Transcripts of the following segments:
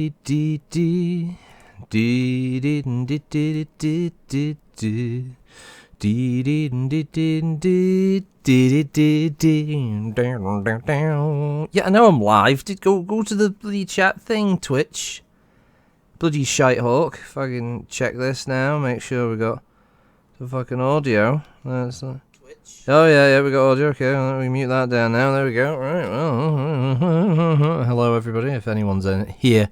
I know I'm live. Go to the bloody chat thing, Twitch. Bloody shite hawk. Fucking check this now. Make sure we got the fucking audio. That's Twitch. Oh yeah, we got audio. Okay, let me mute that down now. There we go. Right. Well, hello everybody. If anyone's in here,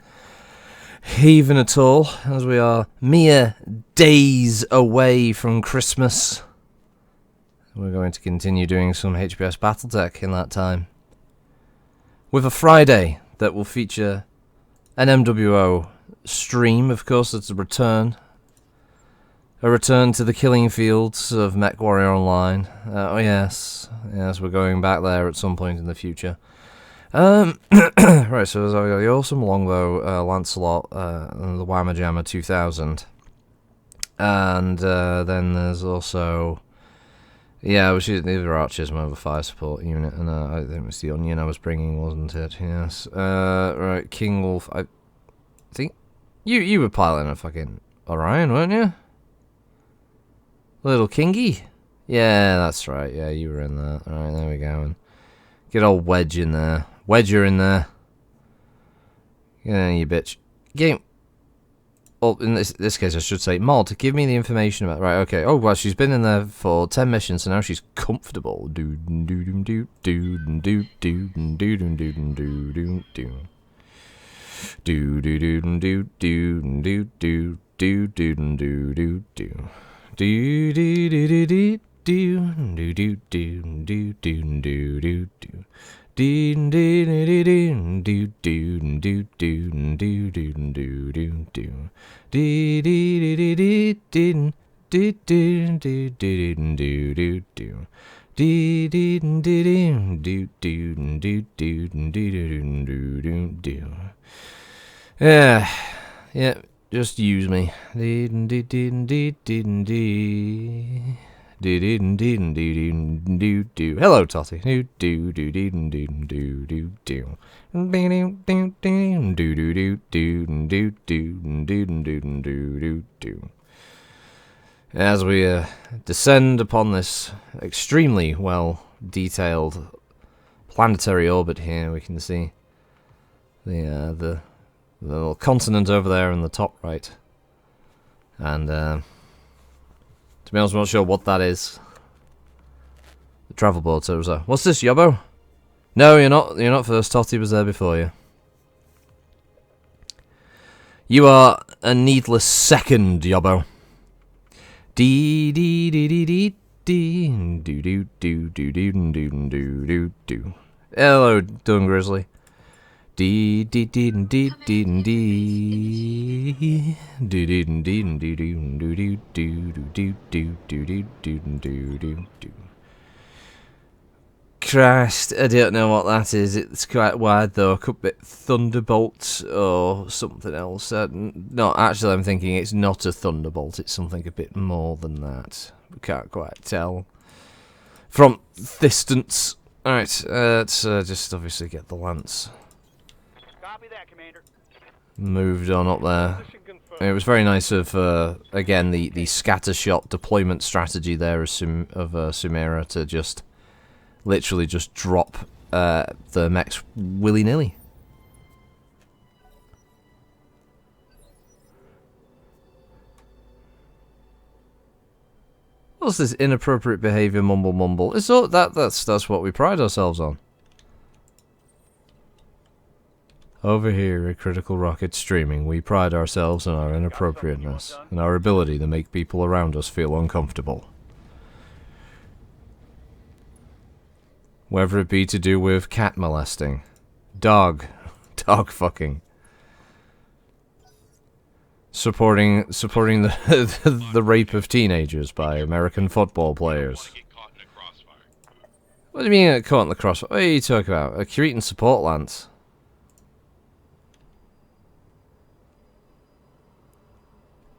even at all, as we are mere days away from Christmas. We're going to continue doing some HBS Battletech in that time, with a Friday that will feature an MWO stream. Of course, it's a return to the killing fields of MechWarrior Online. Oh yes, we're going back there at some point in the future. Right, so there's the awesome longbow, Lancelot, and the Whammer Jammer 2000, and then there's also, which is the other archers, one of the fire support unit, and I think it was the Onion I was bringing, wasn't it? Yes. Right, King Wolf. I think you were piloting a fucking Orion, weren't you? Little Kingy. Yeah, that's right. Yeah, you were in there. All right, there we go. And get old Wedge in there. Wedger in there. Yeah, you bitch. Game. Well, in this case, I should say, Mod, give me the information about. Right, okay. Oh, well, she's been in there for 10 missions, so now she's comfortable. Do do do do do do do do do do do do do do. Do do do do do do do do do do do do. Do do do do do do do do do do do do do. Do do do do do do do do do do do do do do. Do do do do do do do do do do do do. Do do do do do do do do do do. Yeah, just use me. Hello, Totty. As we descend upon this extremely well detailed planetary orbit here, we can see the little continent over there in the top right, and to be honest, I'm not sure what that is. The travel board. So was what's this, Yobbo? No, you're not. You're not first. Totty was there before you. You are a needless second, Yobbo. Dee dee dee dee dee dee do do do do do do do do do. Hello, Dung Grizzly. Dee dee dee dee dee dee dee dee dee dee dee dee dee dee. Christ, I don't know what that is. It's quite wide though. Could be Thunderbolt or something else. No, actually, I'm thinking it's not a Thunderbolt. It's something a bit more than that. We can't quite tell from distance. All right, let's just obviously get the lance. Copy that, Commander. Moved on up there. It was very nice of, again, the scattershot deployment strategy there of Sumera to just literally just drop the mechs willy-nilly. What's this inappropriate behavior, mumble? It's all that's what we pride ourselves on. Over here at Critical Rocket Streaming, we pride ourselves on our inappropriateness and our ability to make people around us feel uncomfortable. Whether it be to do with cat molesting, dog fucking, supporting the rape of teenagers by American football players. What do you mean caught in the crossfire? What are you talking about? A Cretan support lance.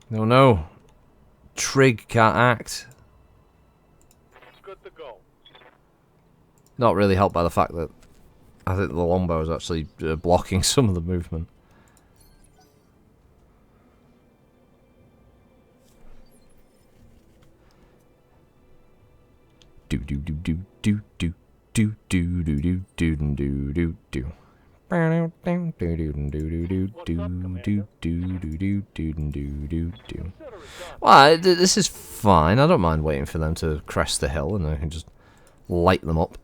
No. Trig can't act. It's good to go. Not really helped by the fact that I think the longbow is actually blocking some of the movement. do do do do do do do do do do do do do do. Well, this is fine. I don't mind waiting for them to crest the hill, and I can just light them up.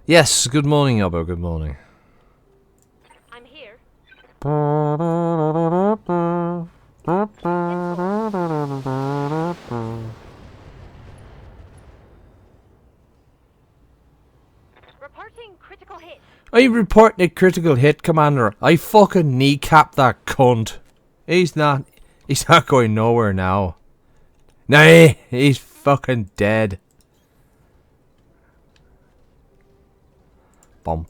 Yes, good morning, Yobbo, good morning. I'm here. Reporting critical hit. I report a critical hit, Commander. I fucking kneecapped that cunt. He's not going nowhere now. Nah, he's fucking dead. Get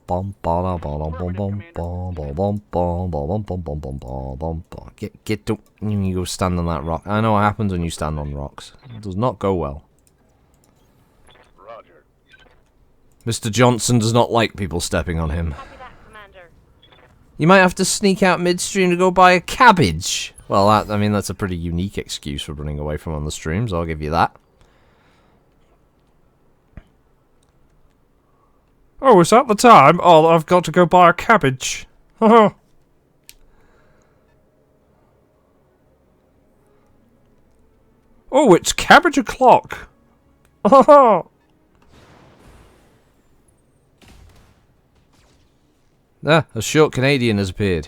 to you go stand on that rock. I know what happens when you stand on rocks. It does not go well. Roger. Mr. Johnson does not like people stepping on him. Copy that, Commander. You might have to sneak out midstream to go buy a cabbage. Well, I mean, that's a pretty unique excuse for running away from on the streams, I'll give you that. Oh, is that the time? Oh, I've got to go buy a cabbage. Oh, it's cabbage o'clock. Oh. Ah, a short Canadian has appeared.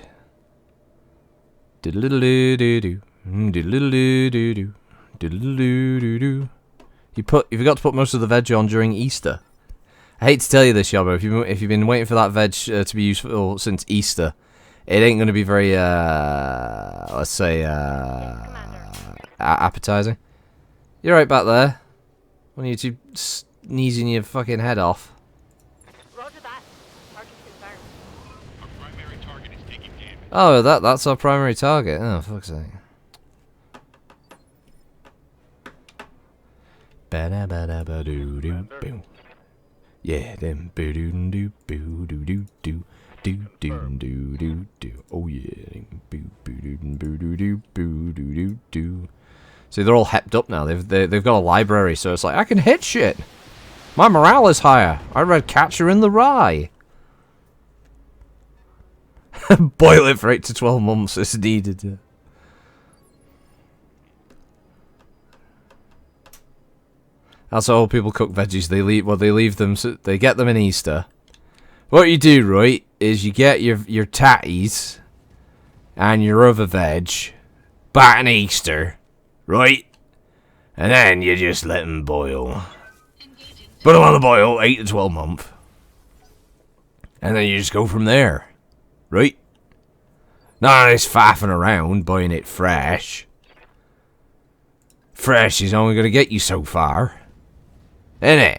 Diddle-diddle-doo-doo-doo. Diddle-diddle-doo-doo-doo. Diddle-diddle-doo-doo-doo. You forgot to put most of the veg on during Easter. I hate to tell you this, Yobbo, if you've been waiting for that veg to be useful since Easter, it ain't going to be very, let's say, appetizing. You're right back there. When you two sneezing your fucking head off. Roger that. Target confirmed. Our primary target is taking damage. Oh, that's our primary target. Oh, fuck's sake. Ba-da-ba-da-ba-doo-doo-boo. Yeah, then boo doo doo boo doo doo doo doo doo doo doo doo. Oh yeah, boo boo doo boo doo doo boo doo doo doo. See, they're all hepped up now. They've got a library, so it's like I can hit shit. My morale is higher. I read Catcher in the Rye. Boil it for 8 to 12 months. It's needed. That's how people cook veggies. They leave them. So they get them in Easter. What you do, right, is you get your tatties and your other veg back in Easter, right, and then you just let them boil. Put them on the boil 8 to 12 months, and then you just go from there, right? Not this faffing around buying it fresh. Fresh is only going to get you so far. Innit?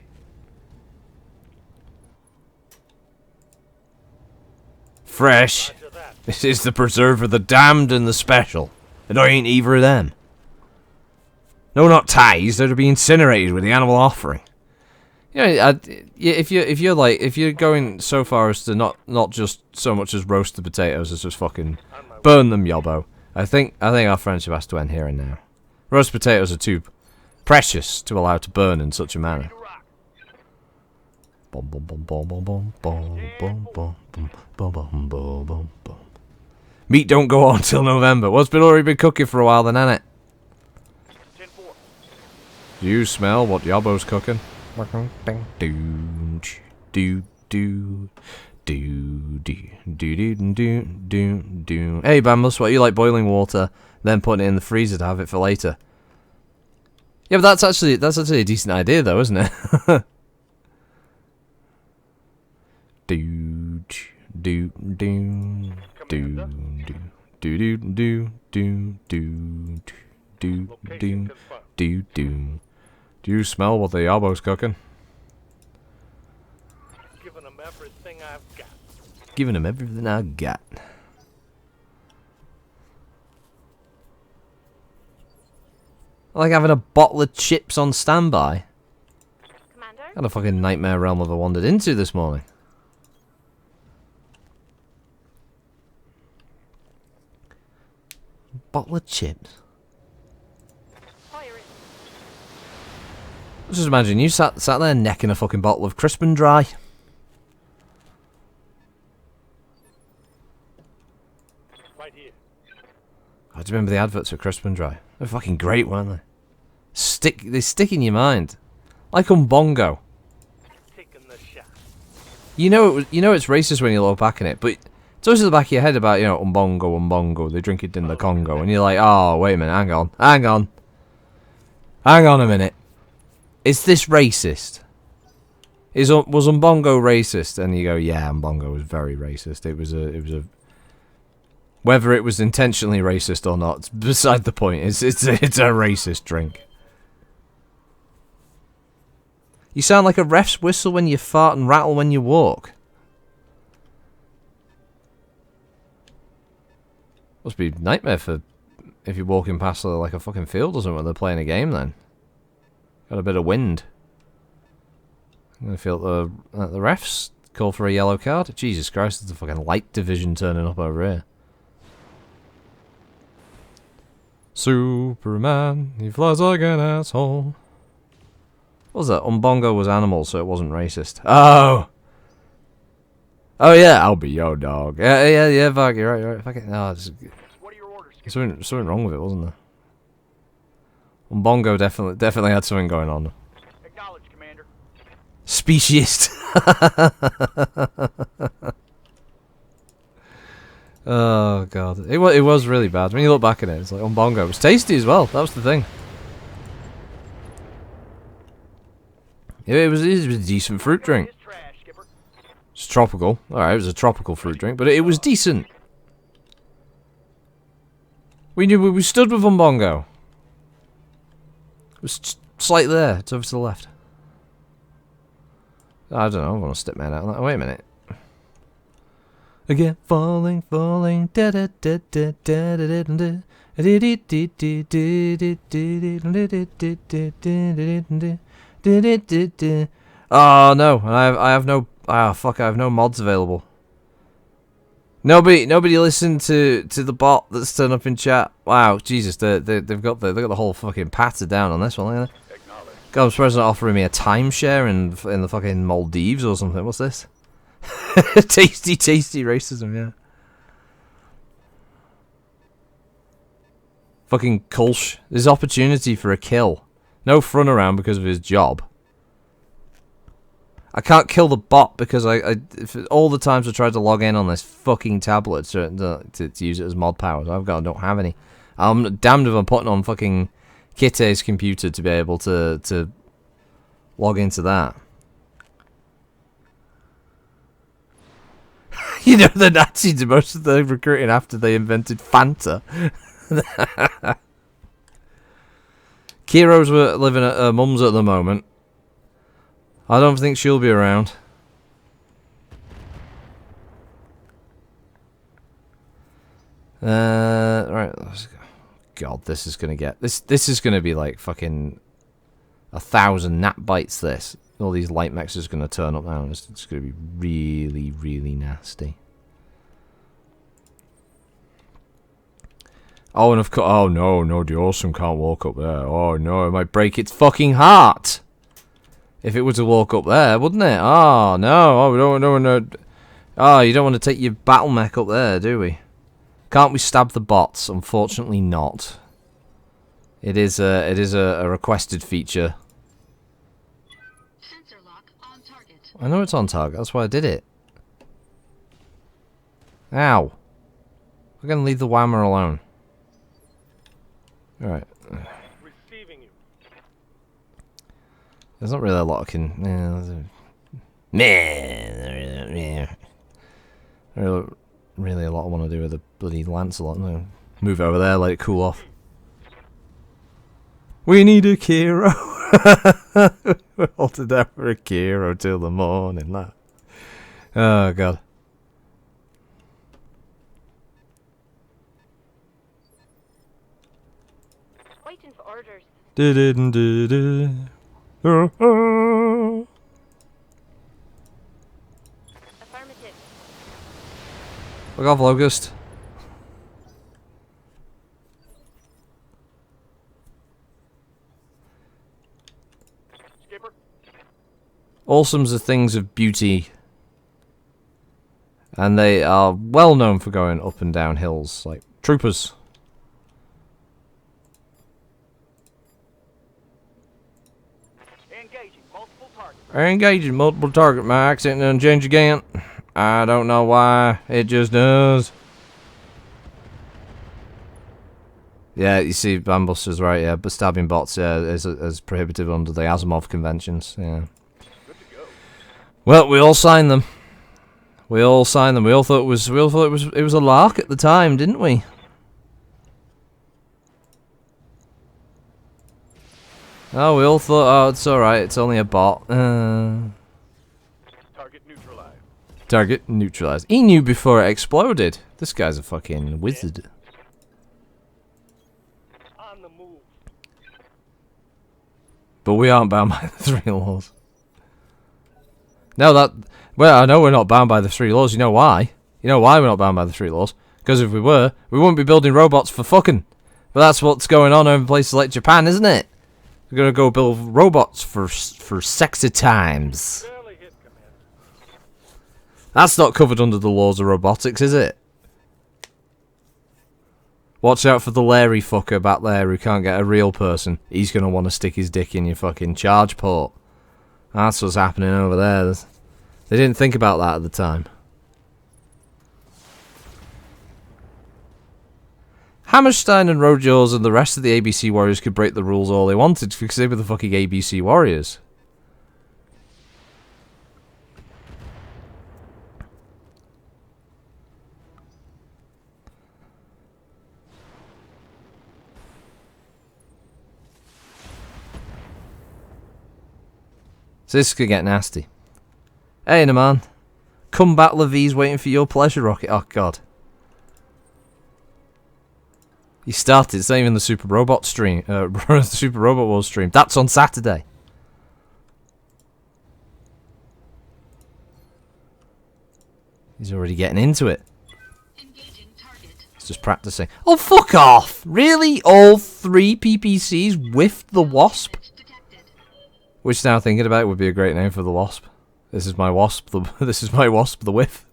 Fresh. This is the preserve of the damned and the special. And I ain't either of them. No, not ties. They're to be incinerated with the animal offering. You know, if you're going so far as to not just so much as roast the potatoes as just fucking burn them, Yobbo. I think our friendship has to end here and now. Roast potatoes are too precious to allow to burn in such a manner. Bum bum bum bum bum bum bum bum bum bum bum bum bum bum. Meat don't go on till November. Well, it's already been cooking for a while then, hasn't it? Do you smell what Yobbo's cooking? Hey, Bambus, what, you like boiling water, then putting it in the freezer to have it for later? Yeah, but that's actually a decent idea, though, isn't it? Do you smell what the Yobbo's cooking? Giving them everything I've got. Giving him everything I got. I like having a bottle of chips on standby. Commander? What a fucking nightmare realm have I wandered into this morning. Bottle of chips. Fire it. Just imagine you sat there necking a fucking bottle of crisp and dry. Right here. I do remember the adverts for crisp and dry. They're fucking great, weren't they? They stick in your mind, like Umbongo. Taking the shot. You know it's racist when you look back in it, but it's always in the back of your head about, you know, Umbongo, they drink it in the Congo, and you're like, oh, wait a minute, hang on a minute. Is this racist? Was Umbongo racist? And you go, yeah, Umbongo was very racist. It was a whether it was intentionally racist or not, it's beside the point. It's a racist drink. You sound like a ref's whistle when you fart and rattle when you walk. Must be a nightmare for if you're walking past like a fucking field or something when they're playing a game then. Got a bit of wind. I'm gonna feel the refs call for a yellow card. Jesus Christ, there's a fucking light division turning up over here. Superman, he flies like an asshole. What was that? Umbongo was animal, so it wasn't racist. Oh! Oh yeah, I'll be your dog. Yeah, Varg, you're right. Fucking, no, What are your orders? something wrong with it, wasn't there? Umbongo definitely had something going on. Acknowledge, Commander. Speciest. Oh god, it was really bad. When you look back at it, it's like Umbongo. It was tasty as well. That was the thing. It was a decent fruit drink. It's trash, Skipper. It's tropical. Alright, it was a tropical fruit drink, but it was decent. We stood with Umbongo. It was slightly there. It's over to the left. I don't know. I want to step my head out on that. Wait a minute. Again, falling. Oh no, I have no. Ah, fuck! I have no mods available. Nobody listened to the bot that's turned up in chat. Wow, Jesus, they've got the whole fucking patter down on this one. Haven't they? God, I'm surprised they're not offering me a timeshare in the fucking Maldives or something. What's this? tasty racism, yeah. Fucking Kulsh. There's opportunity for a kill. No front around because of his job. I can't kill the bot because all the times I tried to log in on this fucking tablet to use it as mod powers, I don't have any. I'm damned if I'm putting on fucking Kitte's computer to be able to log into that. You know, the Nazis did most of the recruiting after they invented Fanta. Kiro's living at her mum's at the moment. I don't think she'll be around. Right, let's go. God, this is gonna get this is gonna be like fucking 1,000 nap bites. This all these light mechs is gonna turn up now. It's gonna be really nasty. Oh, and of course, oh no, the awesome can't walk up there. Oh no, it might break its fucking heart if it were to walk up there, wouldn't it? Oh no, oh we don't. Oh, you don't want to take your battle mech up there, do we? Can't we stab the bots? Unfortunately not. It is a requested feature. Sensor lock on target. I know it's on target, that's why I did it. Ow. We're gonna leave the whammer alone. Alright. Receiving you. There's not really a lot I can... Really a lot I want to do with the bloody Lancelot. No. Move over there, let it cool off. We need a hero. We're all to death for a hero till the morning. That. Oh god. Waiting for orders. Affirmative. Look off, Locust. Awesomes are things of beauty. And they are well known for going up and down hills, like troopers. Engaging multiple targets. Engaging multiple target marks, it doesn't change again. I don't know why, it just does. Yeah, you see, Bambuster's right, yeah, but stabbing bots is prohibited under the Asimov conventions, yeah. Good to go. Well, we all signed them. We all signed them. We all thought it was a lark at the time, didn't we? Oh, we all thought, oh, it's alright, it's only a bot. Target neutralized. Target neutralized. He knew before it exploded. This guy's a fucking wizard. On the move. But we aren't bound by the 3 laws. No, that... Well, I know we're not bound by the 3 laws. You know why? You know why we're not bound by the 3 laws? Because if we were, we wouldn't be building robots for fucking. But that's what's going on in places like Japan, isn't it? We're gonna go build robots for sexy times. Barely hit, Commander. That's not covered under the laws of robotics, is it? Watch out for the Larry fucker back there who can't get a real person. He's gonna want to stick his dick in your fucking charge port. That's what's happening over there. They didn't think about that at the time. Hammerstein and Rojaws and the rest of the ABC Warriors could break the rules all they wanted because they were the fucking ABC Warriors. So this could get nasty. Hey, man. Come back, Levi's waiting for your pleasure rocket. Oh, God. He started. It's not even the Super Robot stream. Super Robot World stream. That's on Saturday. He's already getting into it. He's just practicing. Oh, fuck off! Really? All 3 PPCs whiffed the Wasp? Which, now thinking about it, would be a great name for the Wasp. This is my Wasp. This is my Wasp. The whiff.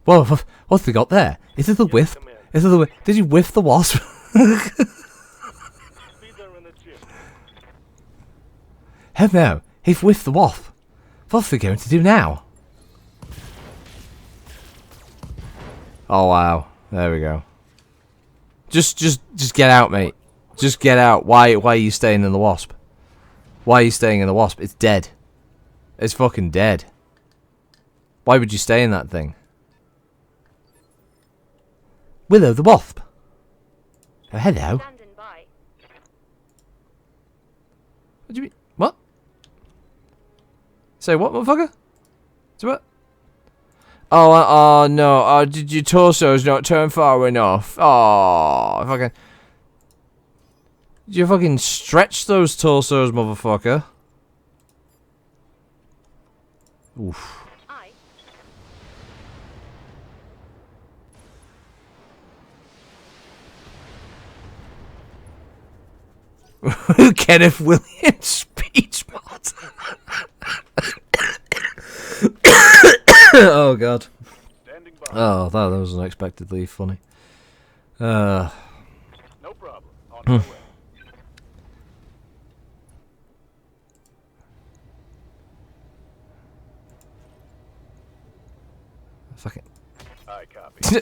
Whoa! What's they got there? Is it the whiff? Is it the whiff? Did you whiff the Wasp? Hell no! He's whiffed the Wasp. What's they going to do now? Oh wow! There we go. Just get out, mate. Just get out. Why are you staying in the Wasp? Why are you staying in the Wasp? It's dead. It's fucking dead. Why would you stay in that thing? Willow the Wasp. Oh, hello. Standing by. What do you mean? What? Say what, motherfucker? Say what? Oh, no. Oh, did your torso's not turn far enough? Oh, fucking. Did you fucking stretch those torsos, motherfucker? Oof. Aye. Kenneth Williams speech mod. Oh god. Standing by. Oh, that was unexpectedly funny. No problem. On my way. Fucking. I copy.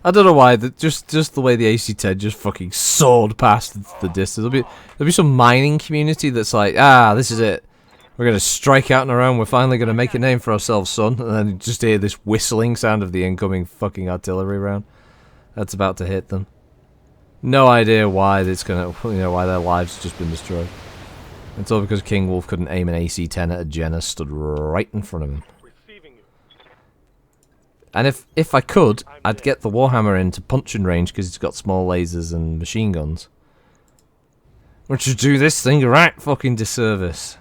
I don't know why. Just the way the AC-10 just fucking soared past the distance. There'll be some mining community that's like, this is it. We're gonna strike out on our own. We're finally gonna make a name for ourselves, son. And then you just hear this whistling sound of the incoming fucking artillery round that's about to hit them. No idea why it's gonna, why their lives have just been destroyed. It's all because King Wolf couldn't aim an AC-10 at a Jenna stood right in front of him. Receiving you. And if I could, I'd get the Warhammer into punching range because it's got small lasers and machine guns. Which would do this thing a right fucking disservice.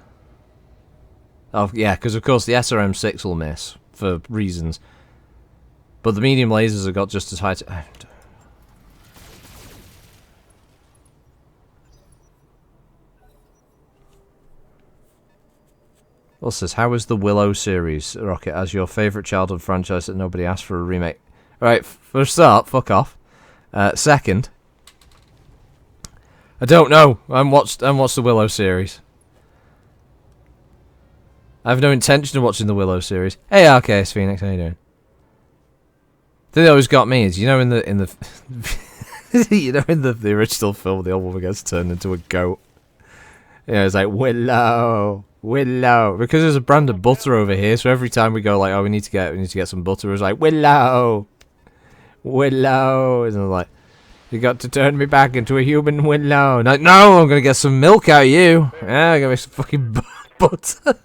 Oh, yeah, because of course the SRM-6 will miss, for reasons. But the medium lasers have got just as high... What's this? How was the Willow series, Rocket, as your favourite childhood franchise that nobody asked for a remake? Right, for a start, fuck off. Second, I don't know. I haven't watched the Willow series. I have no intention of watching the Willow series. Hey, RKS Phoenix, how you doing? The thing that always got me is, you know, in the you know, in the original film, the old woman gets turned into a goat. Yeah, it's like Willow, because there's a brand of butter over here. So every time we go, like, oh, we need to get some butter, it's like Willow, and I'm like, you got to turn me back into a human, Willow. And like, no, I'm gonna get some milk out of you. Yeah, I'm gonna make some fucking butter.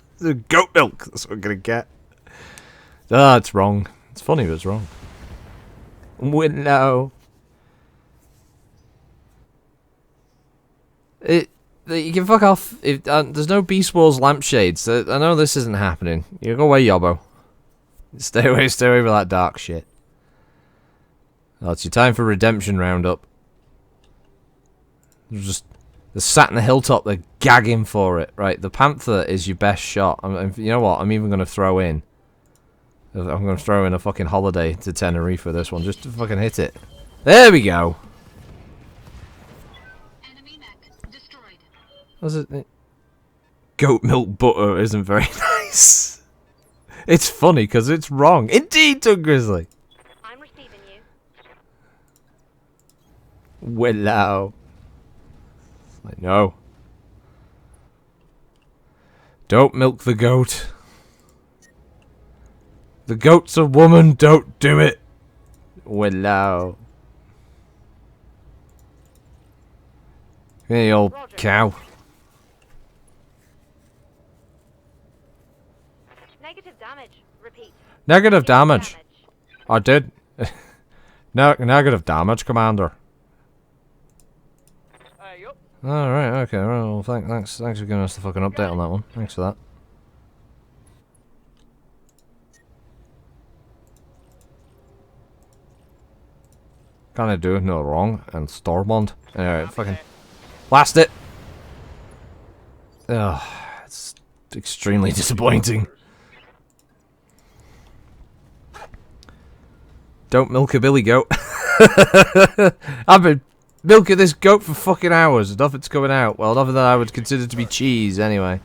Goat milk. That's what I'm gonna get. Ah, it's wrong. It's funny, but it's wrong. Willow. You can fuck off. If there's no Beast Wars lampshades. I know this isn't happening. You go away, Yobbo. Stay away with that dark shit. Oh, it's your time for redemption roundup. They're sat in the hilltop. They're gagging for it. Right, the Panther is your best shot. You know what? I'm even gonna throw in. I'm gonna throw in a fucking holiday to Tenerife for this one, just to fucking hit it. There we go. Was it? Goat milk butter isn't very nice. It's funny because it's wrong. Indeed, Tug Grizzly. I'm receiving you. Willow. Like, no. Don't milk the goat. The goat's a woman. Don't do it. Willow. Hey, old Roger. cow. Negative damage. Repeat. Negative damage. I did. No, negative damage, Commander. Yup. Alright, okay, well, thanks for giving us the fucking update on that one. Thanks for that. Can I do no wrong? And Stormont. Alright, fucking blast it! Ugh, it's extremely disappointing. Don't milk a billy goat. I've been milking this goat for fucking hours. Nothing's coming out. Well, nothing that I would consider to be cheese, anyway.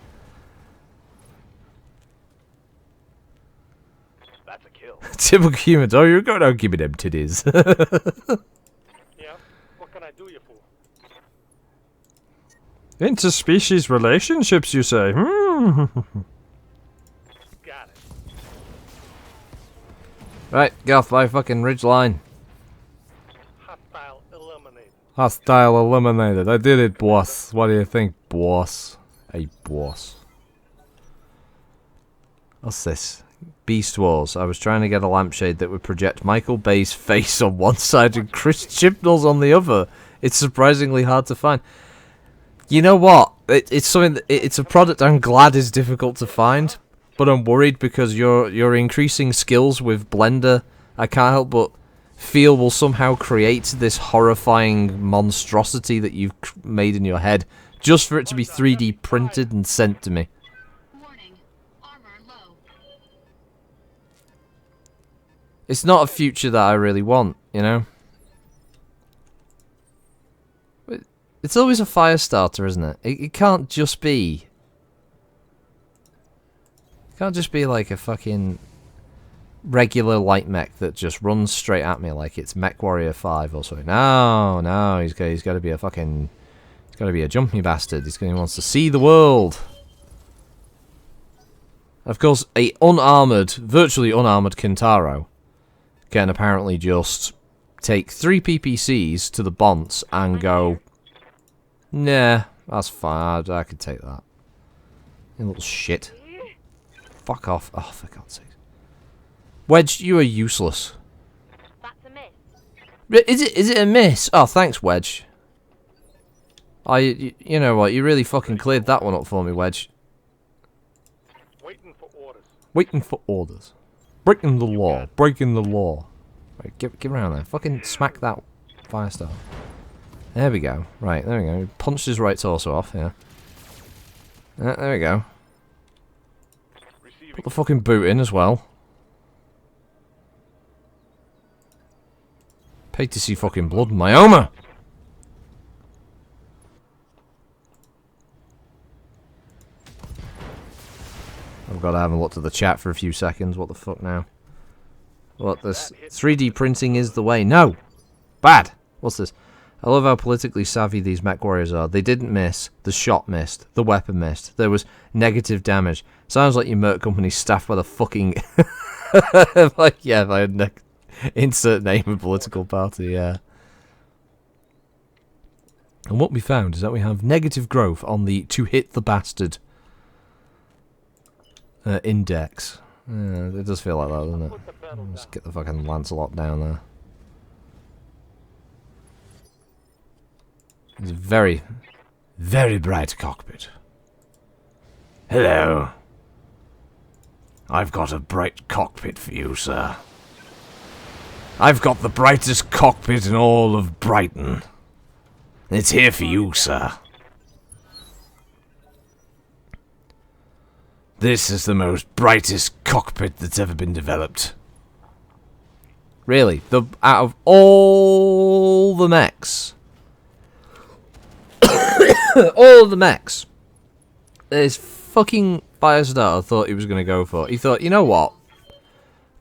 That's a kill. Typical human. Oh, you're going out giving them titties. Yeah. What can I do you for? Interspecies relationships, you say? Hmm. Got it. Right, get off my fucking ridge line. Hostile eliminated. Hostile eliminated. I did it, boss. What do you think, boss? Hey, boss. What's this? Beast Wars. I was trying to get a lampshade that would project Michael Bay's face on one side and Chris Chibnall's on the other. It's surprisingly hard to find. You know what? It's something. It's a product I'm glad is difficult to find, but I'm worried because your increasing skills with Blender, I can't help but feel will somehow create this horrifying monstrosity that you've made in your head, just for it to be 3D printed and sent to me. Warning. Armor low. It's not a future that I really want, you know? It's always a fire starter, isn't it? It can't just be... It can't just be like a fucking regular light mech that just runs straight at me like it's Mech Warrior 5 or something. No, he's got to be a fucking... He's got to be a jumpy bastard. He wants to see the world. Of course, a virtually unarmored Kintaro can apparently just take 3 PPCs to the bonce and go, nah, that's fine, I can take that. You little shit. Fuck off. Oh, for God's sake. Wedge, you are useless. That's a miss. Is it a miss? Oh, thanks, Wedge. Oh, you know what, you really fucking cleared that one up for me, Wedge. Waiting for orders. Waiting for orders. Breaking the law. Breaking the law. Right, get around there. Fucking smack that Firestar. There we go. Right, there we go. Punched his right torso off, yeah. There we go. Put the fucking boot in as well. Paid to see fucking blood in my armor. I've got to have a look to the chat for a few seconds. What the fuck now? What, this 3D printing is the way. No! Bad! What's this? I love how politically savvy these mech warriors are. They didn't miss. The shot missed. The weapon missed. There was negative damage. Sounds like your merc company's staffed by the fucking... like, yeah, if I had insert name of political party, yeah. And what we found is that we have negative growth on the to hit the bastard index. Yeah, it does feel like that, doesn't it? Let's get the fucking Lancelot down there. It's a very, very bright cockpit. Hello. I've got a bright cockpit for you, sir. I've got the brightest cockpit in all of Brighton. It's here for you, sir. This is the most brightest cockpit that's ever been developed. Really, out of all the mechs, all of the mechs, this fucking Firestarter thought he was going to go for. He thought, you know what?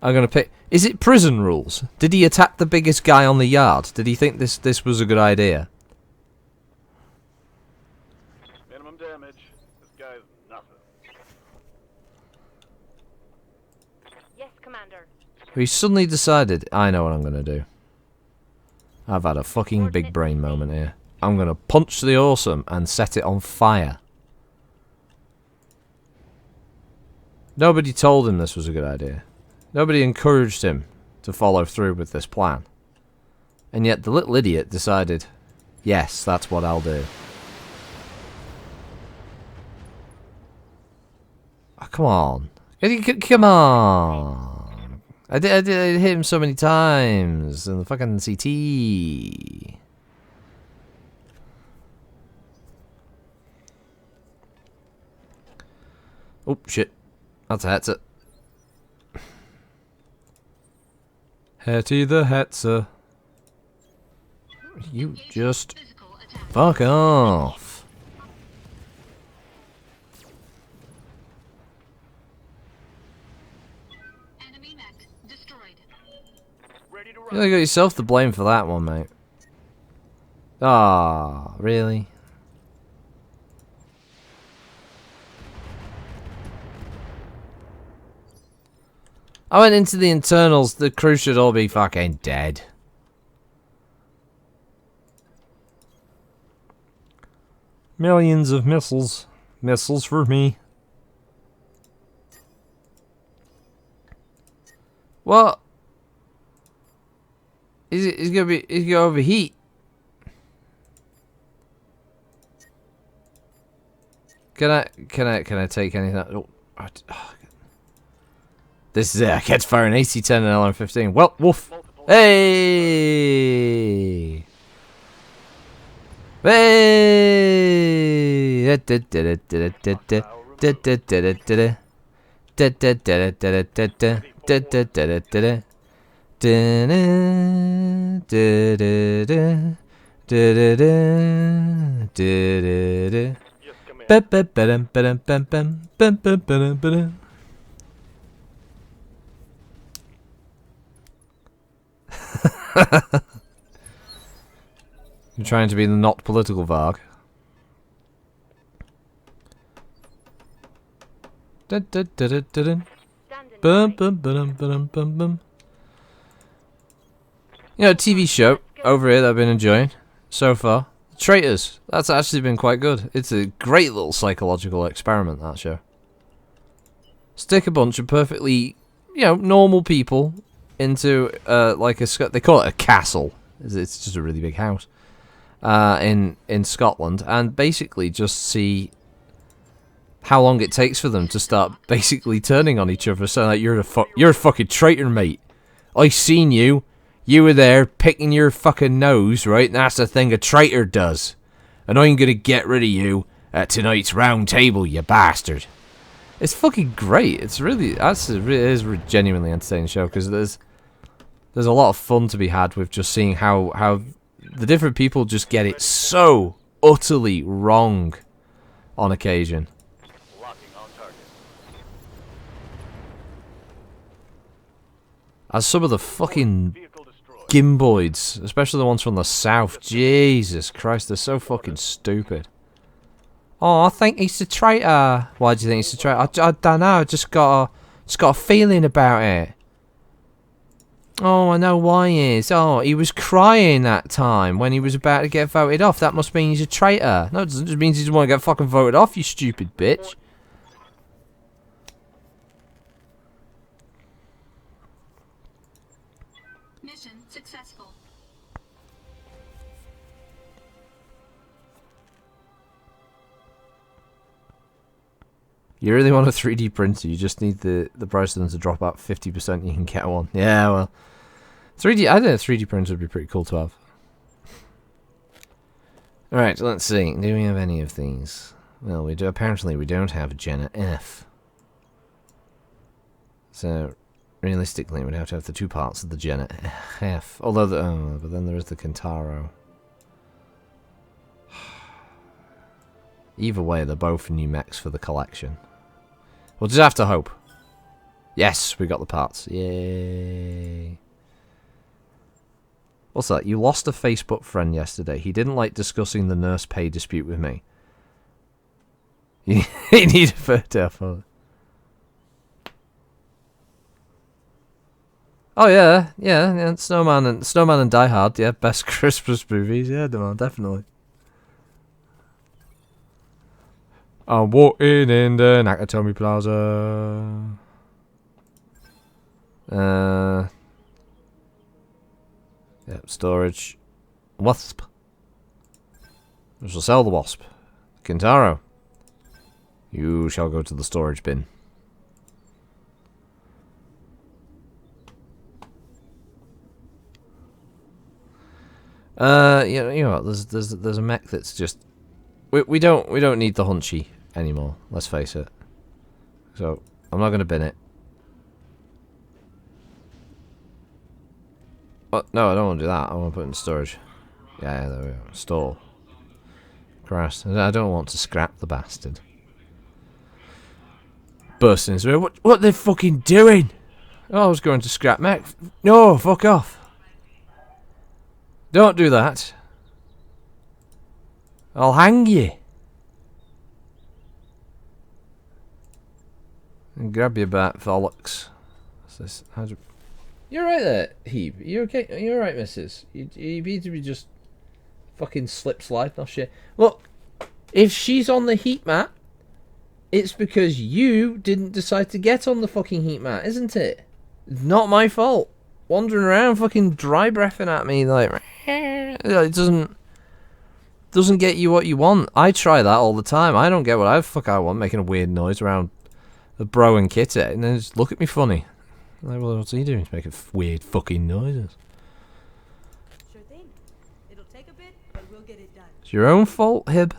I'm going to pick... Is it prison rules? Did he attack the biggest guy on the yard? Did he think this was a good idea? Minimum damage. This guy's nothing. Yes, Commander. He suddenly decided, I know what I'm going to do. I've had a fucking big brain moment here. I'm going to punch the awesome and set it on fire. Nobody told him this was a good idea. Nobody encouraged him to follow through with this plan. And yet the little idiot decided, yes, that's what I'll do. Oh, come on. Come on. I did hit him so many times in the fucking CT. Oh, shit. That's it. Hetty the Hetzer. You just fuck off. Enemy mech destroyed. Ready to You run. only got yourself to blame for that one, mate. Ah, really? I went into the internals, the crew should all be fucking dead. Millions of missiles. Missiles for me. What? Is gonna overheat? Can I take anything? Oh, this is it. I kept firing AC-10 and LM-15. Well, woof. Hey! Hey! You're trying to be the not political Varg. You know, TV show over here that I've been enjoying so far. Traitors. That's actually been quite good. It's a great little psychological experiment, that show. Stick a bunch of perfectly, normal people into like they call it a castle. It's just a really big house in Scotland, and basically just see how long it takes for them to start basically turning on each other. So like, you're a fucking traitor, mate. I seen you. You were there picking your fucking nose, right? And that's the thing a traitor does. And I'm gonna get rid of you at tonight's round table, you bastard. It's fucking great. It's really, it is a genuinely entertaining show because there's a lot of fun to be had with just seeing how the different people just get it so utterly wrong on occasion. As some of the fucking gimboids, especially the ones from the south, Jesus Christ, they're so fucking stupid. Oh, I think he's a traitor. Why do you think he's a traitor? I don't know. I just got a feeling about it. Oh, I know why he is. Oh, he was crying that time when he was about to get voted off. That must mean he's a traitor. No, it doesn't. It just means he doesn't want to get fucking voted off, you stupid bitch. Mission successful. You really want a 3D printer, you just need the price of them to drop out 50%, you can get one. Yeah, well. I think a 3D printer would be pretty cool to have. Alright, let's see. Do we have any of these? Well, we do. Apparently we don't have a Jenna F. So, realistically, we'd have to have the two parts of the Jenna F. Although, but then there is the Kentaro. Either way, they're both new mechs for the collection. We'll just have to hope. Yes, we got the parts. Yay. What's that? You lost a Facebook friend yesterday. He didn't like discussing the nurse pay dispute with me. He needed a photo for. Oh yeah. Snowman and Die Hard. Yeah, best Christmas movies. Yeah, definitely. I'm walking in the Nakatomi Plaza. Yep, storage. Wasp. We shall sell the wasp. Kintaro. You shall go to the storage bin. You know what? There's a mech that's just. We don't need the hunchy anymore. Let's face it. So I'm not gonna bin it. What? No, I don't want to do that. I want to put it in storage. Yeah, there we go. Store. Christ, I don't want to scrap the bastard. Bursting his way. What are they fucking doing? Oh, I was going to scrap mech. No, fuck off. Don't do that. I'll hang you. And grab your bat, bollocks. What's this? You're right there, Hebe. You okay? You're right, missus. You need to be just fucking slip slide, no shit. Look, if she's on the heat mat, it's because you didn't decide to get on the fucking heat mat, isn't it? It's not my fault. Wandering around fucking dry breathing at me like it doesn't get you what you want. I try that all the time. I don't get what I want, making a weird noise around the bro and kitty, and then just look at me funny. Like, well, what's he doing? He's making weird fucking noises. Sure thing. It'll take a bit, but we'll get it done. It's your own fault, Hib.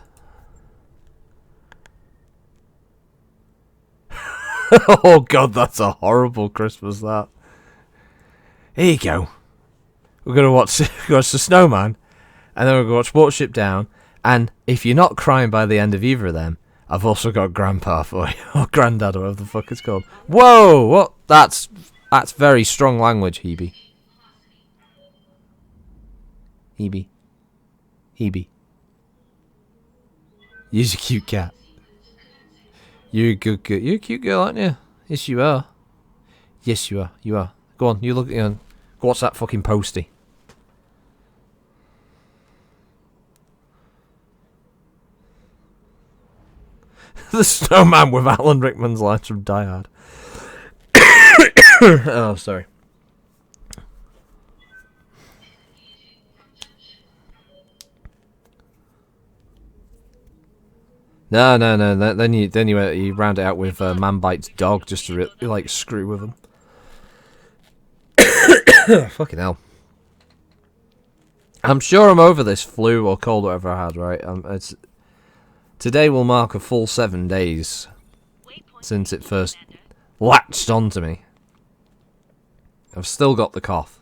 Oh god, that's a horrible Christmas, that. Here you go. We're going to watch The Snowman, and then we're going to watch Watership Down, and if you're not crying by the end of either of them, I've also got Grandpa for you, or Granddad, or whatever the fuck it's called. Whoa! What? That's very strong language, Hebe. Hebe. You're a cute cat. You're a good girl. You're a cute girl, aren't you? Yes, you are. Yes, you are. You are. Go on, you look. Go watch that fucking postie. The Snowman with Alan Rickman's lines from Die Hard. Oh, sorry. No. Then you round it out with Man Bites Dog just to like screw with them. Fucking hell. I'm sure I'm over this flu or cold, whatever I had. Right? Today will mark a full 7 days since it first latched onto me. I've still got the cough.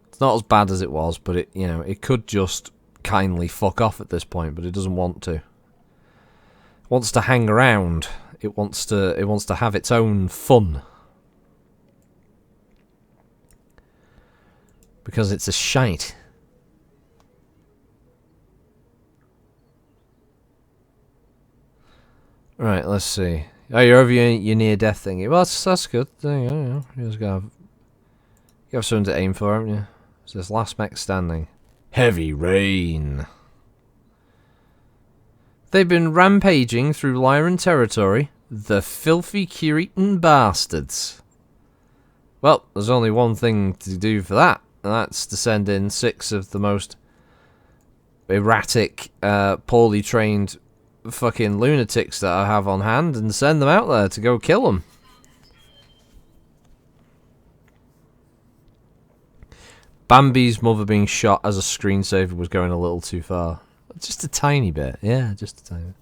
It's not as bad as it was, but it, you know, it could just kindly fuck off at this point, but it doesn't want to. It wants to hang around. It wants to have its own fun. Because it's a shite. Right, let's see. Oh, you're over your near-death thing. Well, that's good. There you go. You just gotta have something to aim for, haven't you? It says last mech standing. Heavy rain. They've been rampaging through Lyran territory. The filthy Curitan bastards. Well, there's only one thing to do for that, and that's to send in 6 of the most erratic, poorly trained fucking lunatics that I have on hand and send them out there to go kill them. Bambi's mother being shot as a screensaver was going a little too far. Just a tiny bit. Yeah, just a tiny bit.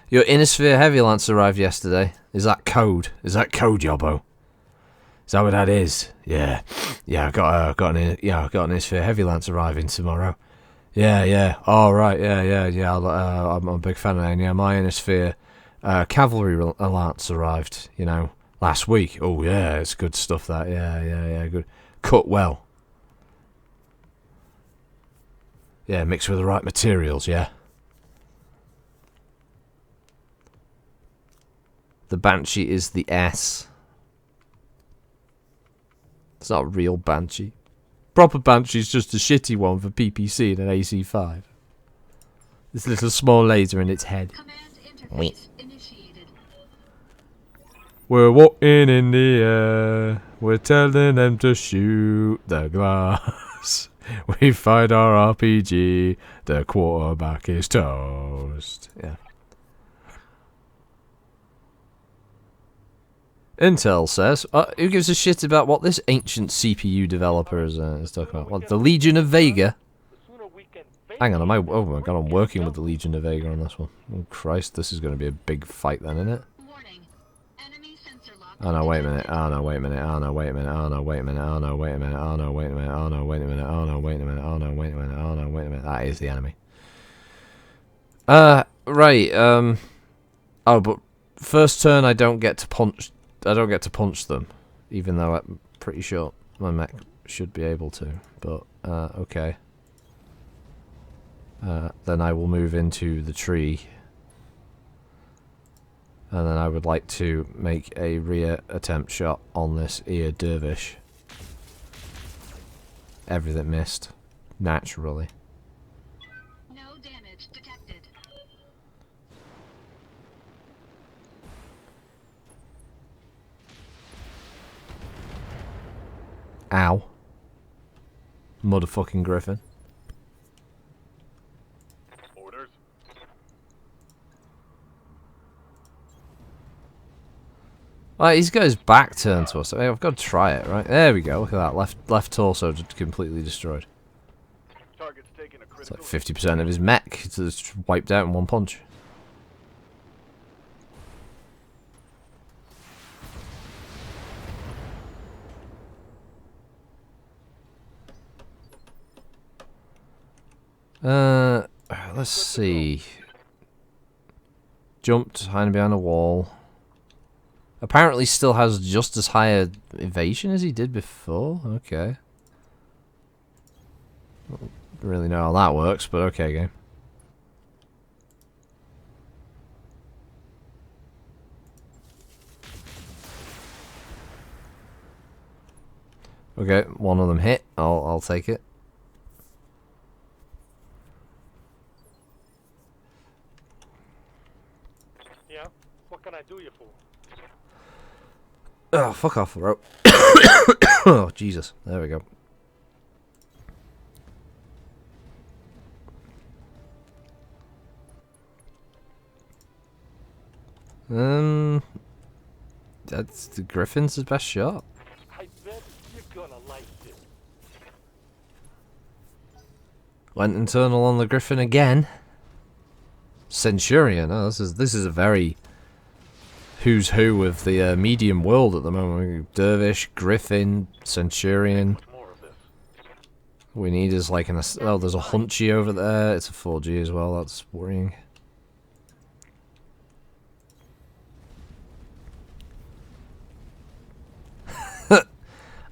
Your Innisphere Heavy Lance arrived yesterday. Is that code? Is that code, Yobbo? Is that what that is? Yeah. Yeah, I got an Innisphere Heavy Lance arriving tomorrow. Yeah. Oh, right. Yeah. I'm a big fan of that. Yeah, my Innisphere Cavalry Lance arrived, you know, last week. Oh, yeah, it's good stuff, that. Yeah, good. Cut well. Yeah, mixed with the right materials, yeah. The Banshee is the S. It's not a real Banshee. Proper Banshee's just a shitty one for PPC and an AC5. This little small laser in its head. Interface initiated. We're walking in the air. We're telling them to shoot the glass. We fired our RPG. The quarterback is toast. Yeah. Intel says, who gives a shit about what this ancient CPU developer is talking about? What, the Legion of Vega? Hang on, oh my god, I'm working with the Legion of Vega on this one. Oh Christ, this is going to be a big fight then, isn't it? Warning. Enemy sensor lock. Oh no, wait a minute. Oh no, wait a minute. Oh no, wait a minute. Oh no, wait a minute. Oh no, wait a minute. Oh no, wait a minute. Oh no, wait a minute. Oh no, wait a minute. Oh no, wait a minute. Oh no, wait a minute. That is the enemy. Right. Oh, but first turn I don't get to punch. I don't get to punch them, even though I'm pretty sure my mech should be able to. But okay. Then I will move into the tree. And then I would like to make a rear attempt shot on this ear dervish. Everything missed. Naturally. No damage detected. Ow. Motherfucking griffin. Orders. Right, he's got his back turned to us. I mean, I've got to try it, right? There we go. Look at that. Left torso just completely destroyed. Target's taking a It's critical. like 50% of his mech. It's just wiped out in one punch. Let's see. Jumped, hiding behind a wall. Apparently still has just as high a evasion as he did before. Okay. Don't really know how that works, but okay, game. Okay, one of them hit. I'll take it. Yeah. What can I do you for? Oh, fuck off, bro. Oh, Jesus. There we go. That's the Griffin's his best shot. I bet you're gonna like this. Went internal on the Griffin again. Centurion. Oh, this is a very who's who of the medium world at the moment. Dervish, Griffin, Centurion. More of this. We need is like an... Oh, there's a Hunchy over there. It's a 4G as well. That's worrying.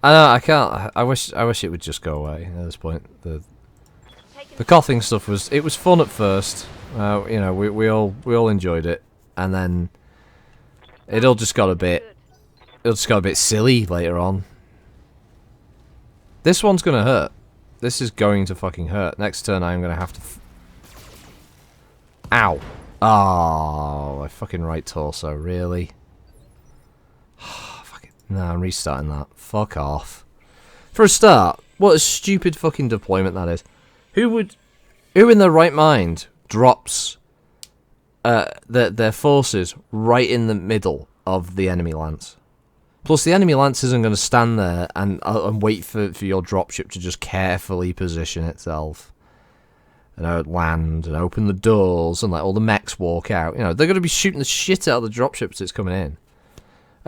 I know, I can't... I wish it would just go away at this point. The coughing stuff was... It was fun at first. You know, we all enjoyed it. And then... It all just got a bit... It just got a bit silly later on. This one's gonna hurt. This is going to fucking hurt. Next turn I'm gonna have to... Ow. Oh, my fucking right torso, really? Fuck it. No, I'm restarting that. Fuck off. For a start, what a stupid fucking deployment that is. Who in their right mind drops their forces right in the middle of the enemy lance? Plus, the enemy lance isn't going to stand there and wait for your dropship to just carefully position itself. And land and open the doors and let all the mechs walk out. You know, they're going to be shooting the shit out of the dropships that's coming in.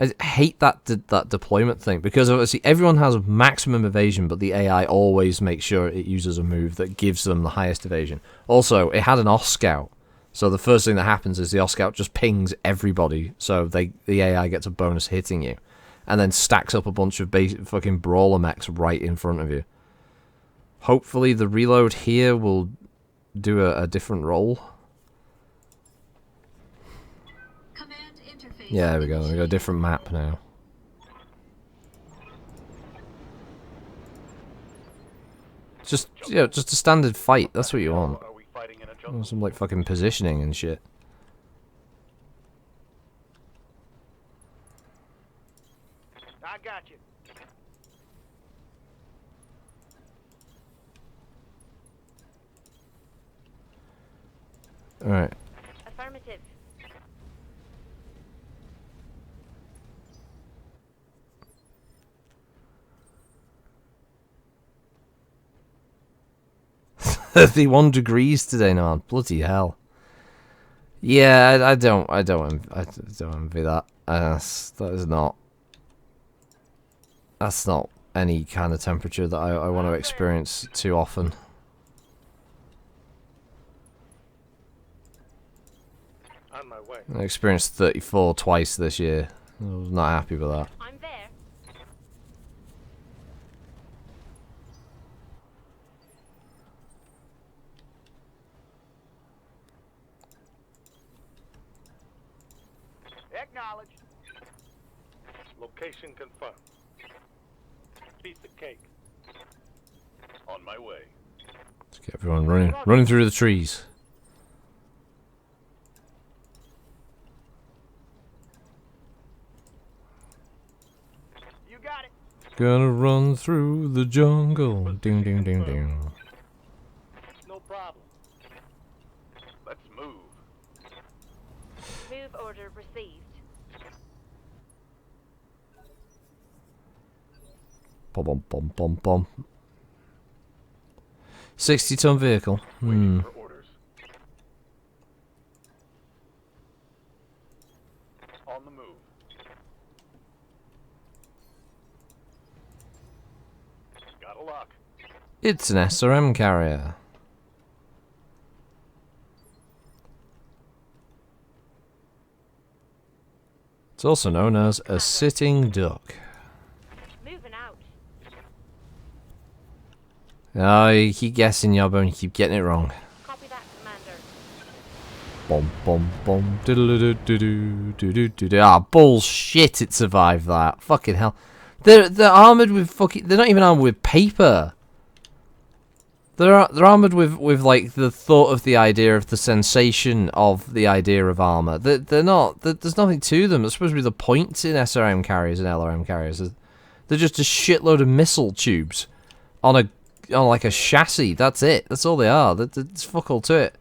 I hate that deployment thing, because obviously everyone has maximum evasion, but the AI always makes sure it uses a move that gives them the highest evasion. Also, it had an off-scout. So the first thing that happens is the off-scout just pings everybody, so the AI gets a bonus hitting you. And then stacks up a bunch of fucking brawler mechs right in front of you. Hopefully the reload here will do a different role. Command interface. Yeah, there we go. We got a different map now. Just, you know, just a standard fight. That's what you want. Are we fighting in a jungle? Some like fucking positioning and shit. I got you. Alright. Affirmative. $31 degrees today, no, bloody hell. Yeah, I don't envy that. That's not any kind of temperature that I want to experience too often. On my way. I experienced 34 twice this year. I was not happy with that. I'm there. Acknowledged. Location confirmed. Piece of cake. On my way. Let's get everyone running through the trees. You got it. Gonna run through the jungle. Ding ding ding ding. No problem. Let's move. Move order received. Bum bum bum bum bum. 60-ton vehicle. Waiting for orders. On the move. Got a lock. It's an SRM carrier. It's also known as a sitting duck. Moving out. Oh, you keep guessing, Yobbo, and you keep getting it wrong. Copy that, Commander. Bum bum bum. Diddle-do-do-do-do-do-do-do. Ah, bullshit! It survived that. Fucking hell. They're armored with fucking. They're not even armored with paper. They're armored with like the thought of the idea of the sensation of the idea of armor. They're not. There's nothing to them. That's supposed to be the point in SRM carriers and LRM carriers. They're just a shitload of missile tubes on like a chassis. That's it. That's all they are. There's fuck all to it.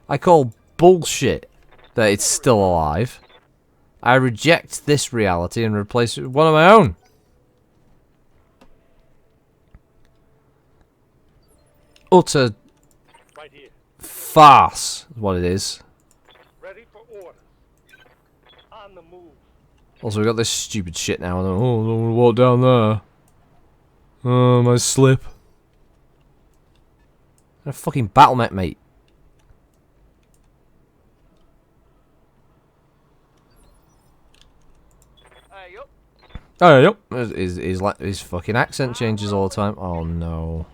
I call bullshit that it's still alive. I reject this reality and replace it with one of my own. Utter Right here. farce is what it is. Also, we got this stupid shit now. Oh, I don't want to walk down there. Oh, my slip. A fucking battle mech, mate. Oh, yep. His fucking accent changes all the time. Oh no.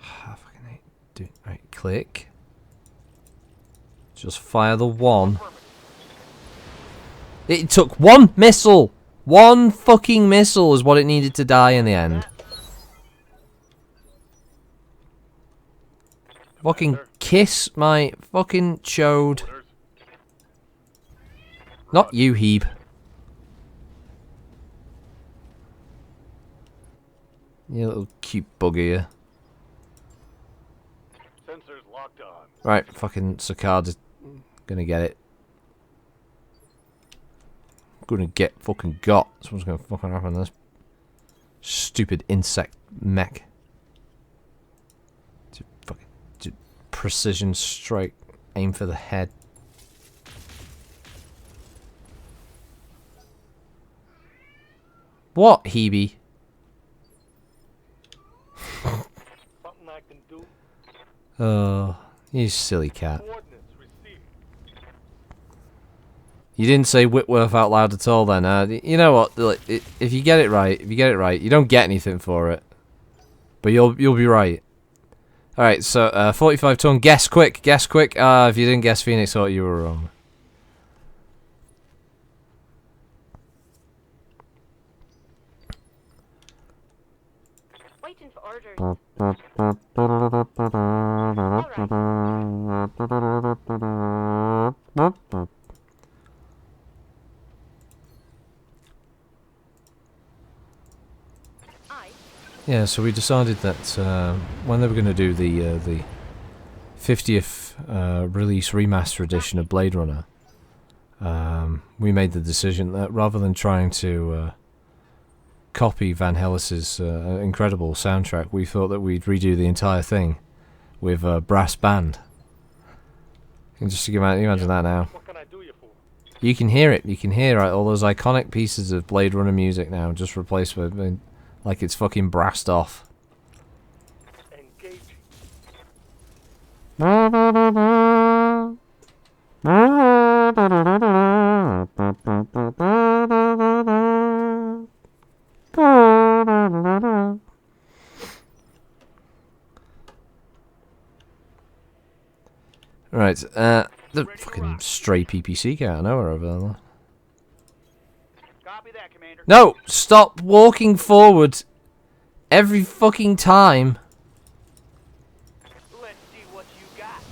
I fucking hate. Dude, right, click. Just fire the one. It took one missile. One fucking missile is what it needed to die in the end. Fucking kiss my fucking chode. Not you, Heeb. You little cute bugger, you. Sensors locked on. Right, fucking Cicada's gonna get it. Gonna get fucking got. Someone's gonna fucking happen to this stupid insect mech. Fucking precision strike. Aim for the head. What, Hebe? Something I can do. Oh, you silly cat. Coordinates received. You didn't say Whitworth out loud at all then. You know what? If you get it right, you don't get anything for it. But you'll be right. Alright, so 45 ton, guess quick. If you didn't guess Phoenix Hawk, you were wrong. Waiting for orders. Yeah, so we decided that when they were going to do the 50th release remaster edition of Blade Runner, we made the decision that rather than trying to copy Van Hellis's incredible soundtrack, we thought that we'd redo the entire thing with a brass band. And just to imagine that now. What can I do you for? You can hear it. You can hear all those iconic pieces of Blade Runner music now, just replaced with like it's fucking brassed off. Engaging. Right, the fucking stray PPC cat, I know her over there. Copy that, Commander. No! Stop walking forward every fucking time. Let's see what you got.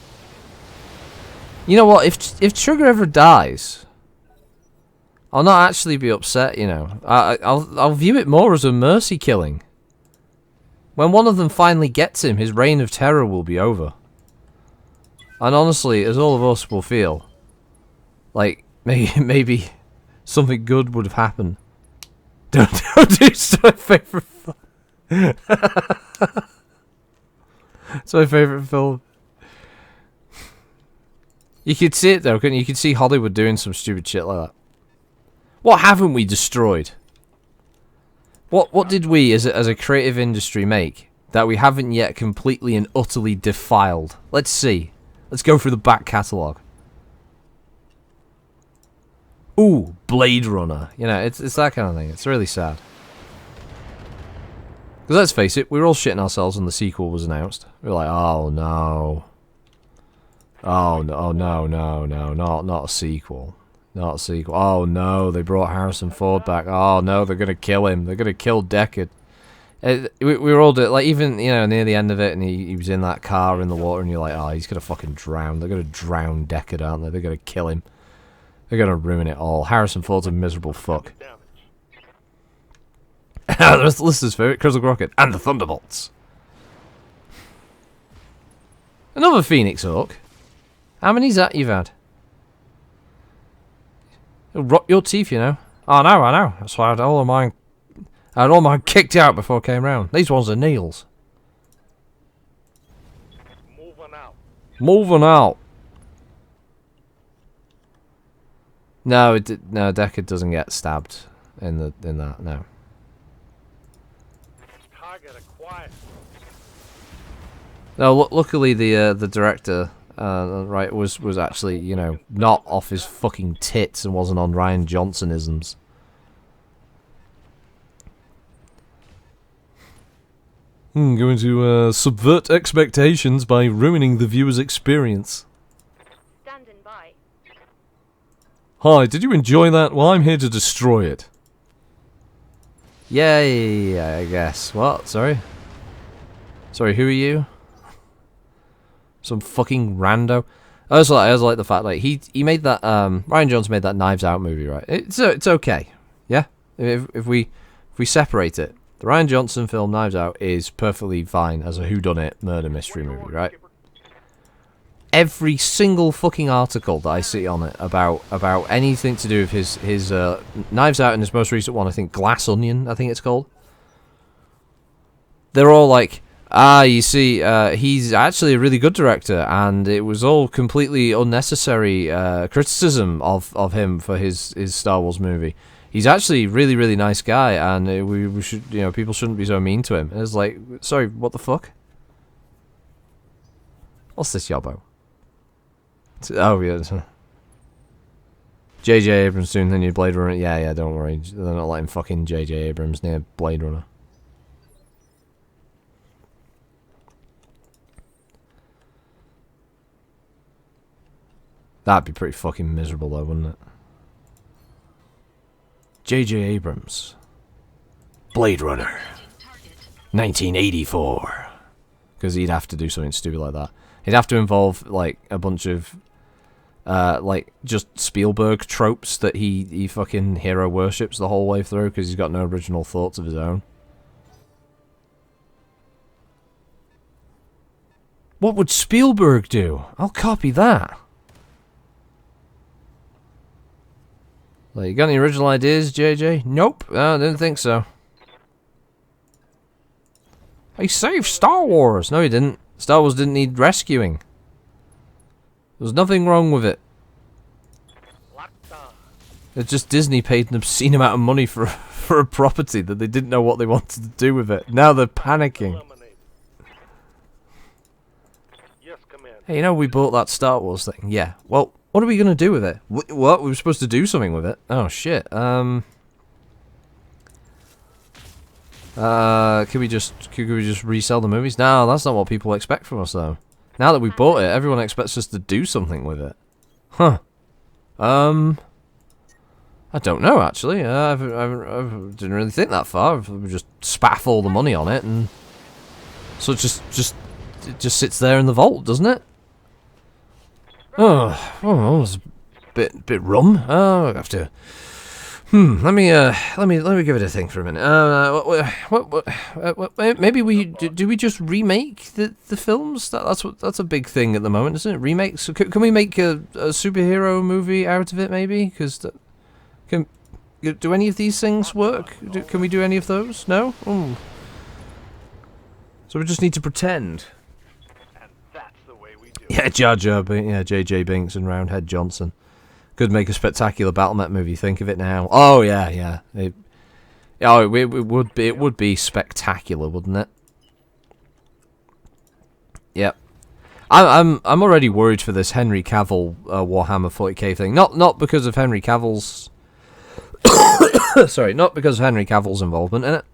You know what, if Trigger ever dies, I'll not actually be upset, you know. I'll view it more as a mercy killing. When one of them finally gets him, his reign of terror will be over. And honestly, as all of us will feel, like, maybe something good would have happened. Don't do it's my favourite film. It's my favourite film. You could see it though, couldn't you? You could see Hollywood doing some stupid shit like that. What haven't we destroyed? What did we as a creative industry make that we haven't yet completely and utterly defiled? Let's see. Let's go through the back catalogue. Ooh, Blade Runner. You know, it's that kind of thing. It's really sad. Because let's face it, we were all shitting ourselves when the sequel was announced. We were like, oh no. Oh no, oh, no, not a sequel. Not a sequel. Oh no, they brought Harrison Ford back. Oh no, they're gonna kill him. They're gonna kill Deckard. We were all like, even, you know, near the end of it, and he was in that car in the water, and you're like, oh, he's gonna fucking drown. They're gonna drown Deckard, aren't they? They're gonna kill him. They're gonna ruin it all. Harrison Ford's a miserable fuck. The listener's favourite, Crystal Rocket, and the Thunderbolts. Another Phoenix Hawk. How many's that you've had? It'll rot your teeth, you know. Oh, no, I know. That's why I had all of mine. I had all mine kicked out before I came round. These ones are Neil's. Moving out. Moving out. No, no, Deckard doesn't get stabbed in that. No. Target acquired. No, luckily the director, right, was actually, you know, not off his fucking tits and wasn't on Ryan Johnson-isms. Going to subvert expectations by ruining the viewer's experience. Standing by. Hi, did you enjoy that? Well, I'm here to destroy it. Yay, I guess. What? Sorry? Sorry, who are you? Some fucking rando. I also like the fact, like, he made that, Ryan Johnson made that Knives Out movie, right? It's okay. Yeah? If we separate it, the Ryan Johnson film Knives Out is perfectly fine as a whodunit murder mystery movie, right? Every single fucking article that I see on it about anything to do with his Knives Out and his most recent one, I think Glass Onion, I think it's called. They're all like, you see, he's actually a really good director, and it was all completely unnecessary criticism of him for his Star Wars movie. He's actually a really, really nice guy, and we should, you know, people shouldn't be so mean to him. And it's like, sorry, what the fuck? What's this yobbo? Oh, yeah. J.J. Abrams soon, then you Blade Runner. Yeah, don't worry. They're not letting fucking J.J. Abrams near Blade Runner. That'd be pretty fucking miserable, though, wouldn't it? J.J. Abrams. Blade Runner. 1984. Because he'd have to do something stupid like that. He'd have to involve, like, a bunch of, like, just Spielberg tropes that he fucking hero worships the whole way through because he's got no original thoughts of his own. What would Spielberg do? I'll copy that. Like, you got any original ideas, JJ? Nope, I didn't think so. He saved Star Wars! No, he didn't. Star Wars didn't need rescuing. There was nothing wrong with it. It's just Disney paid an obscene amount of money for a property that they didn't know what they wanted to do with it. Now they're panicking. Yes, Commander. Hey, you know we bought that Star Wars thing? Yeah. Well, what are we gonna do with it? What? We were supposed to do something with it. Oh shit. Can we just resell the movies? No, that's not what people expect from us, though. Now that we bought it, everyone expects us to do something with it. Huh. I don't know, actually. I didn't really think that far. We just spaff all the money on it, and so it just sits there in the vault, doesn't it? Oh, it's a bit rum. Oh, I have to. Let me give it a think for a minute. Maybe do we just remake the films? That's a big thing at the moment, isn't it? Remakes. So can we make a superhero movie out of it? Maybe because do any of these things work? Can we do any of those? No. Ooh. So we just need to pretend. And that's the way we do it. Yeah, Jar Jar, yeah, J.J. Binks and Roundhead Johnson. Could make a spectacular Battletech movie. Think of it now. Oh yeah. It would be spectacular, wouldn't it? Yep. I'm already worried for this Henry Cavill Warhammer 40k thing. Not because of Henry Cavill's. Sorry, not because of Henry Cavill's involvement in it.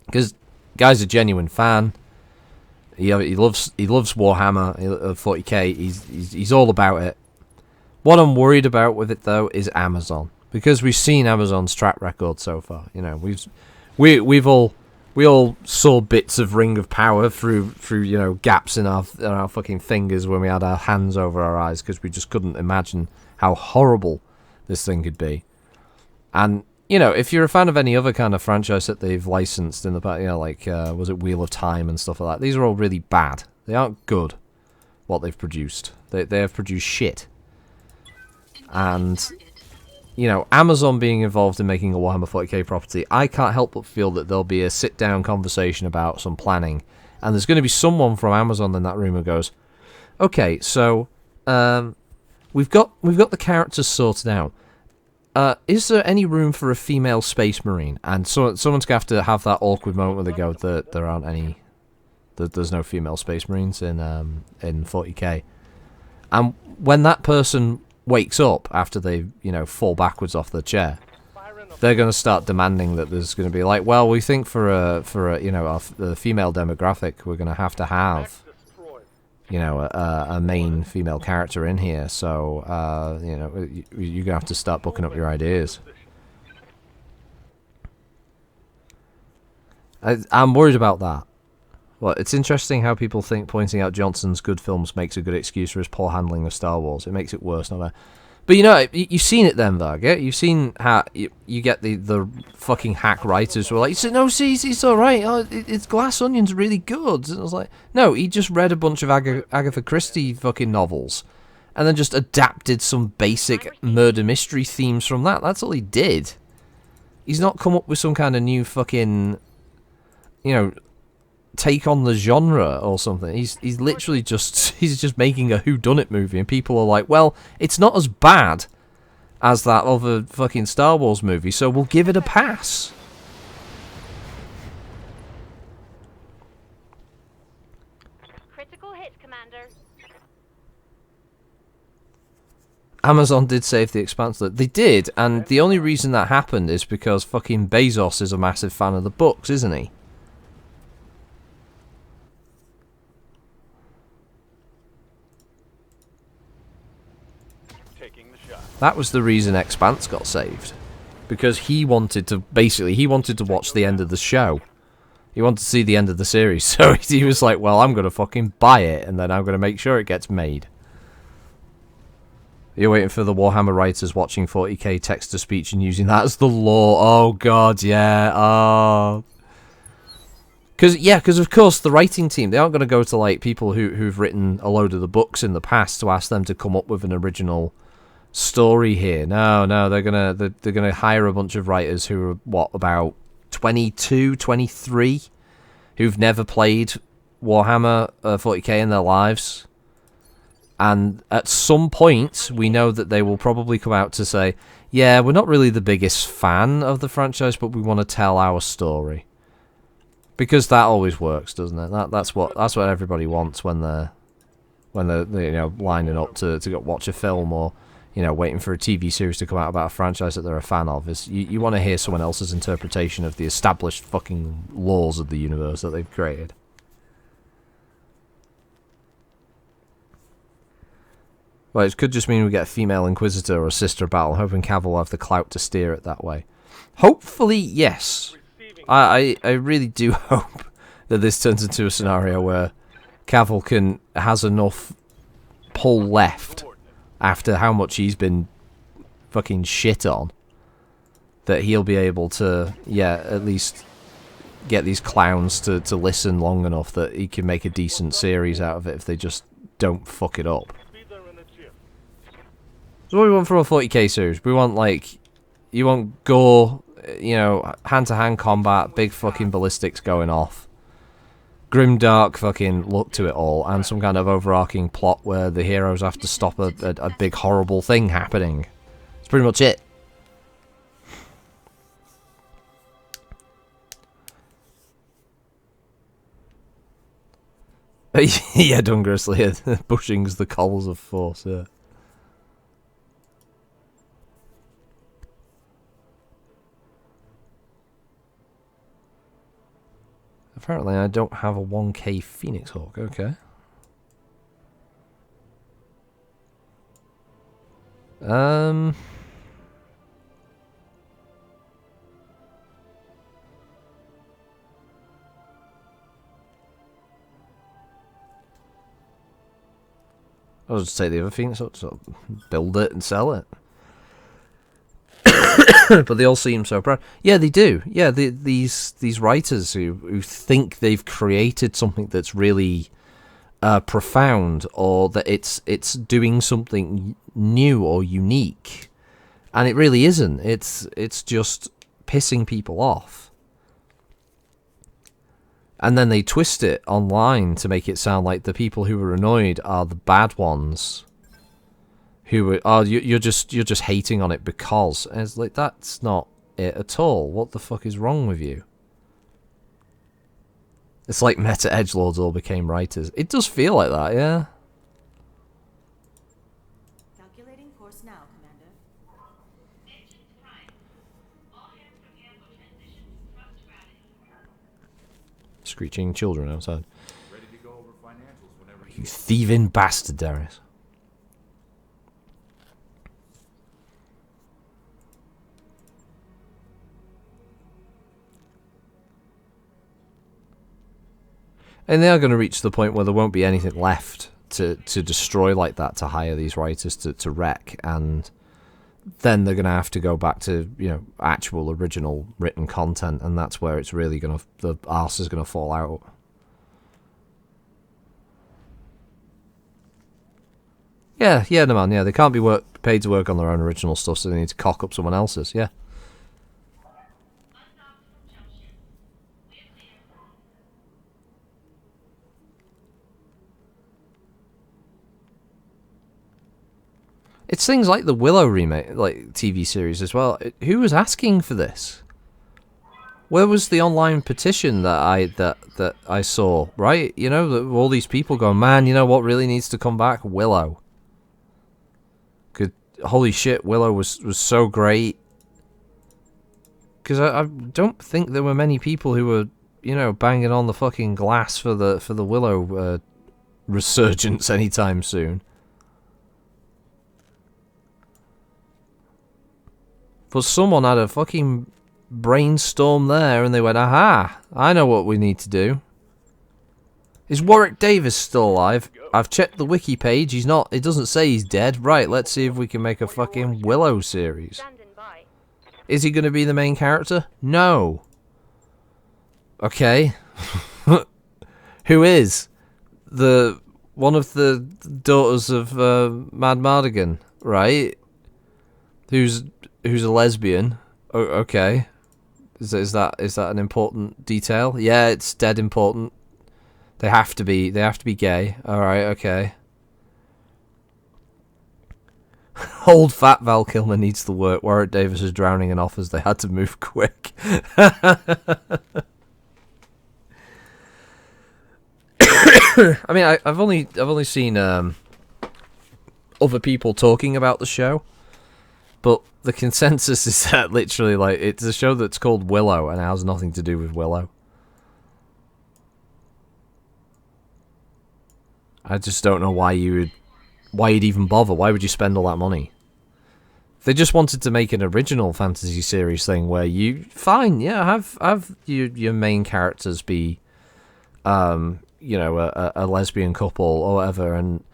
Because guy's a genuine fan. He loves Warhammer 40k. He's all about it. What I'm worried about with it, though, is Amazon, because we've seen Amazon's track record so far. You know, we all saw bits of Ring of Power through you know, gaps in our fucking fingers when we had our hands over our eyes because we just couldn't imagine how horrible this thing could be. And you know, if you're a fan of any other kind of franchise that they've licensed in the past, you know, like was it Wheel of Time and stuff like that, these are all really bad. They aren't good. What they've produced, they have produced shit. And, you know, Amazon being involved in making a Warhammer 40k property, I can't help but feel that there'll be a sit-down conversation about some planning, and there's going to be someone from Amazon in that room who goes, okay, so we've got the characters sorted out. is there any room for a female space marine? And so someone's gonna have to have that awkward moment where they go that there aren't any, that there's no female space marines in 40k. And when that person wakes up after they, you know, fall backwards off the chair, they're going to start demanding that there's going to be like, well, we think for a you know, the female demographic, we're going to have, you know, a main female character in here. So, you know, you're going to have to start booking up your ideas. I'm worried about that. Well, it's interesting how people think pointing out Johnson's good films makes a good excuse for his poor handling of Star Wars. It makes it worse, not better. But you know, you've seen it then, Varga. You've seen how you get the fucking hack writers who are like, no, see, it's alright. Oh, it's Glass Onion's really good. And I was like, no, he just read a bunch of Agatha Christie fucking novels and then just adapted some basic murder mystery themes from that. That's all he did. He's not come up with some kind of new fucking, you know, take on the genre or something. He's literally just making a whodunit movie, and people are like, well, it's not as bad as that other fucking Star Wars movie, so we'll give it a pass. Critical hit, Commander. Amazon did save the Expanse. They did, and the only reason that happened is because fucking Bezos is a massive fan of the books, isn't he? That was the reason Expanse got saved. Because he wanted to, basically, he wanted to watch the end of the show. He wanted to see the end of the series. So he was like, well, I'm going to fucking buy it, and then I'm going to make sure it gets made. You're waiting for the Warhammer writers watching 40k text-to-speech and using that as the lore. Oh, God, yeah. Oh. Because of course, the writing team, they aren't going to go to, like, people who've written a load of the books in the past to ask them to come up with an original story here. No, they're gonna hire a bunch of writers who are what, about 22, 23, who've never played Warhammer 40k in their lives, and at some point we know that they will probably come out to say, yeah, we're not really the biggest fan of the franchise, but we want to tell our story, because that always works, doesn't it? That's what everybody wants when they're you know, lining up to go watch a film, or, you know, waiting for a TV series to come out about a franchise that they're a fan of. Is you want to hear someone else's interpretation of the established fucking laws of the universe that they've created. Well, it could just mean we get a female Inquisitor or a sister battle, hoping Cavill will have the clout to steer it that way. Hopefully, yes. I really do hope that this turns into a scenario where Cavill has enough pull left after how much he's been fucking shit on, that he'll be able to, yeah, at least get these clowns to listen long enough that he can make a decent series out of it if they just don't fuck it up. So what do we want from a 40k series? We want, like, you want gore, you know, hand-to-hand combat, big fucking ballistics going off, grimdark fucking look to it all, and some kind of overarching plot where the heroes have to stop a big horrible thing happening. That's pretty much it. Yeah, Dungressly, Bushing's the coals of force, yeah. Apparently I don't have a 1k Phoenix Hawk, okay. I was just take the other Phoenix Hawk, so build it and sell it. But they all seem so proud. Yeah, they do. Yeah, these writers who think they've created something that's really profound, or that it's doing something new or unique, and it really isn't. It's just pissing people off, and then they twist it online to make it sound like the people who are annoyed are the bad ones, who are you're just hating on it because, and it's like, that's not it at all. What the fuck is wrong with you? It's like meta edgelords all became writers. It does feel like that, yeah. Calculating course now, Commander. Screeching children outside. Ready to go over financials whenever You thieving bastard, Darius. And they are going to reach the point where there won't be anything left to destroy like that, to hire these writers to wreck, and then they're going to have to go back to, you know, actual original written content, and that's where it's really going to, the arse is going to fall out. Yeah, no man, yeah, they can't be paid to work on their own original stuff, so they need to cock up someone else's, yeah. It's things like the Willow remake, like TV series as well. Who was asking for this? Where was the online petition that I saw? Right, you know, all these people going, man, you know what really needs to come back? Willow. Good, holy shit, Willow was so great. Because I don't think there were many people who were, you know, banging on the fucking glass for the Willow resurgence anytime soon. But someone had a fucking brainstorm there, and they went, aha, I know what we need to do. Is Warwick Davis still alive? I've checked the wiki page, he's not, it doesn't say he's dead. Right, let's see if we can make a fucking Willow series. Standing by. Is he going to be the main character? No. Okay. Who is? One of the daughters of Mad Mardigan, right? Who's a lesbian? Oh, okay. Is that an important detail? Yeah, it's dead important. They have to be gay. All right, okay. Old fat Val Kilmer needs the work. Warwick Davis is drowning in offers. They had to move quick. I mean, I've only seen other people talking about the show. But the consensus is that literally, like, it's a show that's called Willow and it has nothing to do with Willow. I just don't know why you'd even bother. Why would you spend all that money? If they just wanted to make an original fantasy series thing where fine, yeah, have your main characters be, you know, a lesbian couple or whatever, and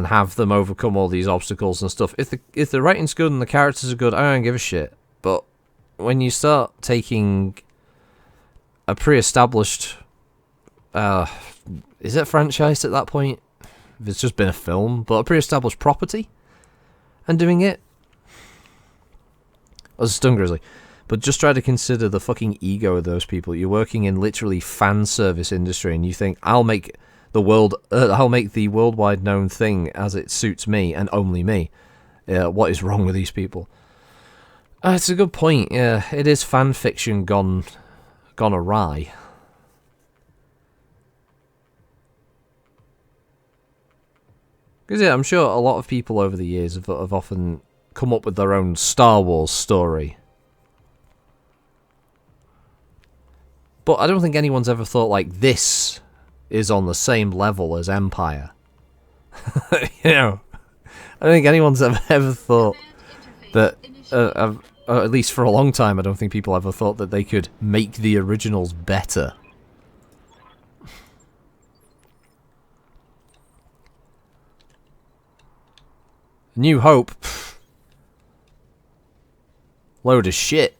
have them overcome all these obstacles and stuff. If the writing's good and the characters are good, I don't give a shit. But when you start taking a pre-established, is it franchised at that point? If it's just been a film, but a pre-established property, and doing it as Stun Grizzly. But just try to consider the fucking ego of those people. You're working in literally fan service industry, and you think, I'll make the worldwide known thing as it suits me and only me. Yeah, what is wrong with these people? It's a good point. Yeah, it is fan fiction gone awry. Because yeah, I'm sure a lot of people over the years have often come up with their own Star Wars story. But I don't think anyone's ever thought, like, this is on the same level as Empire. You know, I don't think anyone's ever thought that, or at least for a long time, I don't think people ever thought that they could make the originals better. New Hope, pff, load of shit.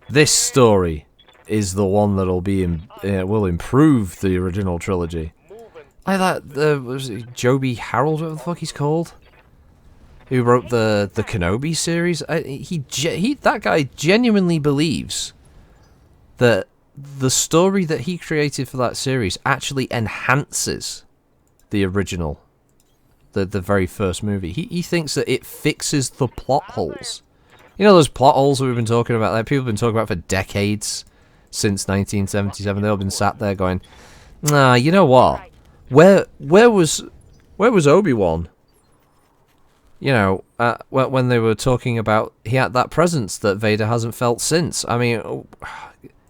This story is the one that'll will improve the original trilogy. Like that, was it Joby Harold, what the fuck he's called? Who wrote the Kenobi series? That guy genuinely believes that the story that he created for that series actually enhances the original the very first movie. He thinks that it fixes the plot holes. You know those plot holes we've been talking about, that people have been talking about for decades, since 1977. They've all been sat there going, nah, you know what? Where was Obi-Wan? You know, when they were talking about he had that presence that Vader hasn't felt since. I mean,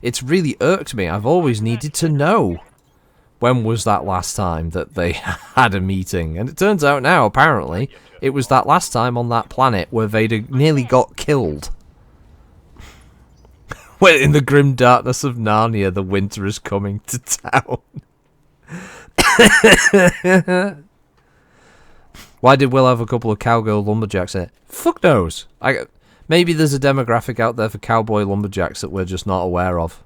it's really irked me. I've always needed to know when was that last time that they had a meeting. And it turns out now, apparently, it was that last time on that planet where Vader nearly got killed. When in the grim darkness of Narnia, the winter is coming to town. Why did Will have a couple of cowgirl lumberjacks in it? Fuck knows. Maybe there's a demographic out there for cowboy lumberjacks that we're just not aware of.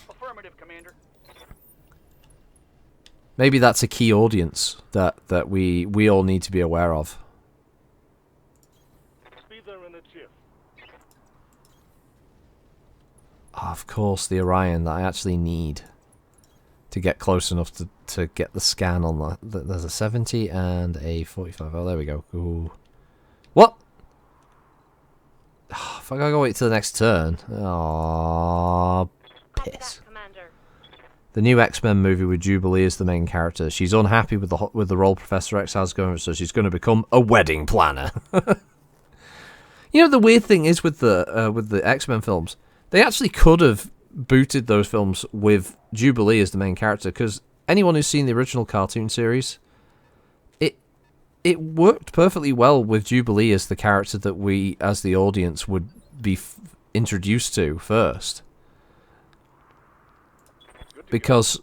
Affirmative, Commander. Maybe that's a key audience that we all need to be aware of. Be there in a jiff. Of course, the Orion that I actually need to get close enough to get the scan on that. There's a 70 and a 45. Oh, there we go. Ooh. What? Oh, if I gotta go wait till the next turn. Oh, piss. The new X-Men movie with Jubilee as the main character. She's unhappy with the role Professor X has going, so she's going to become a wedding planner. You know, the weird thing is with the X-Men films, they actually could have booted those films with Jubilee as the main character, because anyone who's seen the original cartoon series, it worked perfectly well with Jubilee as the character that we, as the audience, would be introduced to first. Because,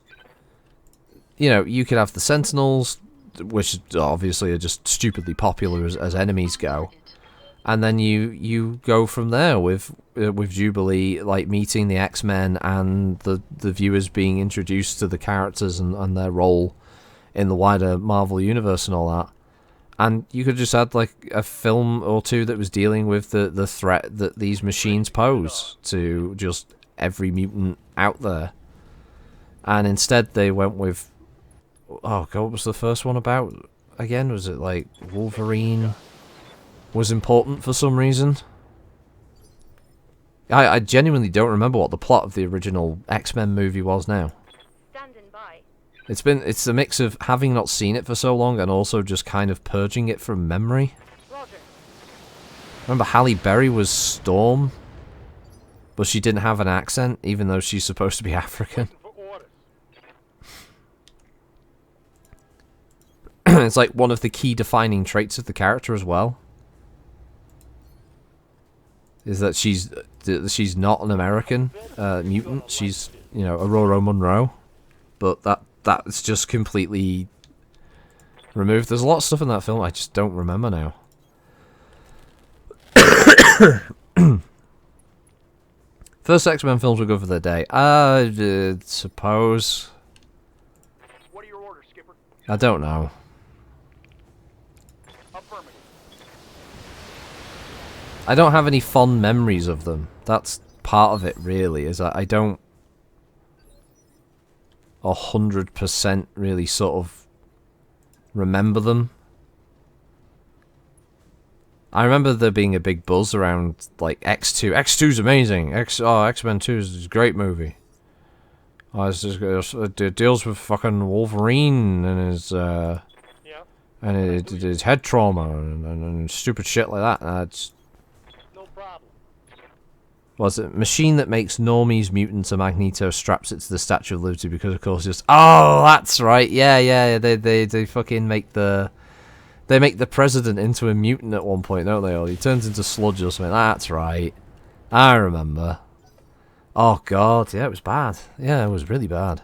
you know, you could have the Sentinels, which obviously are just stupidly popular as enemies go, and then you go from there with Jubilee, like meeting the X-Men and the viewers being introduced to the characters and their role in the wider Marvel universe and all that. And you could just add like a film or two that was dealing with the threat that these machines pose to just every mutant out there. And instead they went with, oh god, what was the first one about again? Was it like Wolverine was important for some reason? I genuinely don't remember what the plot of the original X-Men movie was now. Standing by. It's a mix of having not seen it for so long and also just kind of purging it from memory. Roger. Remember Halle Berry was Storm, but she didn't have an accent even though she's supposed to be African. For orders. It's like one of the key defining traits of the character as well. Is that she's not an American mutant. She's, you know, Aurora Monroe, but that's just completely removed. There's a lot of stuff in that film I just don't remember now. First X-Men films were good for their day. Suppose. What are your orders, Skipper? I don't know. Affirmative. I don't have any fond memories of them. That's part of it, really, is that I don't 100% really sort of remember them. I remember there being a big buzz around like X2. X2's amazing. X-Men 2 is a great movie. It deals with fucking Wolverine and his his head trauma and stupid shit like that. It's No problem. was it machine that makes normies mutants, and Magneto straps it to the Statue of Liberty because of course just that's right, yeah they fucking make the president into a mutant at one point, don't they? Or he turns into sludge or something. That's right, I remember. Oh god, yeah, it was bad. Yeah, it was really bad.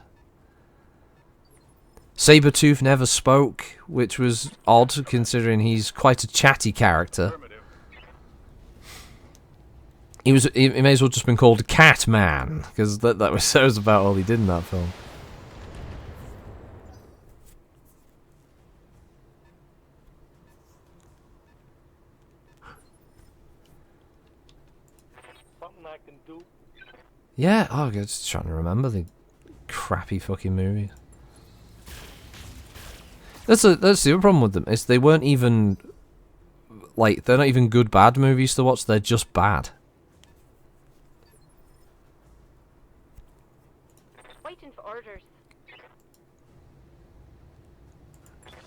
Sabretooth never spoke, which was odd considering he's quite a chatty character. He may as well just been called Catman, because that was about all he did in that film. Something I can do. Yeah, I'm just trying to remember the crappy fucking movies. That's the other problem with them, is they weren't even, like, they're not even good bad movies to watch, they're just bad. Waiting for orders.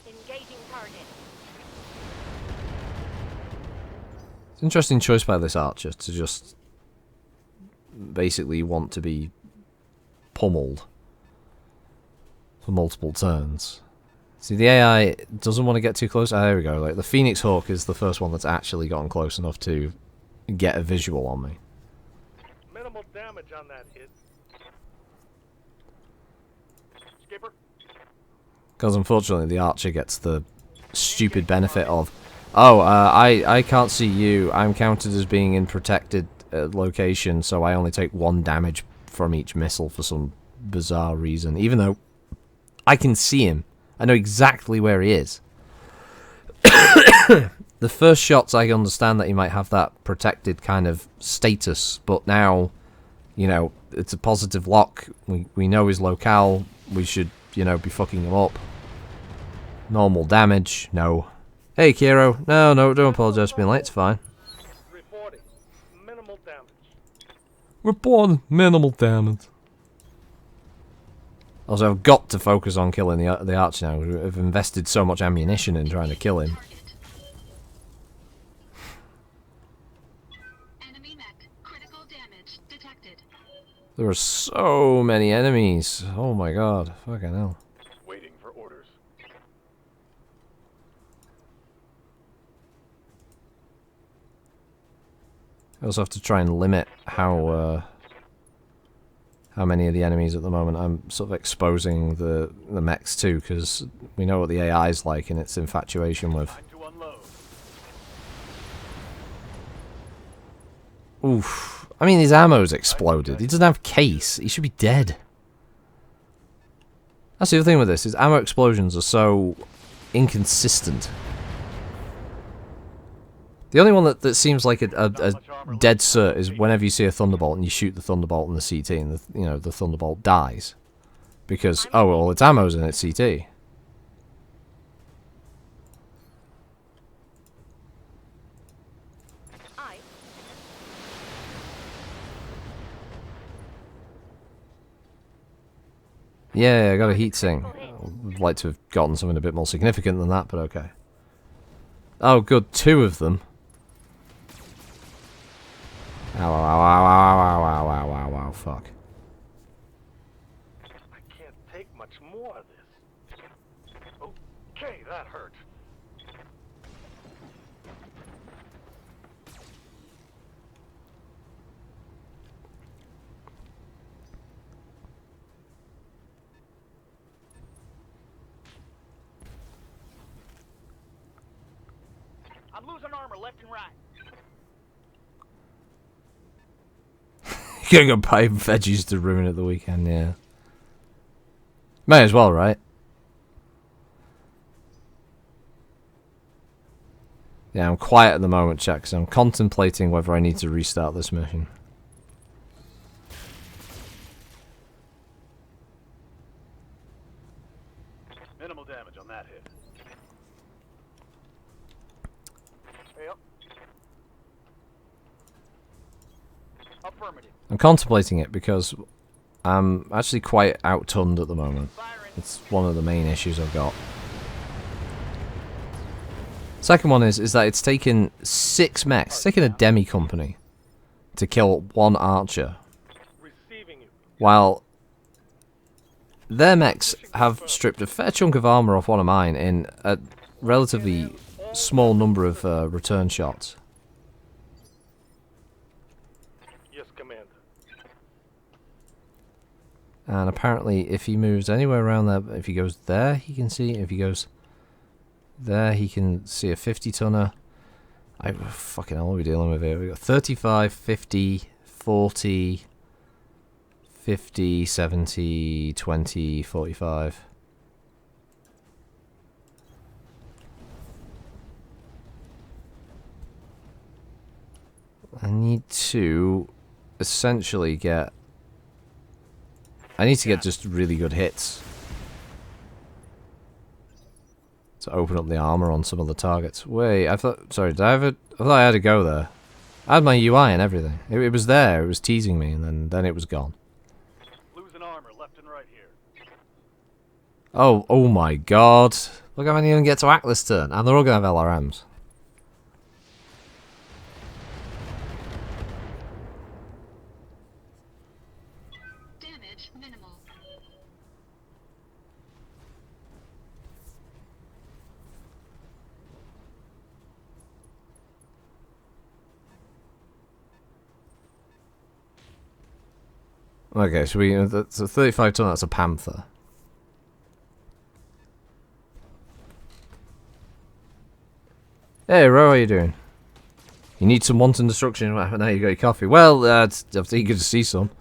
Engaging target. It's an interesting choice by this archer to just basically want to be pummeled for multiple turns. See, the AI doesn't want to get too close. Oh, there we go. Like, the Phoenix Hawk is the first one that's actually gotten close enough to get a visual on me. Minimal damage on that hit. Skipper. Because unfortunately the archer gets the stupid benefit of, oh, I can't see you. I'm counted as being in protected location, so I only take 1 damage from each missile for some bizarre reason. Even though I can see him. I know exactly where he is. The first shots, I understand that he might have that protected kind of status, but now, you know, it's a positive lock. We know his locale. We should, you know, be fucking him up. Normal damage. No. Hey, Kiro. No, don't apologize for being late. It's fine. Reporting. Minimal damage. Report minimal damage. Also, I've got to focus on killing the archer now. I've invested so much ammunition in trying to kill him. Enemy mech. Critical damage detected. There are so many enemies. Oh my god. Fucking hell. Waiting for orders. I also have to try and limit how many of the enemies at the moment I'm sort of exposing the mechs to, because we know what the AI is like and its infatuation with. Time to unload. Oof. I mean, his ammo's exploded. He doesn't have case. He should be dead. That's the other thing with this, is ammo explosions are so inconsistent. The only one that seems like a dead cert is whenever you see a thunderbolt and you shoot the thunderbolt in the CT and the thunderbolt dies. Because, oh well, its ammo's in its CT. Yeah, I got a heat sink. I'd like to have gotten something a bit more significant than that, but okay. Oh, good, 2 of them. Ow, ow, ow, ow, ow, ow, ow, ow, ow, fuck. I can't take much more of this. Okay, that hurt. I'm losing armor left and right. You're gonna go buy veggies to ruin it the weekend, yeah. May as well, right? Yeah, I'm quiet at the moment, chat, because I'm contemplating whether I need to restart this mission. Minimal damage on that hit. Yep. Affirmative. I'm contemplating it because I'm actually quite outgunned at the moment. It's one of the main issues I've got. Second one is that it's taken 6 mechs, it's taken a demi company to kill 1 archer, Receiving you. while their mechs have stripped a fair chunk of armor off one of mine in a relatively small number of return shots. Yes, Commander. And apparently if he moves anywhere around there, if he goes there, he can see, if he goes there, he can see a 50-tonner. Fucking hell, what are we dealing with here? We've got 35, 50, 40, 50, 70, 20, 45. I need to essentially get... I need to get just really good hits. to open up the armor on some of the targets. Wait, I thought... Sorry, did I have it? I thought I had to go there. I had my UI and everything. It was there, it was teasing me, and then it was gone. Losing armor left and right here. Oh my god. Look how many of them get to act this turn, and they're all going to have LRMs. Damage minimal. Okay, so that's a 35 ton, that's a Panther. Hey, Ro, how you doing? You need some wanton destruction. Now you got your coffee. Well, I'm eager to see some.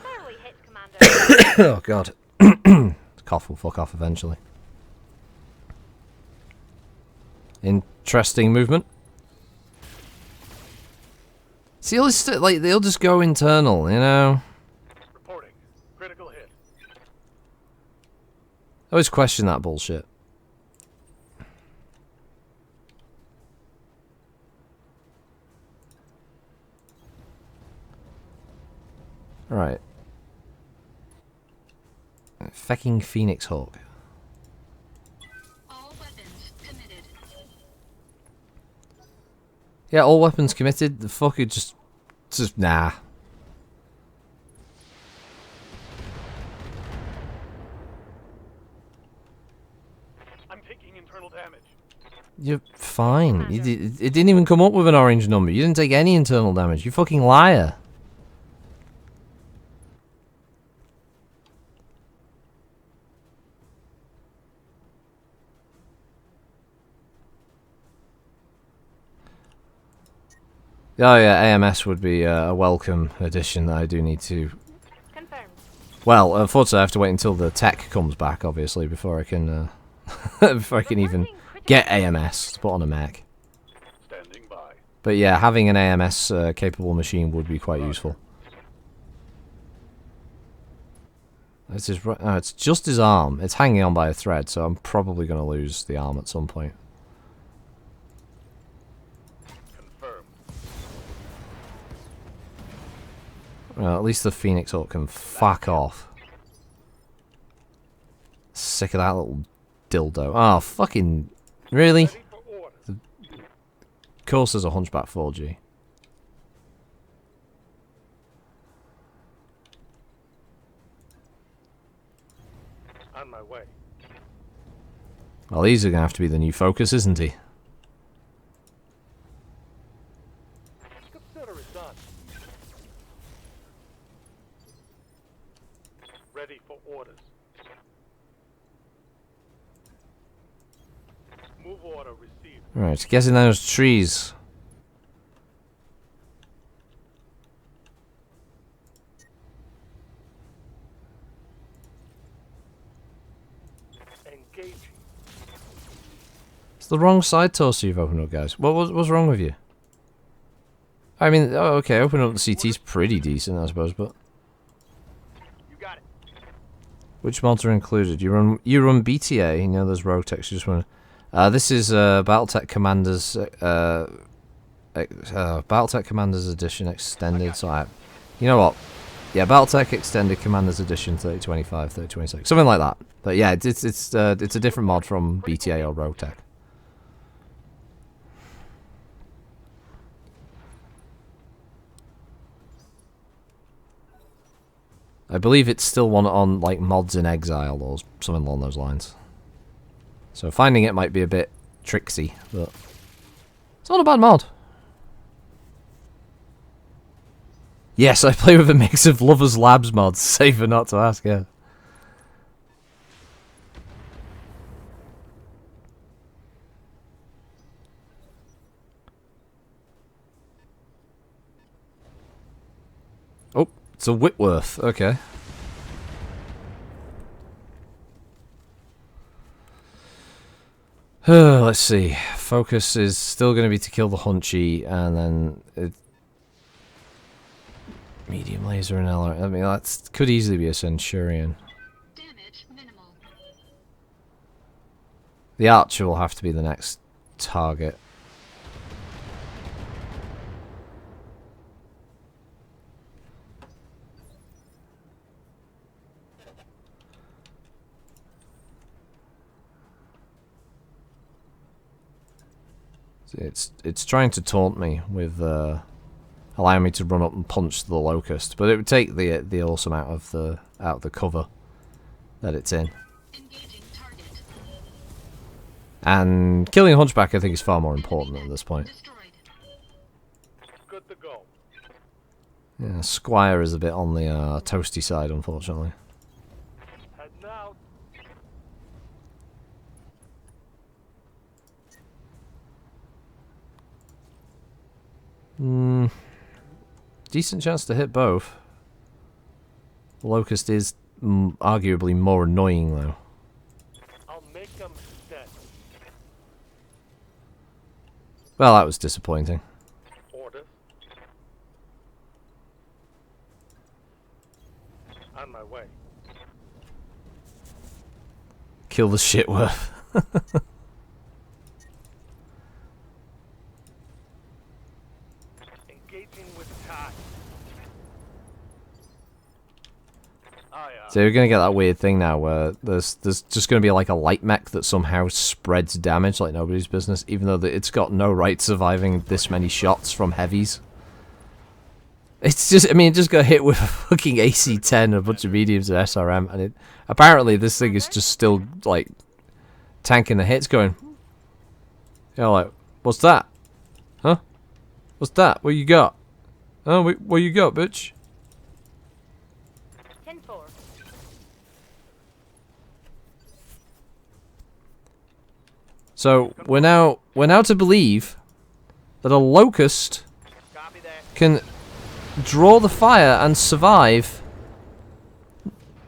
Thoroughly hit, Commander. Oh, God. The cough will fuck off eventually. Interesting movement. See, like, they'll just go internal, you know? Reporting. Critical hit. I always question that bullshit. Right. Fucking Phoenix Hawk. All weapons committed. Yeah, all weapons committed. The fucker just nah. I'm taking internal damage. You're fine. It didn't even come up with an orange number. You didn't take any internal damage. You fucking liar. Oh yeah, AMS would be a welcome addition that I do need to... Confirmed. Well, unfortunately I have to wait until the tech comes back, obviously, before I can before I can even get AMS to put on a mech. Standing by. But yeah, having an AMS capable machine would be quite useful. It's just his arm. It's hanging on by a thread, so I'm probably going to lose the arm at some point. Confirmed. Well, at least the Phoenix Hawk can fuck off. Sick of that little dildo. Oh, fucking... Really? Ready for order. Of course there's a Hunchback 4G. On my way. Well, he's going to have to be the new focus, isn't he? Consider it done. Ready for orders. Move order received. Right, get in those trees. Engaging. It's the wrong side torso you've opened up, guys. What's wrong with you? I mean, oh, okay, opening up the CT's pretty decent, I suppose, but... You got it. Which mods are included? You run BTA, you know, there's rogue text, you just want to... this is Battletech Commanders... Battletech Commanders Edition Extended, so you know what? Yeah, Battletech Extended Commanders Edition 3025, 3026, something like that. But yeah, it's a different mod from BTA or Rogue Tech. I believe it's still one on like Mods in Exile or something along those lines. So finding it might be a bit tricksy, but it's not a bad mod. Yes, I play with a mix of Lovers Labs mods. Safer not to ask, yeah. Oh, it's a Whitworth. Okay. Let's see. Focus is still going to be to kill the Hunchy, and then medium laser and LR. I mean, that could easily be a Centurion. Damage minimal. The archer will have to be the next target. It's trying to taunt me with allowing me to run up and punch the locust, but it would take the awesome out of the cover that it's in. Engaging target. And killing a hunchback, I think, is far more important at this point. Destroyed. Good to go. Yeah, Squire is a bit on the toasty side, unfortunately. Heading out. Decent chance to hit both. Locust is arguably more annoying, though. I'll make them dead. Well, that was disappointing. Orders. On my way. Kill the shitworth. Engaging with tie. So you're gonna get that weird thing now where there's just gonna be like a light mech that somehow spreads damage like nobody's business, even though it's got no right surviving this many shots from heavies. It's just, I mean, it just got hit with a fucking AC-10, a bunch of mediums and SRM, and apparently this thing is just still like tanking the hits, going, you know, like, what's that? Huh? What's that? What you got? Oh, what you got, bitch? 10-4. So we're now to believe that a locust Copy that. can draw the fire and survive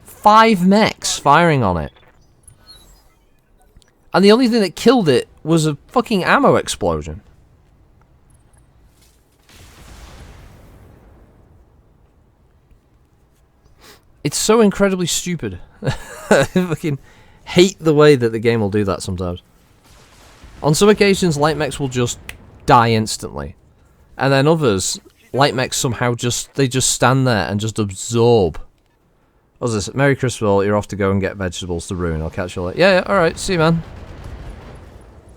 5 mechs firing on it. And the only thing that killed it was a fucking ammo explosion. It's so incredibly stupid. I fucking hate the way that the game will do that sometimes. On some occasions, light mechs will just die instantly. And then others, light mechs somehow just stand there and just absorb. What's this? Merry Christmas, all. You're off to go and get vegetables to ruin. I'll catch you later. Yeah, alright, see you, man.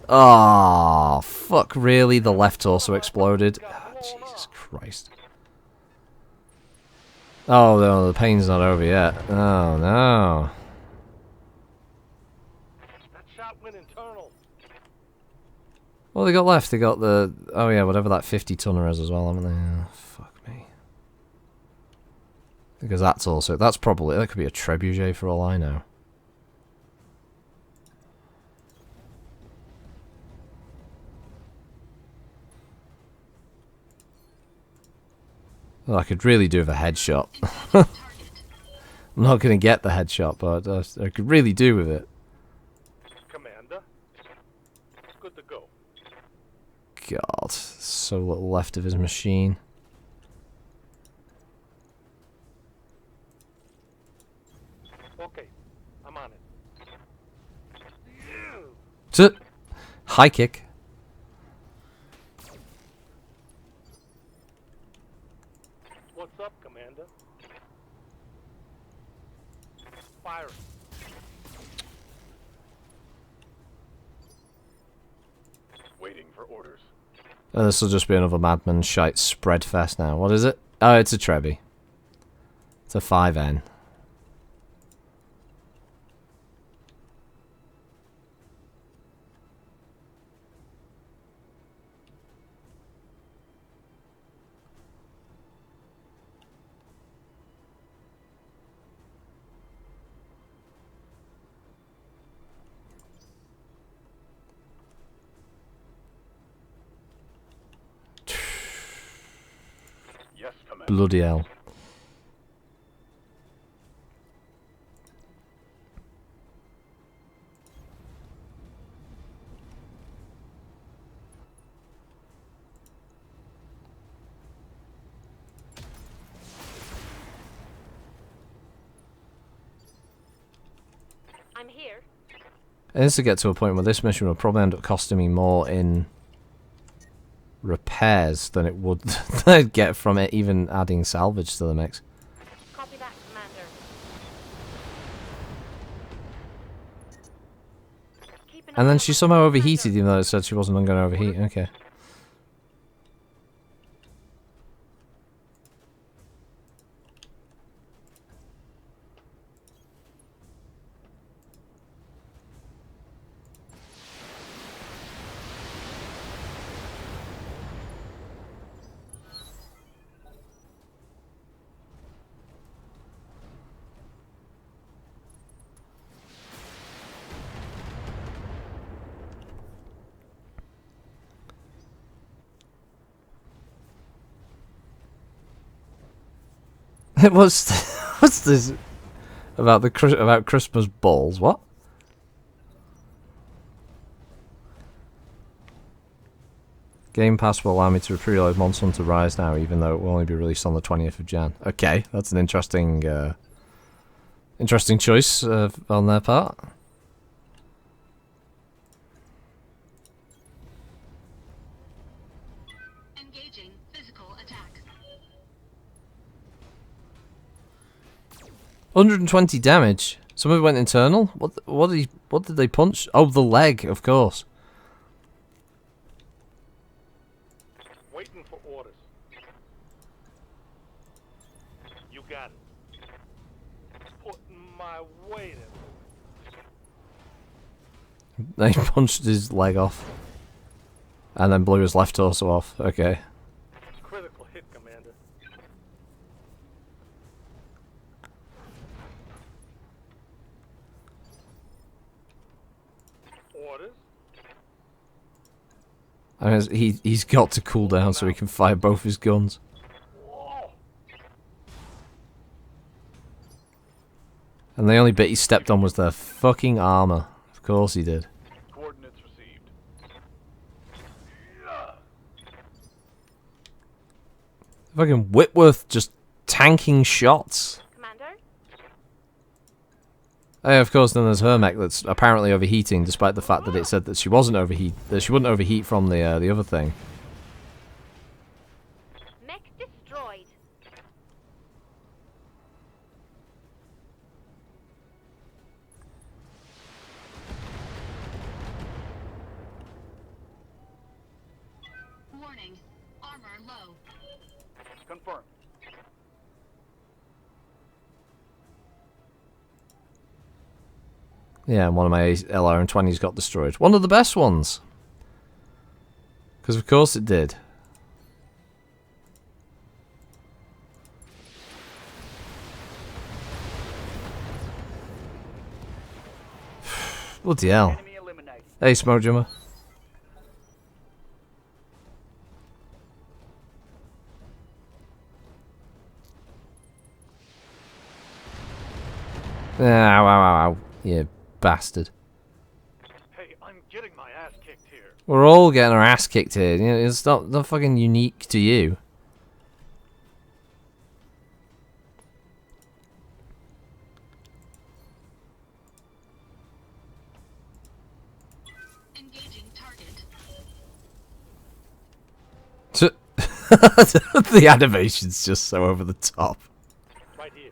Oh, fuck, really? The left torso exploded? Oh, Jesus Christ. Oh, no, the pain's not over yet. Oh, no. That shot went internal. What they got left? They got the... Oh, yeah, whatever that 50-tonner is as well, haven't they? Oh, fuck me. Because that's also... That's probably... That could be a trebuchet for all I know. Well, I could really do with a headshot. I'm not going to get the headshot, but I could really do with it. Commander. Good to go. God, so little left of his machine. Okay, I'm on it. High kick. What's up, Commander? Fire. Waiting for orders. And this will just be another Madman shite spread fest now. What is it? Oh, it's a Trebby. It's a 5N. Yes, Commander. Bloody hell. I'm here. It needs to get to a point where this mission will probably end up costing me more in repairs than it would than I'd get from it even adding salvage to the mix. Copy that, Commander. Keep an And eye then on she my somehow Commander. overheated even though it said she wasn't going to overheat. Okay. What's this about about Christmas balls? What? Game Pass will allow me to preload Monster Hunter Rise now, even though it will only be released on the 20th of Jan. Okay, that's an interesting, interesting choice on their part. Engaging physical attack. 120 damage. Somebody went internal. What did they punch? Oh, the leg, of course. Waiting for orders. You got it. Putting my weight in. They punched his leg off, and then blew his left torso off. Okay. Critical hit, Commander. Orders? I mean, he's got to cool down so he can fire both his guns. Whoa! And the only bit he stepped on was their fucking armor. Of course he did. Coordinates received. Fucking Whitworth just tanking shots. Commander? Oh, yeah, of course, then there's her mech that's apparently overheating, despite the fact that it said that she wasn't that she wouldn't overheat from the other thing. Mech destroyed. Warning. Armor low. Confirmed. Yeah, and one of my LRM-20s got destroyed. One of the best ones. Because of course it did. Bloody hell. Enemy eliminated. Hey, Smoke Jummer. Ow, ow, ow, ow. You bastard. Hey, I'm getting my ass kicked here. We're all getting our ass kicked here. You know, it's not fucking unique to you. Engaging target. The animation's just so over the top. Right here.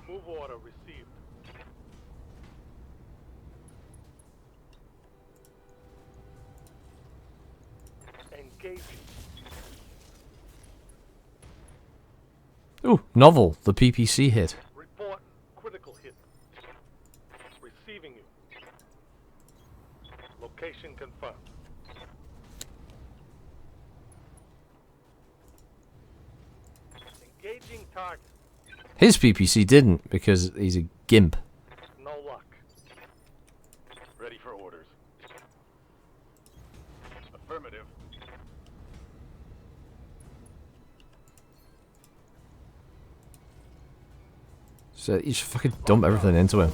Move order received. Engaging. Ooh, novel. The PPC hit. Report critical hit. Receiving you. Location confirmed. Engaging target. His PPC didn't because he's a gimp. No luck. Ready for orders. Affirmative. So you should fucking dump everything into him.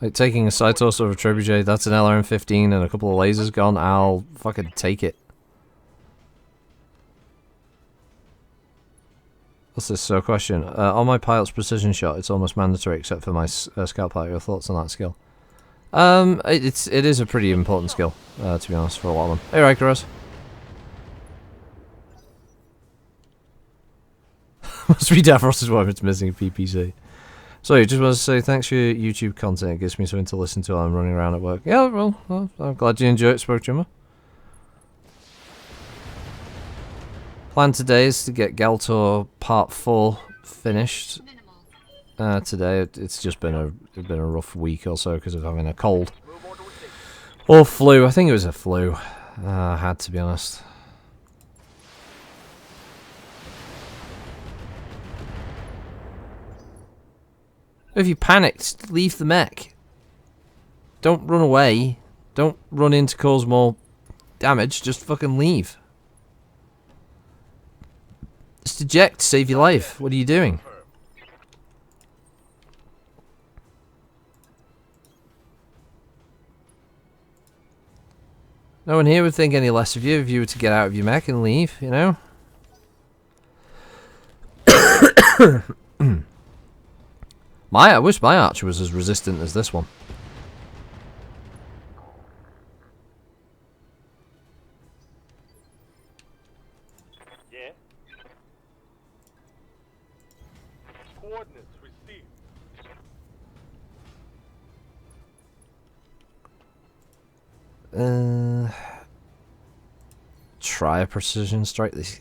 Like taking a side torso of a trebuchet, that's an LRM-15 and a couple of lasers gone, I'll fucking take it. What's this question? On my pilot's precision shot, it's almost mandatory except for my scout pilot. Your thoughts on that skill? It is a pretty important skill, to be honest, for a lot of them. Hey, right, Gross. Must be Davros's wife, it's missing a PPC. So, just want to say thanks for your YouTube content. It gives me something to listen to while I'm running around at work. Yeah, well I'm glad you enjoy it, Spoke Drummer. Plan today is to get Galtor Part 4 finished. Minimal. Today, it's just been a rough week or so because of having a cold. Or flu. I think it was a flu. I had to be honest. If you panicked, leave the mech. Don't run away. Don't run in to cause more damage. Just fucking leave. Just eject, save your life. What are you doing? No one here would think any less of you if you were to get out of your mech and leave, you know? I wish my archer was as resistant as this one. Yeah. Coordinates received. Try a precision strike. This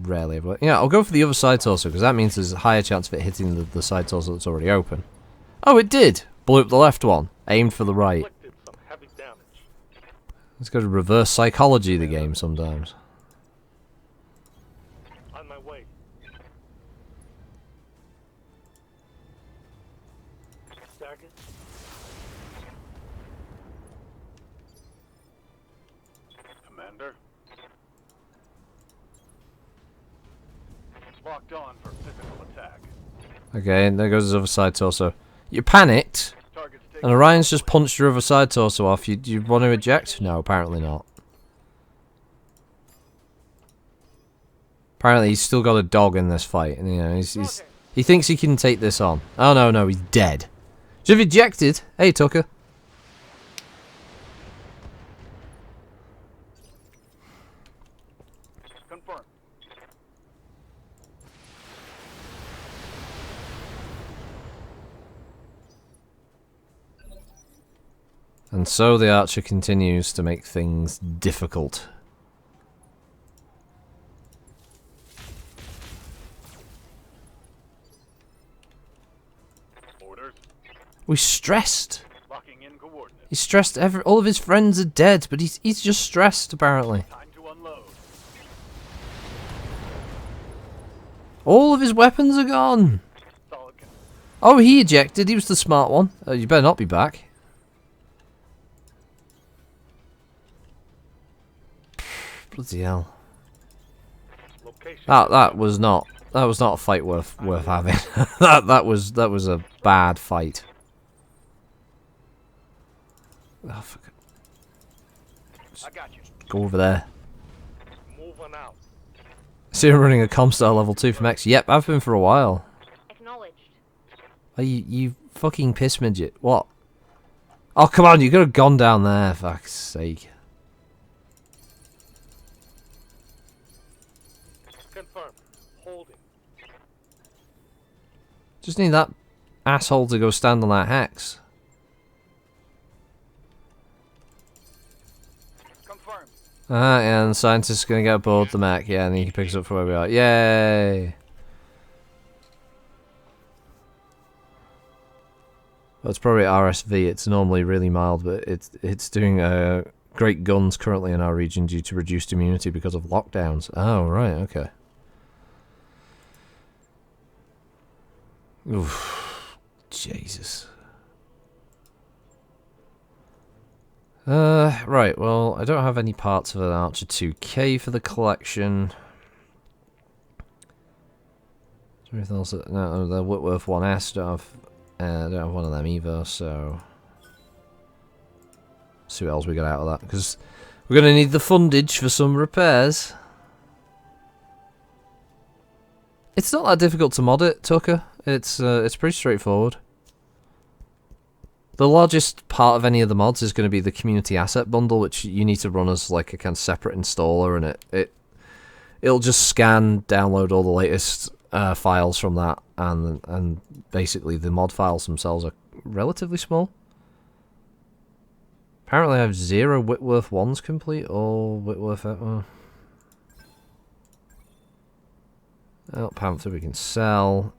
rarely ever. Yeah, I'll go for the other side torso because that means there's a higher chance of it hitting the side torso that's already open. Oh, it did. Blew up the left one. Aimed for the right. Inflicted some heavy damage. It's got to reverse psychology the game sometimes. On my way. Stagger. Commander. Locked on for physical attack. Okay, and there goes his other side torso. You panicked, Target's taken. and Orion's just punched your other side torso off. You want to eject? No, apparently not. Apparently he's still got a dog in this fight, and you know he thinks he can take this on. Oh no, he's dead. Should have ejected. Hey Tucker. Confirmed. And so the archer continues to make things difficult. Orders. We're stressed. Locking in coordinates. He's stressed. All of his friends are dead, but he's just stressed apparently. Time to unload. All of his weapons are gone. Solid con- Oh, he ejected. He was the smart one. You better not be back. Bloody hell. Location. That was not a fight worth having. that was a bad fight. Oh, fuck it. I got you. Go over there. Moving out. See him running a Comstar level 2 from X. Yep, I've been for a while. Acknowledged. Oh, you fucking piss midget. What? Oh, come on, you could have gone down there, for fuck's sake. Confirmed. Holding. Just need that asshole to go stand on that hex. Confirmed. And the scientist's gonna get aboard the mech, yeah, and he picks up from where we are. Yay! Well, it's probably RSV. It's normally really mild, but it's doing great guns currently in our region due to reduced immunity because of lockdowns. Oh, right, okay. Oof. Jesus. Right, well, I don't have any parts of an Archer 2K for the collection. Is there anything else? No, the Whitworth 1S, I don't have one of them either, so... see what else we got out of that, because we're going to need the fundage for some repairs. It's not that difficult to mod it, Tucker. It's pretty straightforward. The largest part of any of the mods is going to be the community asset bundle, which you need to run as like a kind of separate installer, and it'll just scan, download all the latest files from that, and basically the mod files themselves are relatively small. Apparently I have 0 Whitworth 1s complete, or Whitworth... Oh, Panther we can sell.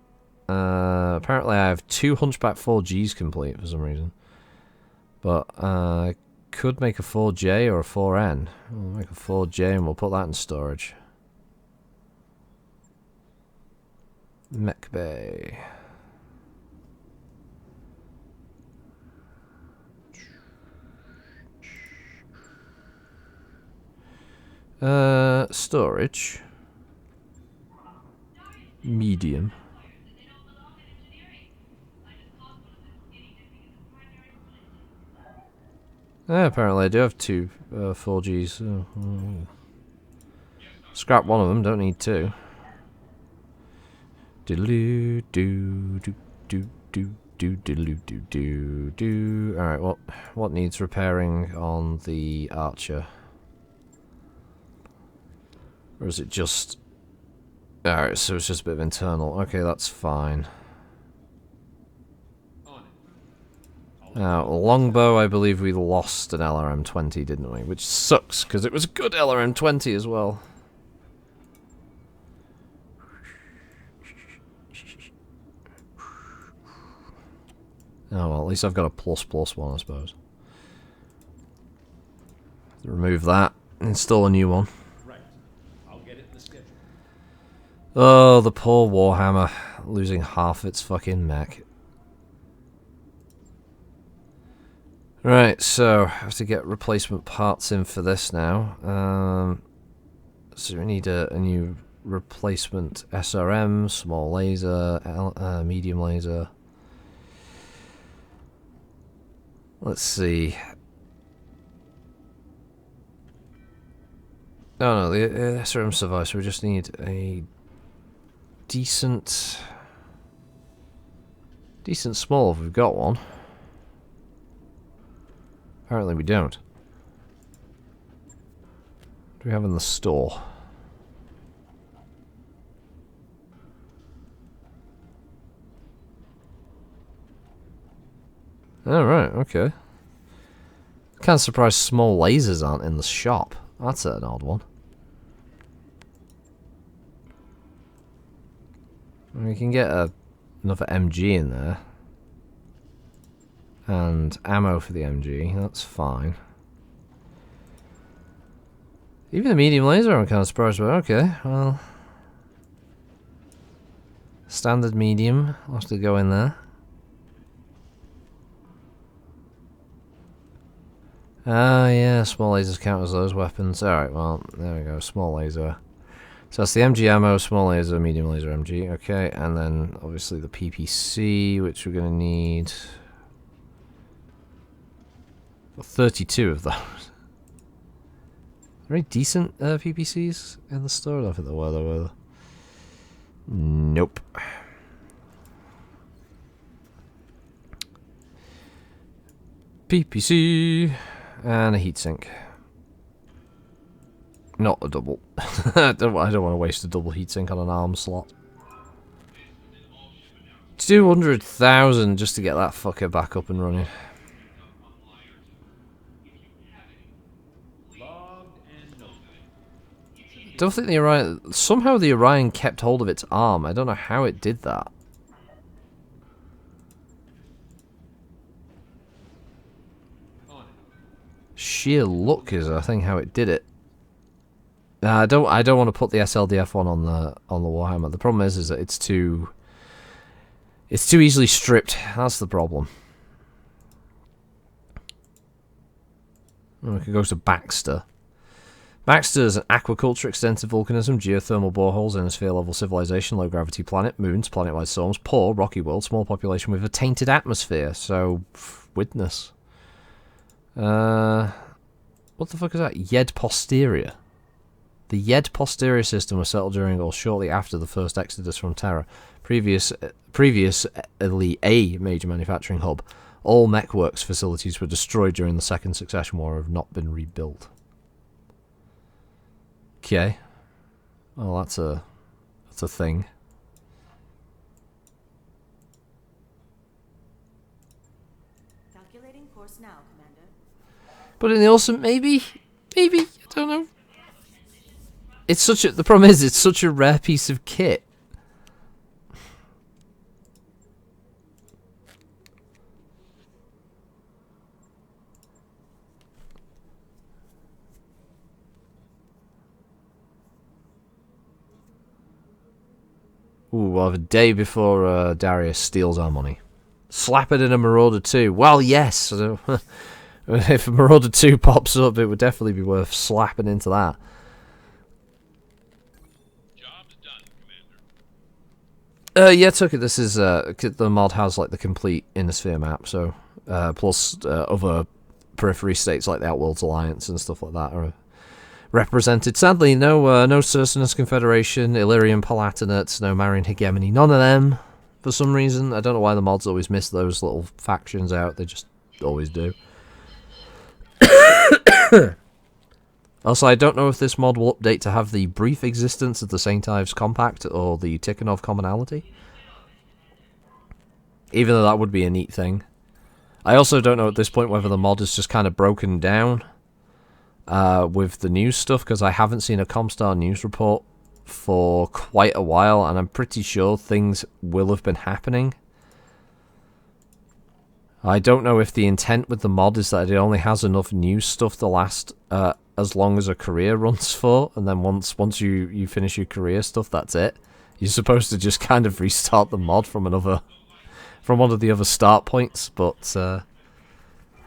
Apparently I have 2 Hunchback 4Gs complete for some reason. But I could make a 4J or a 4N. We'll make a 4J and we'll put that in storage. Mech Bay. Storage. Medium. Yeah, apparently I do have 2 4Gs. Scrap one of them, don't need 2. Diddle do do do do do diddle do do. Alright, what needs repairing on the Archer? Or is it just... Alright, so it's just a bit of internal. Okay, that's fine. Now, longbow, I believe we lost an LRM-20, didn't we? Which sucks, because it was a good LRM-20 as well. Oh well, at least I've got a ++1, I suppose. Remove that, install a new one. Oh, the poor Warhammer, losing half its fucking mech. Right, so I have to get replacement parts in for this now. So we need a new replacement SRM, small laser, medium laser. Let's see. Oh no, the SRM survives, so we just need a decent small if we've got one. Apparently we don't. What do we have in the store? Alright, okay. Kind of surprised small lasers aren't in the shop. That's an odd one. We can get another MG in there. And ammo for the MG, that's fine. Even the medium laser I'm kind of surprised about. Okay, well. Standard medium, I'll have to go in there. Ah, yeah, small lasers count as those weapons. Alright, well, there we go, small laser. So that's the MG ammo, small laser, medium laser, MG. Okay, and then obviously the PPC, which we're going to need 32 of those. Very decent PPCs in the store. I don't think there were. Nope. PPC and a heatsink. Not a double. I don't want to waste a double heatsink on an arm slot. 200,000 just to get that fucker back up and running. Don't think the Orion... Somehow the Orion kept hold of its arm. I don't know how it did that. Sheer luck is, I think, how it did it. I don't want to put the SLDF one on the Warhammer. The problem is that it's too easily stripped. That's the problem. We could go to Baxter. Baxter is an aquaculture, extensive volcanism, geothermal boreholes, ionosphere level civilization, low gravity planet, moons, planet-wide storms, poor, rocky world, small population with a tainted atmosphere. So, witness. What the fuck is that? Yed posterior. The Yed posterior system was settled during or shortly after the first exodus from Terra, previously a major manufacturing hub. All mechworks facilities were destroyed during the Second Succession War and have not been rebuilt. Okay. Well, that's a thing. Calculating course now, Commander. But in the awesome, maybe, I don't know. It's such a. The problem is, it's such a rare piece of kit. Ooh, we'll have a day before Darius steals our money. Slap it in a Marauder 2. Well, yes. If a Marauder 2 pops up, it would definitely be worth slapping into that. Job's done, Commander. Yeah, took it. This is the mod has like the complete Inner Sphere map, so plus other periphery states like the Outworlds Alliance and stuff like that are represented. Sadly, no Cercinus Confederation, Illyrian Palatinates, no Marian Hegemony, none of them. For some reason, I don't know why the mods always miss those little factions out. They just always do. Also, I don't know if this mod will update to have the brief existence of the St. Ives Compact or the Tikhonov Commonality. Even though that would be a neat thing. I also don't know at this point whether the mod is just kind of broken down with the news stuff, because I haven't seen a Comstar news report for quite a while, and I'm pretty sure things will have been happening. I don't know if the intent with the mod is that it only has enough news stuff to last as long as a career runs for, and then once you finish your career stuff, that's it. You're supposed to just kind of restart the mod from one of the other start points, but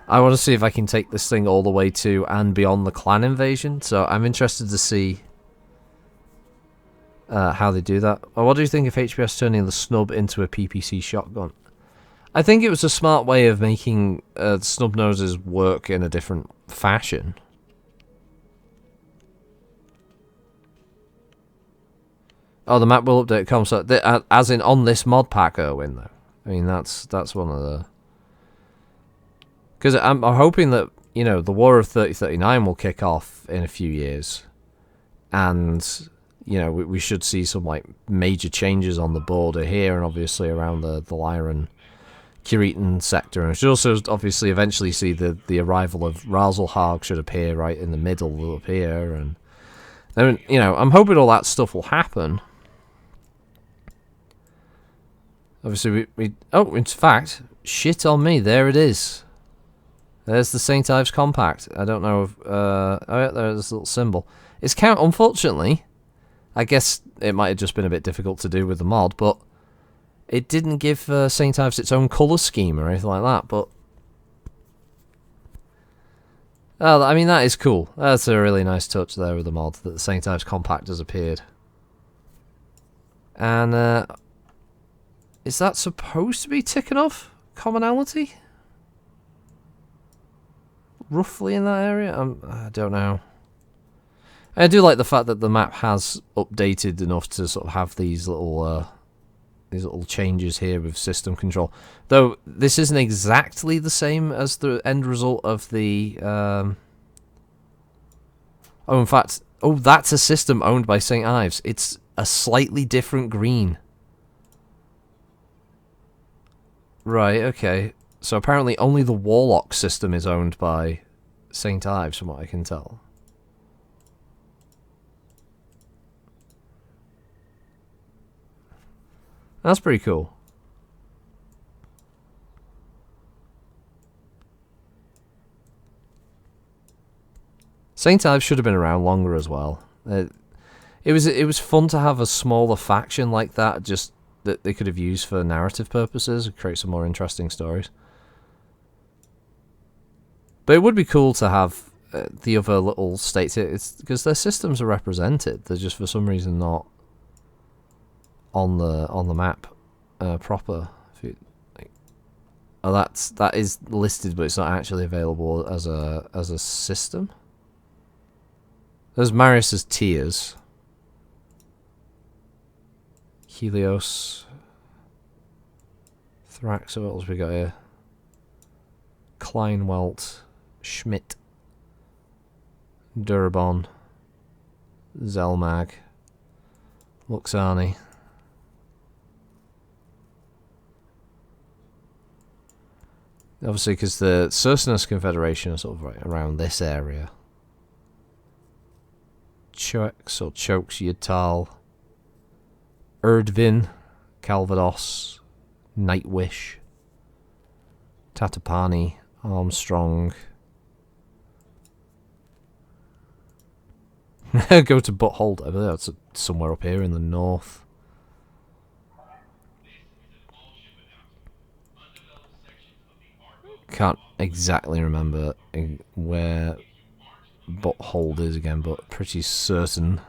I want to see if I can take this thing all the way to and beyond the clan invasion, so I'm interested to see how they do that. What do you think of HPS turning the snub into a PPC shotgun? I think it was a smart way of making snub noses work in a different fashion. Oh, the map will update comes as in on this mod pack, Erwin. Though I mean that's one of the, because I'm hoping that the War of 3039 will kick off in a few years, and we should see some like major changes on the border here and obviously around the Lyran Curitan sector, and we should also obviously eventually see the arrival of Razelhag should appear right in the middle up here, and then I'm hoping all that stuff will happen. Obviously we in fact, shit on me, there it is. There's the St. Ives Compact. I don't know if oh yeah, there's this little symbol. It's unfortunately, I guess it might have just been a bit difficult to do with the mod, but it didn't give St. Ives its own colour scheme or anything like that, but I mean, that is cool. That's a really nice touch there with the mod, that the St. Ives Compact has appeared. And is that supposed to be Tikhonov Commonality? Roughly in that area? I don't know. I do like the fact that the map has updated enough to sort of have these little changes here with system control. Though this isn't exactly the same as the end result of the in fact, that's a system owned by St. Ives. It's a slightly different green. Right, okay. So apparently only the Warlock system is owned by St. Ives, from what I can tell. That's pretty cool. St. Ives should have been around longer as well. It was fun to have a smaller faction like that, just that they could have used for narrative purposes, create some more interesting stories. But it would be cool to have the other little states. It's because their systems are represented. They're just for some reason not on the map proper. That is listed, but it's not actually available as a system. There's Marius's tears. Helios. Thrax, what else we got here? Kleinwelt. Schmidt. Durabon. Zelmag. Luxani. Obviously, because the Cercinus Confederation is sort of right around this area. Chox or Chokes Yidtal. Erdvin. Calvados. Nightwish. Tatapani. Armstrong. Go to Butthold. I believe that's somewhere up here in the north. Can't exactly remember where Butthold is again, but pretty certain.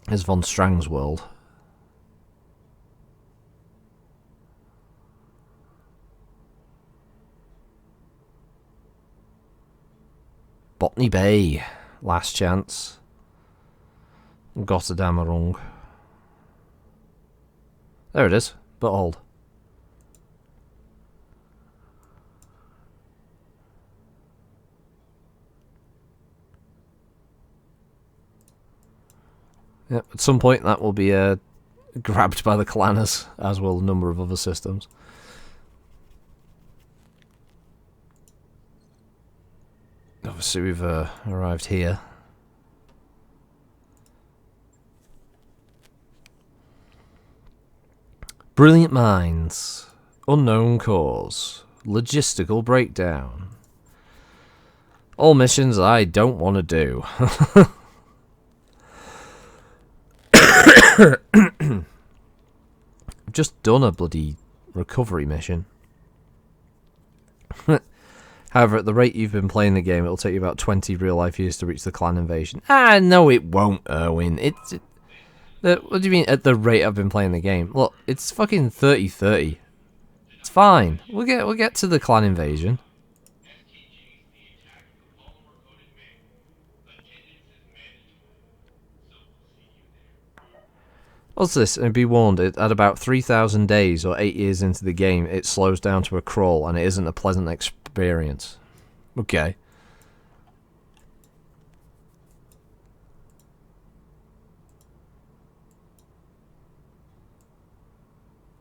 It's von Strang's world. Botany Bay. Last chance. Gotterdammerung. There it is. Butthold. Yep, at some point that will be grabbed by the clanners, as will a number of other systems. Obviously we've arrived here. Brilliant minds. Unknown cause. Logistical breakdown. All missions I don't want to do. I've just done a bloody recovery mission. However, at the rate you've been playing the game, it'll take you about 20 real-life years to reach the clan invasion. Ah, no it won't, Erwin. What do you mean, at the rate I've been playing the game? Look, it's fucking 30-30. It's fine. We'll get to the clan invasion. What's this? And be warned, at about 3,000 days or 8 years into the game, it slows down to a crawl, and it isn't a pleasant experience. Okay.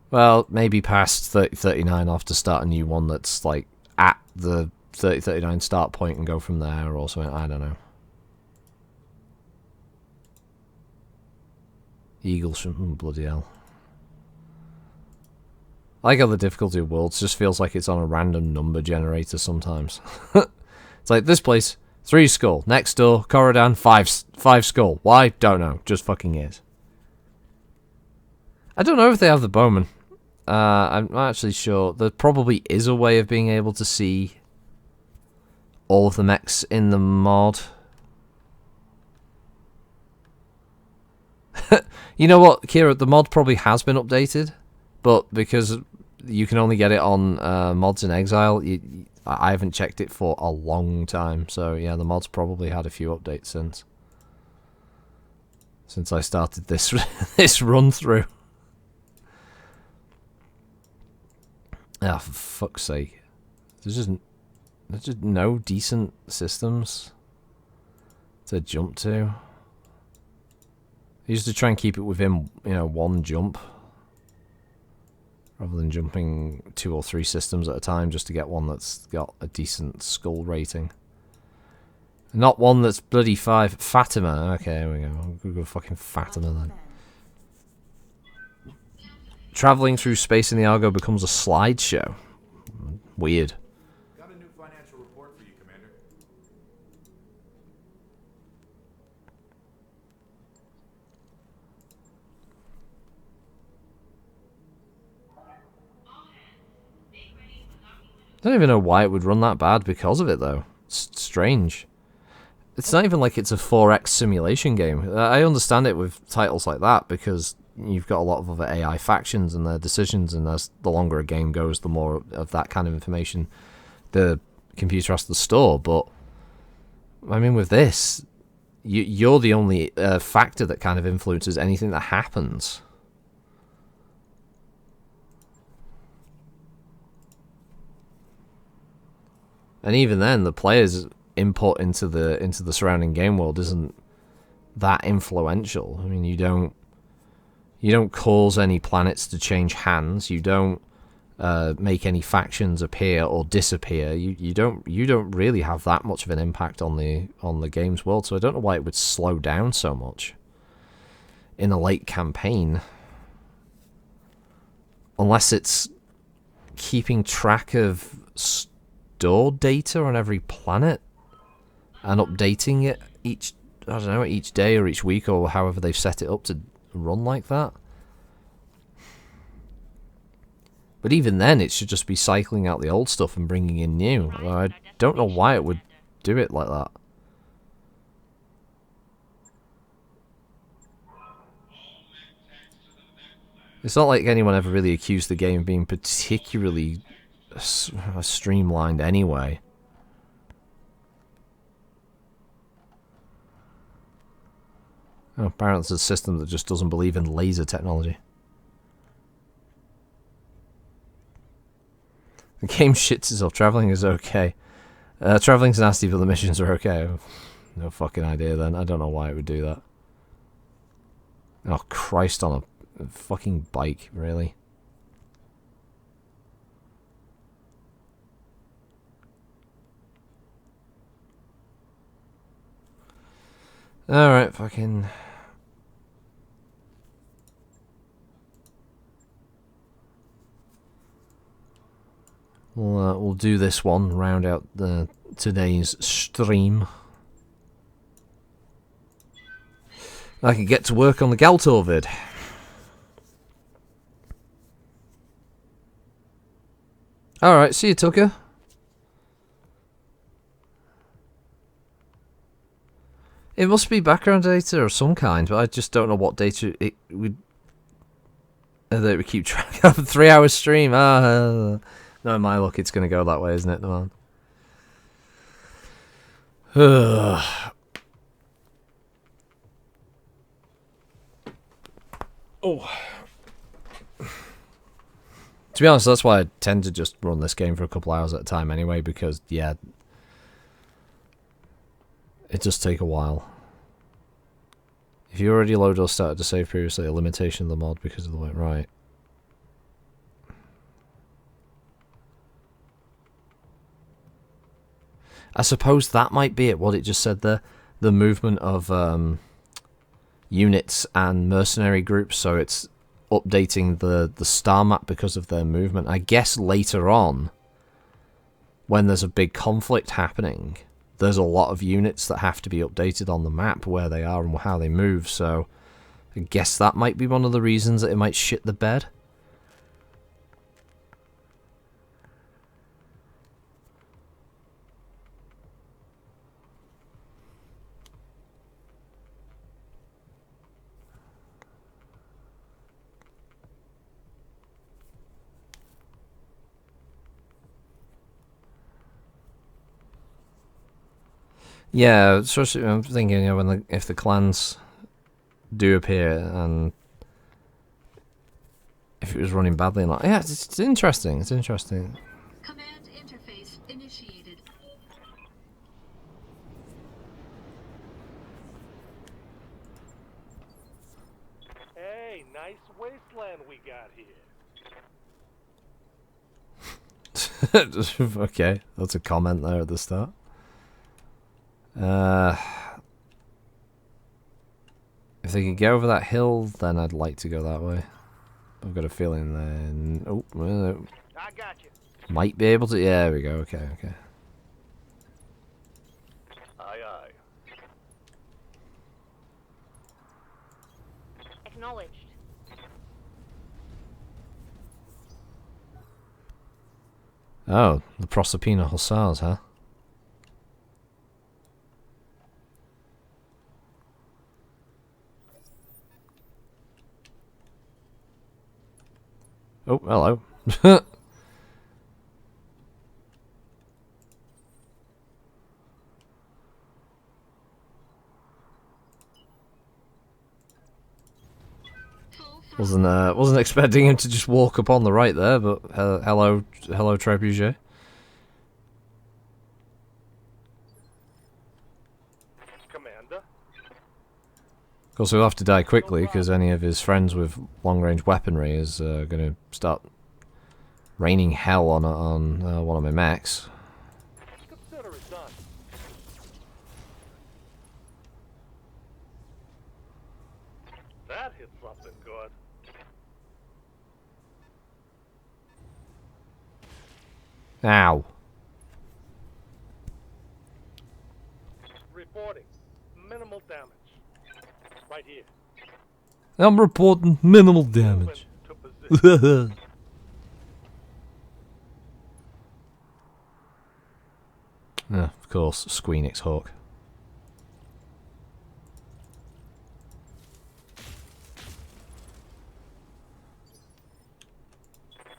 Well, maybe past 30-39 I'll have to start a new one that's like at the 30-39 start point and go from there or something. I don't know. Eagles from bloody hell. I like how the difficulty of worlds just feels like it's on a random number generator sometimes. It's like this place, 3 skull. Next door, Corridan, 5 skull. Why? Don't know. Just fucking is. I don't know if they have the bowman. I'm not actually sure. There probably is a way of being able to see all of the mechs in the mod. You know what, Kira? The mod probably has been updated, but because you can only get it on mods in Exile, I haven't checked it for a long time. So yeah, the mod's probably had a few updates since I started this this run through. Ah, for fuck's sake. There's just no decent systems to jump to. I used to try and keep it within, one jump, rather than jumping 2 or 3 systems at a time just to get one that's got a decent skull rating. Not one that's bloody 5. Fatima. Okay, there we go. I'm gonna go fucking Fatima then. Traveling through space in the Argo becomes a slideshow. Weird. Got a new financial report for you, Commander. I don't even know why it would run that bad because of it, though. It's strange. It's not even like it's a 4X simulation game. I understand it with titles like that because you've got a lot of other AI factions and their decisions, and as the longer a game goes, the more of that kind of information the computer has to store. But I mean, with this, you're the only factor that kind of influences anything that happens. And even then, the player's input into the surrounding game world isn't that influential. I mean, you don't cause any planets to change hands. You don't make any factions appear or disappear. You don't really have that much of an impact on the game's world. So I don't know why it would slow down so much in a late campaign, unless it's keeping track of stored data on every planet and updating it each day or each week or however they've set it up to run like that. But even then, it should just be cycling out the old stuff and bringing in new. I don't know why it would do it like that. It's not like anyone ever really accused the game of being particularly streamlined anyway. Oh, apparently it's a system that just doesn't believe in laser technology. The game shits itself. Traveling is okay. Traveling's nasty, but the missions are okay. No fucking idea then. I don't know why it would do that. Oh, Christ, on a fucking bike, really? Alright, fucking... We'll do this one, round out today's stream. I can get to work on the Galtor vid. Alright, see you, Tucker. It must be background data of some kind, but I just don't know what data it would... that it would keep track of. 3 hour stream. No, in my luck, it's going to go that way, isn't it, man? Oh. To be honest, that's why I tend to just run this game for a couple hours at a time anyway, because, yeah, it does take a while. If you already loaded or started to save previously, a limitation of the mod because of the way... Right. I suppose that might be it, what it just said there. The movement of units and mercenary groups, so it's updating the star map because of their movement. I guess later on, when there's a big conflict happening, there's a lot of units that have to be updated on the map, where they are and how they move, so I guess that might be one of the reasons that it might shit the bed. Yeah, especially I'm thinking, you know, when if the clans do appear and if it was running badly, and like, yeah, it's interesting. It's interesting. Command interface initiated. Hey, nice wasteland we got here. Okay, that's a comment there at the start. If they could get over that hill, then I'd like to go that way. I've got a feeling then... Oh, I got you. might be able to... Yeah, there we go. Okay, okay. Aye, aye. Acknowledged. Oh, the Proserpina Hussars, huh? Oh, hello. Wasn't expecting him to just walk up on the right there, but hello Trebuchet. Commander. Of course, he'll have to die quickly because any of his friends with long-range weaponry is going to start raining hell on one of my mechs. Consider it done. That hit something good. Ow. Reporting. Minimal damage. Right here. I'm reporting minimal damage. Moving to position. Of course, Squeenix Hawk.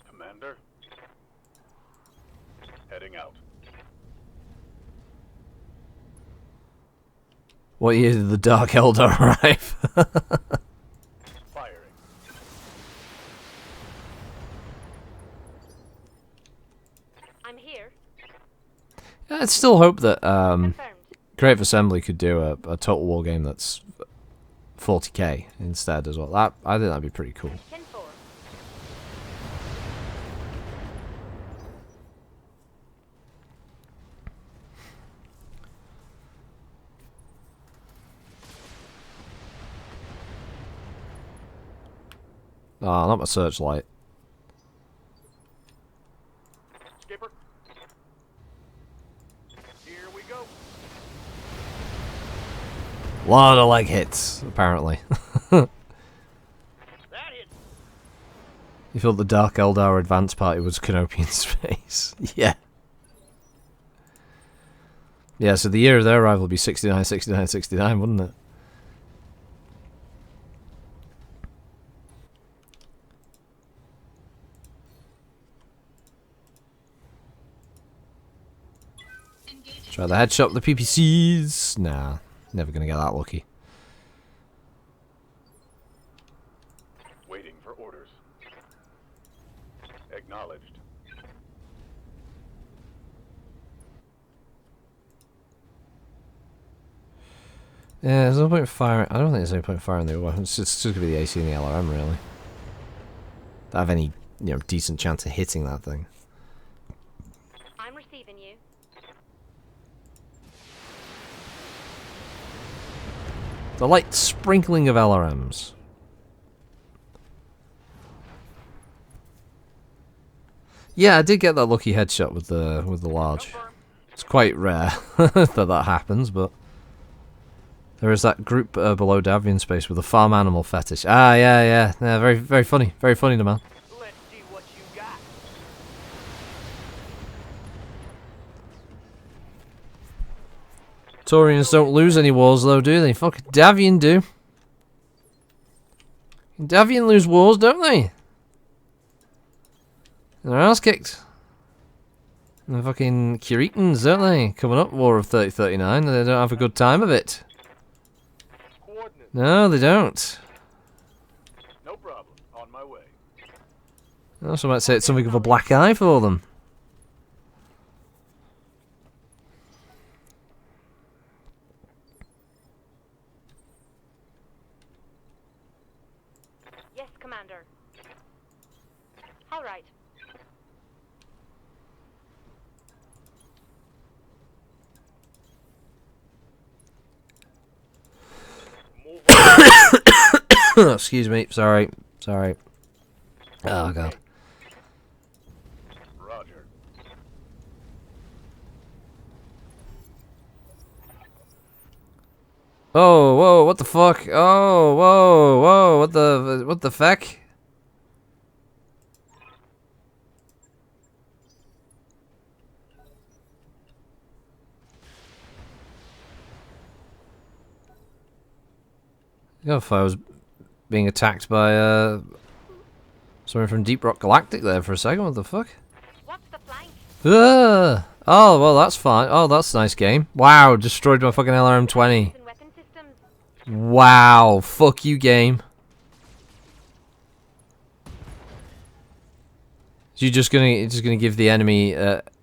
Commander. Heading out. What year did the Dark Elder arrive? Firing. I'm here. I'd still hope that Confirmed. Creative Assembly could do a Total War game that's 40k instead as well. I think that'd be pretty cool. 10-4. Ah, not my searchlight. Skipper. Here we go. Lot of leg hits, apparently. That hit. You thought the Dark Eldar Advance Party was Canopian space. Yeah. Yeah, so the year of their arrival would be 69, 69, 69, wouldn't it? Try the headshot with the PPCs. Nah, never gonna get that lucky. Waiting for orders. Acknowledged. Yeah, there's no point in firing. I don't think there's any point in firing the weapons. It's just gonna be the AC and the LRM, really. That have any, decent chance of hitting that thing. I'm receiving you. The light sprinkling of LRMs. Yeah, I did get that lucky headshot with the large. It's quite rare that happens, but there is that group below Davian space with a farm animal fetish. Ah, yeah, very, very funny, to man. Let's see what you got. Taurians don't lose any wars though, do they? Fucking Davian do. Davian lose wars, don't they? They're ass kicked. And the fucking Curitans, don't they? Coming up, War of 3039, and they don't have a good time of it. Coordinates. No, they don't. No problem. On my way. I also might say it's something of a black eye for them. Yes, Commander. All right. Move on. Excuse me, sorry. Oh god. Roger. Oh, whoa, what the fuck? Oh, whoa, what the feck? Yeah, if I was being attacked by someone from Deep Rock Galactic there for a second, what the fuck? What's the flank? Oh, well, that's fine. Oh, that's a nice game. Wow, destroyed my fucking LRM-20. And weapon systems. Wow, fuck you, game. You're just gonna give the enemy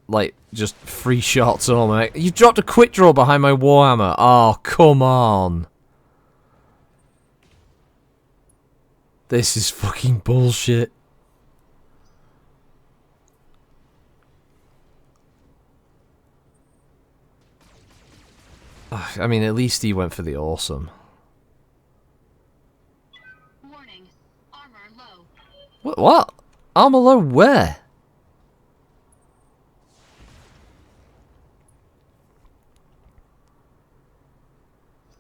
like just free shots. Oh my! You dropped a quick draw behind my warhammer. Oh come on! This is fucking bullshit. Ugh, I mean, at least he went for the awesome. Warning. Armor low. What? Armor low where?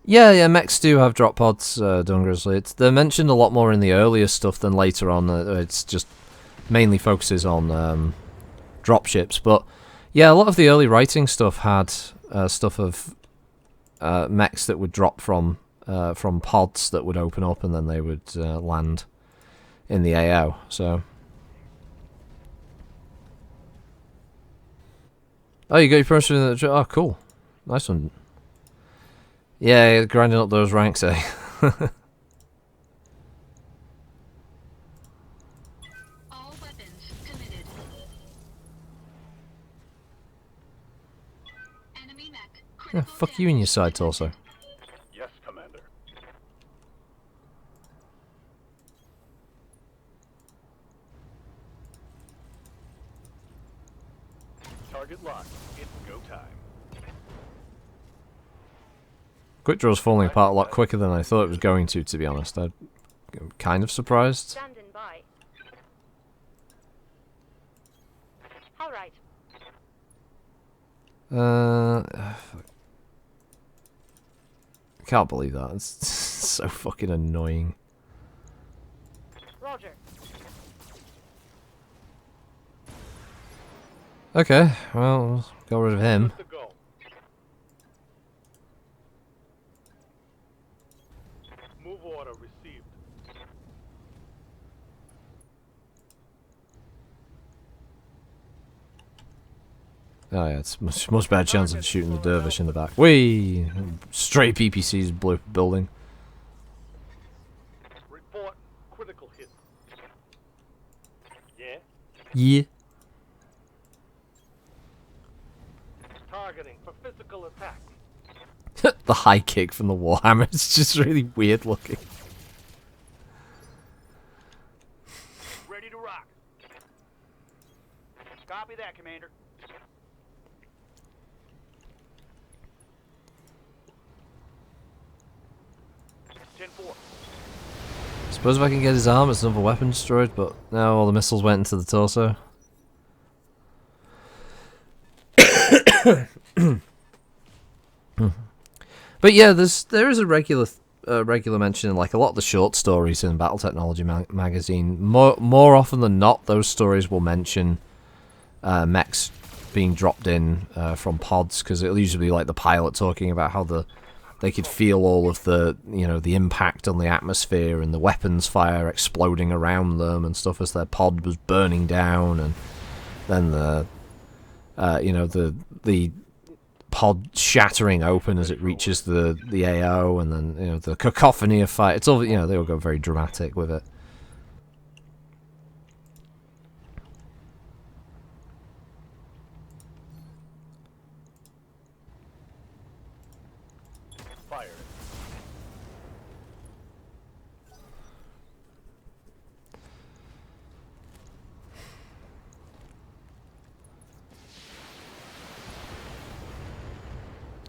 Yeah, mechs do have drop pods, Don Grizzly. They're mentioned a lot more in the earlier stuff than later on. It's just mainly focuses on dropships. But yeah, a lot of the early writing stuff had stuff of mechs that would drop from pods that would open up and then they would land in the AO. So, oh, you got your promotion in the... Oh, cool, nice one. Yeah, grinding up those ranks, eh? All weapons committed. Enemy mech. Yeah, Critical fuck you and your damage side torso. Yes, Commander. Target locked. It's go time. Quick draw's falling apart a lot quicker than I thought it was going to be honest. I'm kind of surprised. Standing by. All right. Fuck. I can't believe that. It's so fucking annoying. Roger. Okay, well, got rid of him. Good to go. Move order received. Oh yeah, it's much better chance of shooting the dervish in the back. Whee! Straight PPCs blew up the building. Report critical hit. Yeah. Yeah. Targeting for physical attack. The high kick from the warhammer. It's just really weird looking. Ready to rock. Copy that, Commander. Suppose if I can get his arm, it's another weapon destroyed, but no, all the missiles went into the torso. But yeah, there is a regular mention in like a lot of the short stories in Battle Technology magazine. More often than not, those stories will mention mechs being dropped in from pods, because it'll usually be like the pilot talking about how they could feel all of the the impact on the atmosphere and the weapons fire exploding around them and stuff as their pod was burning down, and then the pod shattering open as it reaches the AO, and then the cacophony of fight. It's all they all go very dramatic with it. Fire.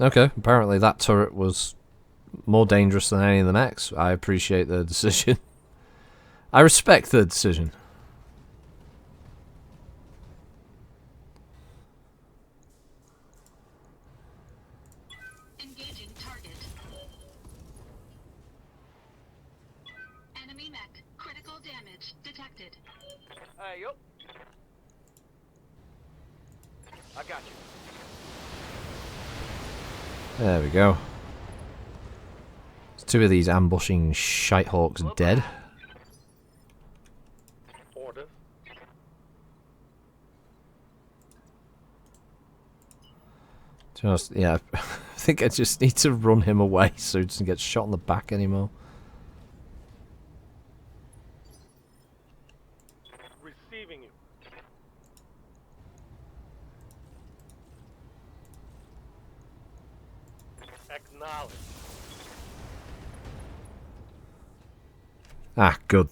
Okay, apparently that turret was more dangerous than any of the mechs. I appreciate the decision. I respect the decision. Engaging target. Enemy mech. Critical damage detected. Hey, yo. I got you. There we go. Two of these ambushing shitehawks dead. Order. Just yeah, I think I just need to run him away so he doesn't get shot in the back anymore. Receiving you. Knowledge. Ah, good.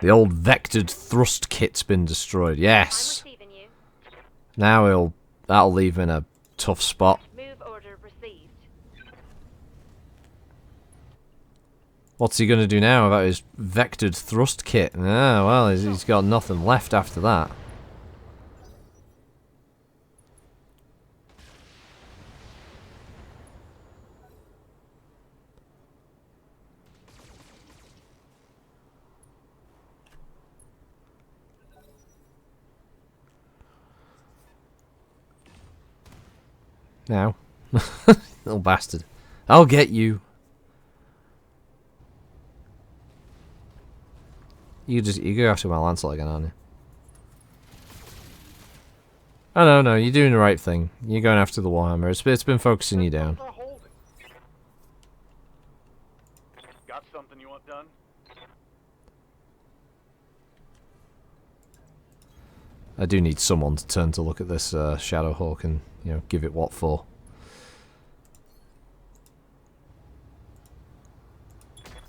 The old vectored thrust kit's been destroyed. I'm Yes. receiving you. Now that'll leave him in a tough spot. Move order received. What's he going to do now about his vectored thrust kit? Ah, well, he's got nothing left after that. Now. Little bastard. I'll get you. You go after my Lancelot again, aren't you? Oh no, you're doing the right thing. You're going after the Warhammer. It's been focusing you down. Got something you want done? I do need someone to turn to look at this Shadowhawk and, you know, give it what for.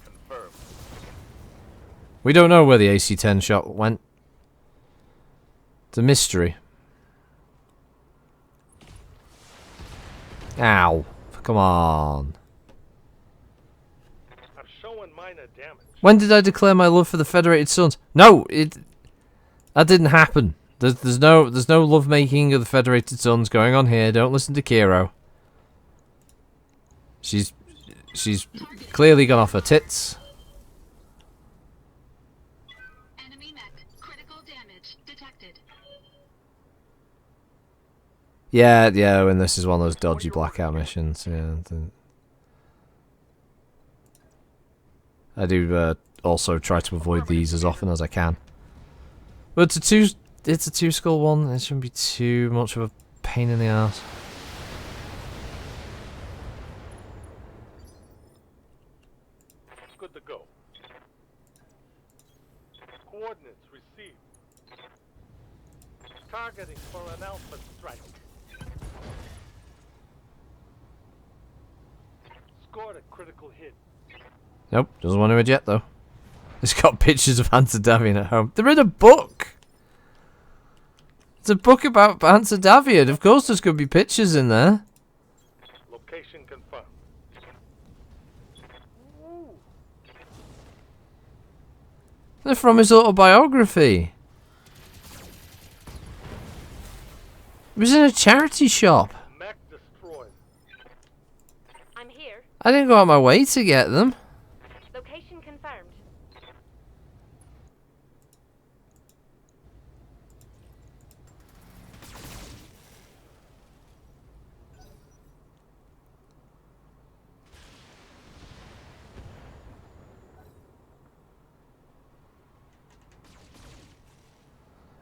Confirmed. We don't know where the AC-10 shot went. It's a mystery. Ow. Come on. I'm showing minor damage. When did I declare my love for the Federated Sons? No, that didn't happen. There's no love making of the Federated Sons going on here. Don't listen to Kiro. She's clearly gone off her tits. Enemy mech. Critical damage detected. Yeah, and this is one of those dodgy blackout missions. Yeah. I do also try to avoid these as often as I can. But it's a two-skull one. It shouldn't be too much of a pain in the ass. Good to go. Coordinates received. Targeting for an alpha strike. Scored a critical hit. Nope, doesn't want to eject though. It's got pictures of Banter Davian at home. They're in a book! It's a book about Banter Davian. Of course there's going to be pictures in there. Location confirmed. Ooh. They're from his autobiography. It was in a charity shop. Mech destroyed. I'm here. I didn't go out my way to get them. Location confirmed.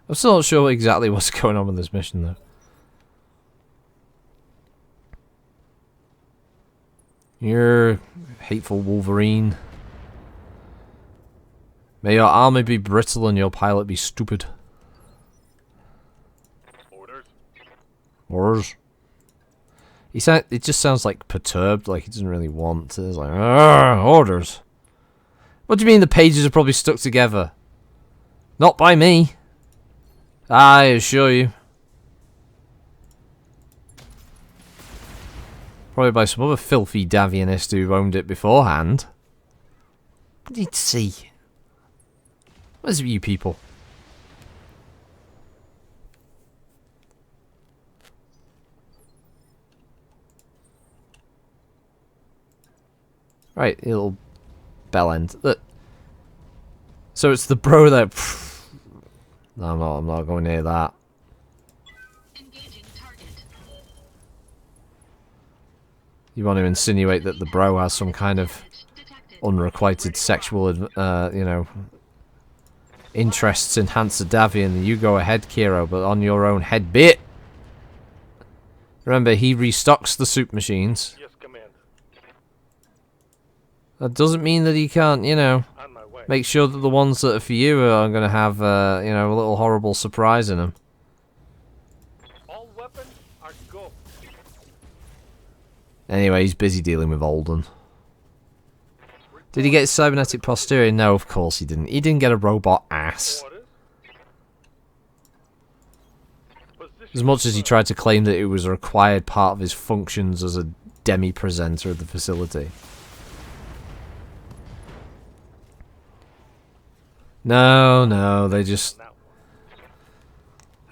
I'm still not sure exactly what's going on with this mission though. You're hateful Wolverine. May your army be brittle and your pilot be stupid. Orders. Orders. It just sounds like perturbed, like he doesn't really want to. It's like, orders. What do you mean the pages are probably stuck together? Not by me. I assure you. Probably by some other filthy Davianist who owned it beforehand. What did you see? What is it with you people? Right, little bell end. Look. So it's the bro that... No, I'm not going near that. Engaging target. You want to insinuate that the bro has some kind of Detected. unrequited sexual, you know, interests in Hansa Davian, you go ahead, Kiro, but on your own head, bit. Remember, he restocks the soup machines. Yes, Commander. That doesn't mean that he can't, you know, On my way. make sure that the ones that are for you are going to have, you know, a little horrible surprise in them. All weapons are go. Anyway, he's busy dealing with Alden. Did he get cybernetic posterior? No, of course he didn't. He didn't get a robot ass. Orders. As much as he tried to claim that it was a required part of his functions as a demi-presenter of the facility. No, they just...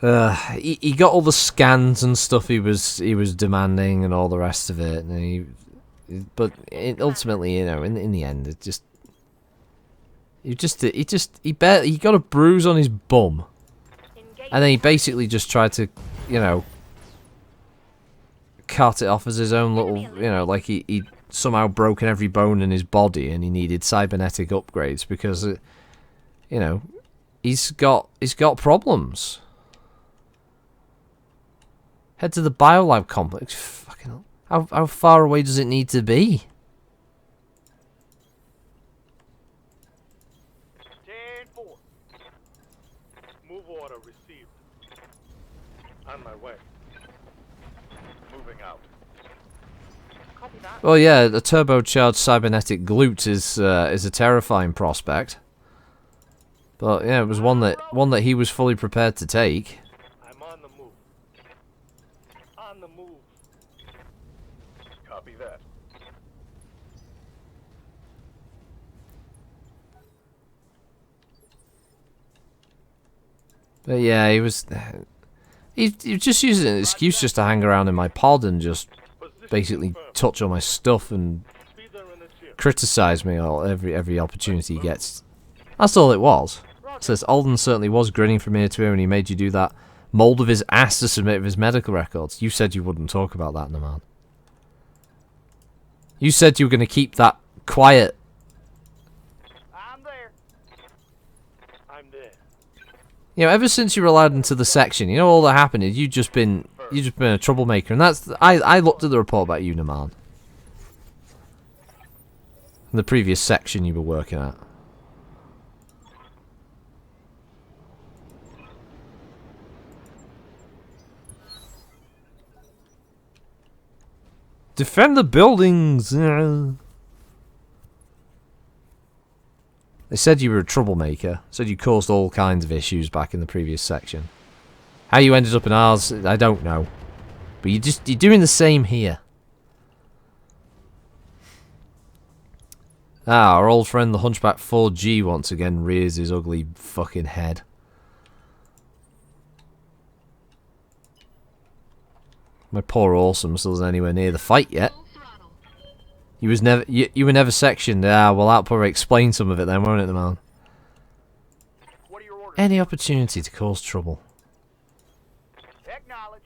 he got all the scans and stuff he was demanding and all the rest of it, and ultimately, you know, in the end, it just... He got a bruise on his bum. And then he basically just tried to, you know, cart it off as his own little, you know, like he'd somehow broken every bone in his body and he needed cybernetic upgrades because, you know, he's got problems. Head to the biolab complex. Fucking hell. How far away does it need to be? 10-4. Move order received. On my way. Moving out. Copy that. Well, yeah, the turbocharged cybernetic glute is a terrifying prospect. But yeah, it was one that he was fully prepared to take. I'm on the move. On the move. Copy that. But yeah, he was just using an excuse just to hang around in my pod and just basically touch on my stuff and Be there in the gym. criticize me every opportunity he gets. That's all it was. Says Alden certainly was grinning from ear to ear when he made you do that mold of his ass to submit his medical records. You said you wouldn't talk about that, Naman. You said you were going to keep that quiet. I'm there. I'm there. You know, ever since you were allowed into the section, you know all that happened is you've just been a troublemaker, and that's I looked at the report about you, Naman. The previous section you were working at. Defend the buildings! They said you were a troublemaker. Said you caused all kinds of issues back in the previous section. How you ended up in ours, I don't know. But you're doing the same here. Ah, our old friend the Hunchback 4G once again rears his ugly fucking head. My poor Awesome still isn't anywhere near the fight yet. Full throttle. You were never sectioned. Ah, well that'll probably explain some of it then, won't it, the man? What are your orders? Any opportunity to cause trouble. Acknowledged.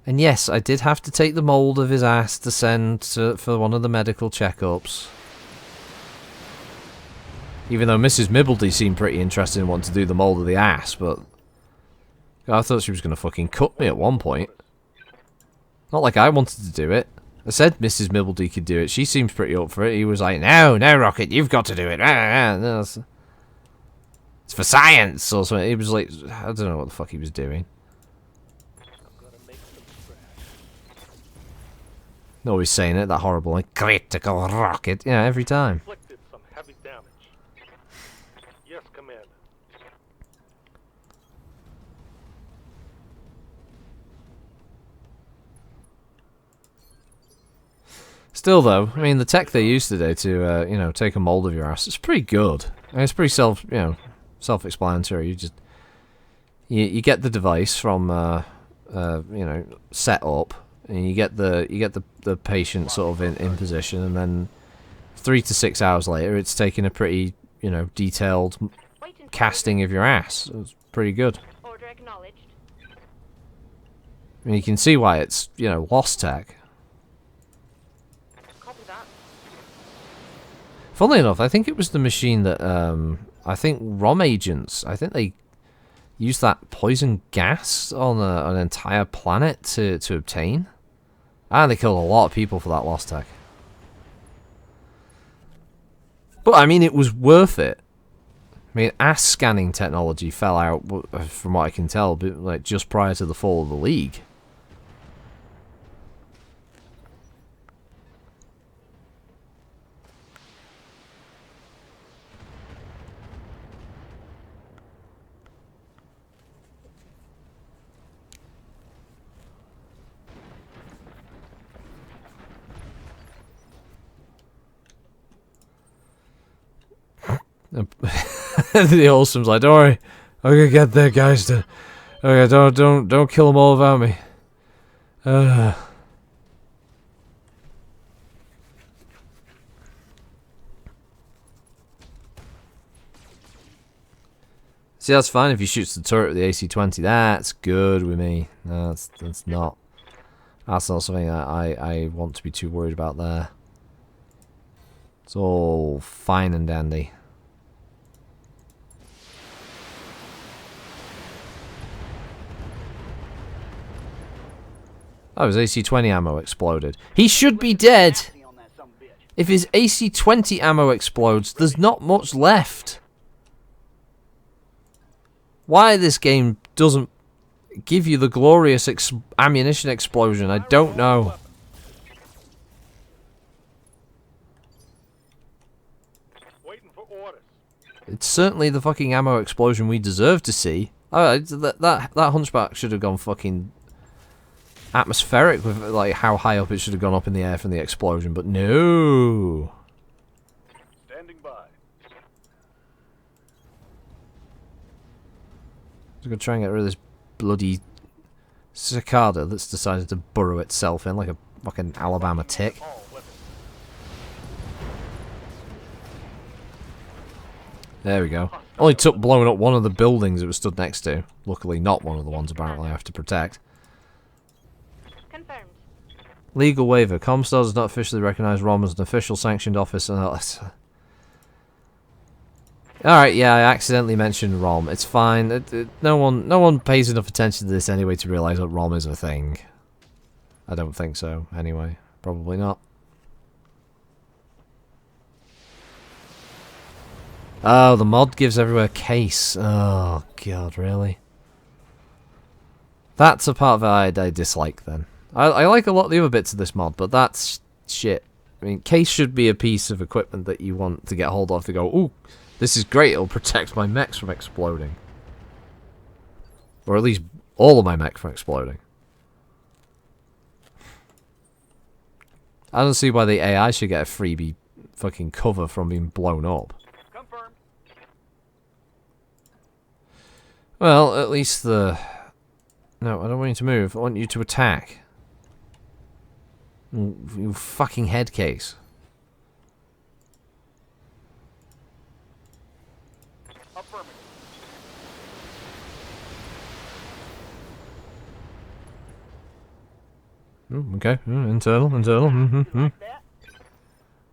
And yes, I did have to take the mould of his ass to send for one of the medical checkups. Even though Mrs. Mibbledy seemed pretty interested in wanting to do the mould of the ass, but I thought she was going to fucking cut me at one point. Not like I wanted to do it. I said Mrs. Mibbledy could do it. She seems pretty up for it. He was like, no, Rocket, you've got to do it. No, it's for science or something. He was like, I don't know what the fuck he was doing. I'm gonna make some scratch. No, he's saying it, that horrible, like, critical rocket. Yeah, every time. Inflicted some heavy damage. Yes, Commander. Still, though, I mean, the tech they used today to, you know, take a mold of your ass, it's pretty good. I mean, it's pretty self-explanatory. You just, you get the device from, you know, set up, and you get the patient sort of in position, and then 3 to 6 hours later, it's taking a pretty, you know, detailed Waiting for casting of your ass. It's pretty good. order acknowledged. I mean, you can see why it's, you know, lost tech. Copy that. Funnily enough, I think it was the machine that, I think ROM agents, I think they used that poison gas on an entire planet to obtain. And they killed a lot of people for that lost tech. But, I mean, it was worth it. I mean, ass scanning technology fell out, from what I can tell, but like just prior to the fall of the League. The awesome's like, don't worry, I'm gonna get there, guys. Okay, don't kill them all without me. See, that's fine if he shoots the turret with the AC-20. That's good with me. No, that's not. That's not something I want to be too worried about there. It's all fine and dandy. Oh, his AC-20 ammo exploded. He should be dead! If his AC-20 ammo explodes, there's not much left. Why this game doesn't give you the glorious ammunition explosion, I don't know. Waiting for orders. It's certainly the fucking ammo explosion we deserve to see. That hunchback should have gone fucking atmospheric with like how high up it should have gone up in the air from the explosion, but no. Standing by. I'm gonna try and get rid of this bloody cicada that's decided to burrow itself in like a fucking Alabama tick. All weapons. There we go. Only took blowing up one of the buildings it was stood next to. Luckily not one of the ones apparently I have to protect. Confirmed. Legal waiver. Comstar does not officially recognise ROM as an official sanctioned office. Alright, yeah, I accidentally mentioned ROM. It's fine. No one pays enough attention to this anyway to realise that ROM is a thing. I don't think so, anyway. Probably not. Oh, the mod gives everywhere case. Oh, God, really? That's a part of it I dislike, then. I like a lot of the other bits of this mod, but that's shit. I mean, case should be a piece of equipment that you want to get hold of to go, ooh, this is great, it'll protect my mechs from exploding. Or at least all of my mech from exploding. I don't see why the AI should get a freebie fucking cover from being blown up. Confirmed. Well, at least the... No, I don't want you to move. I want you to attack. You fucking head case. Affirmative. Okay, internal.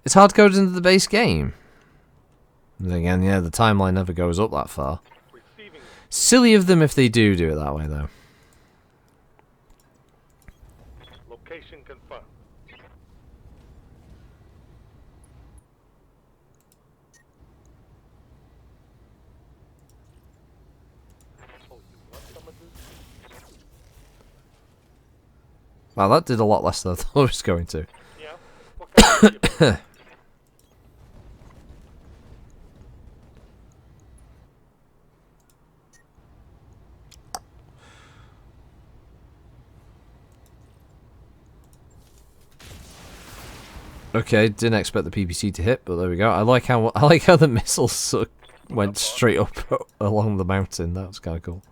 It's hard coded into the base game. And again, yeah, the timeline never goes up that far. Receiving. Silly of them if they do it that way, though. Location confirmed. Oh, you want some of this? Wow, that did a lot less than I thought it was going to. Yeah. What kind of ship? Okay, didn't expect the PPC to hit, but there we go. I like how the missiles went straight up along the mountain. That was kind of cool.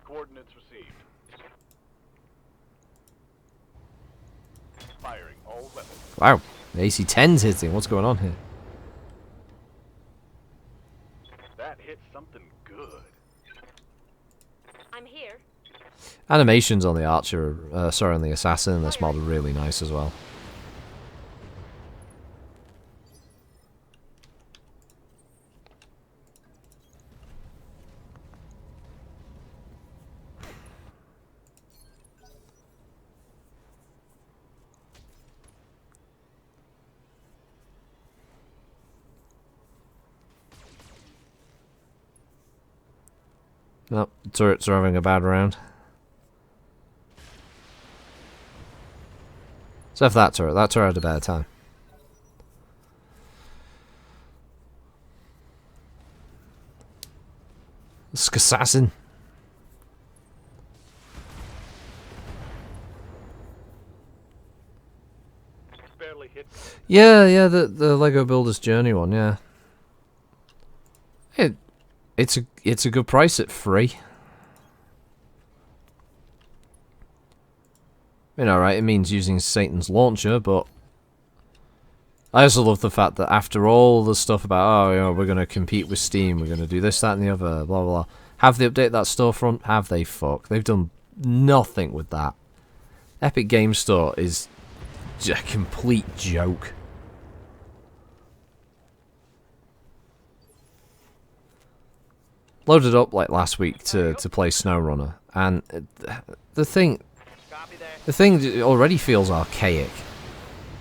Coordinates received. Firing all weapons. Wow, the AC-10's hitting. What's going on here? That hit something good. I'm here. Animations on the archer, sorry, on the assassin in this mod are really nice as well. No, turrets are having a bad round. Except for that turret. That turret had a better time. Assassin. Barely hit. Yeah, the Lego Builder's Journey one, yeah. It's a good price at free. You know, right? It means using Satan's launcher, but I also love the fact that after all the stuff about, oh, you know, we're going to compete with Steam, we're going to do this, that, and the other, blah, blah, blah. Have they updated that storefront? Have they? Fuck. They've done nothing with that. Epic Game Store is a complete joke. Loaded up like last week to play SnowRunner, and the thing already feels archaic.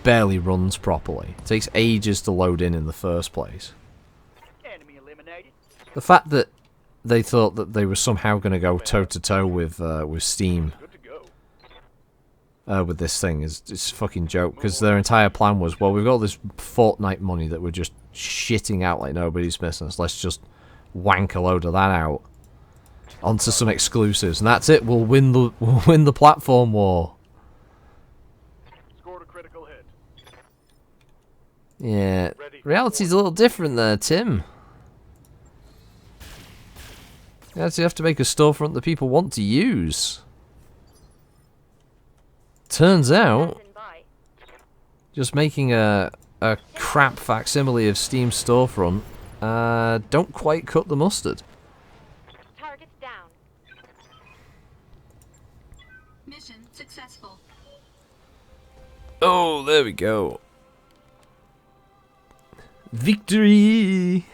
Barely runs properly. It takes ages to load in the first place. Enemy eliminated. The fact that they thought that they were somehow going to go toe to toe with Steam Good to go. with this thing is a fucking joke, because their entire plan was, well, we've got this Fortnite money that we're just shitting out like nobody's business. Let's just wank a load of that out onto some exclusives, and that's it. We'll win the platform war. Scored a critical hit. Yeah, reality's a little different there, Tim. You actually have to make a storefront that people want to use. Turns out, Passing by. just making a crap facsimile of Steam storefront don't quite cut the mustard. Targets down. Mission successful. Oh, there we go. Victory!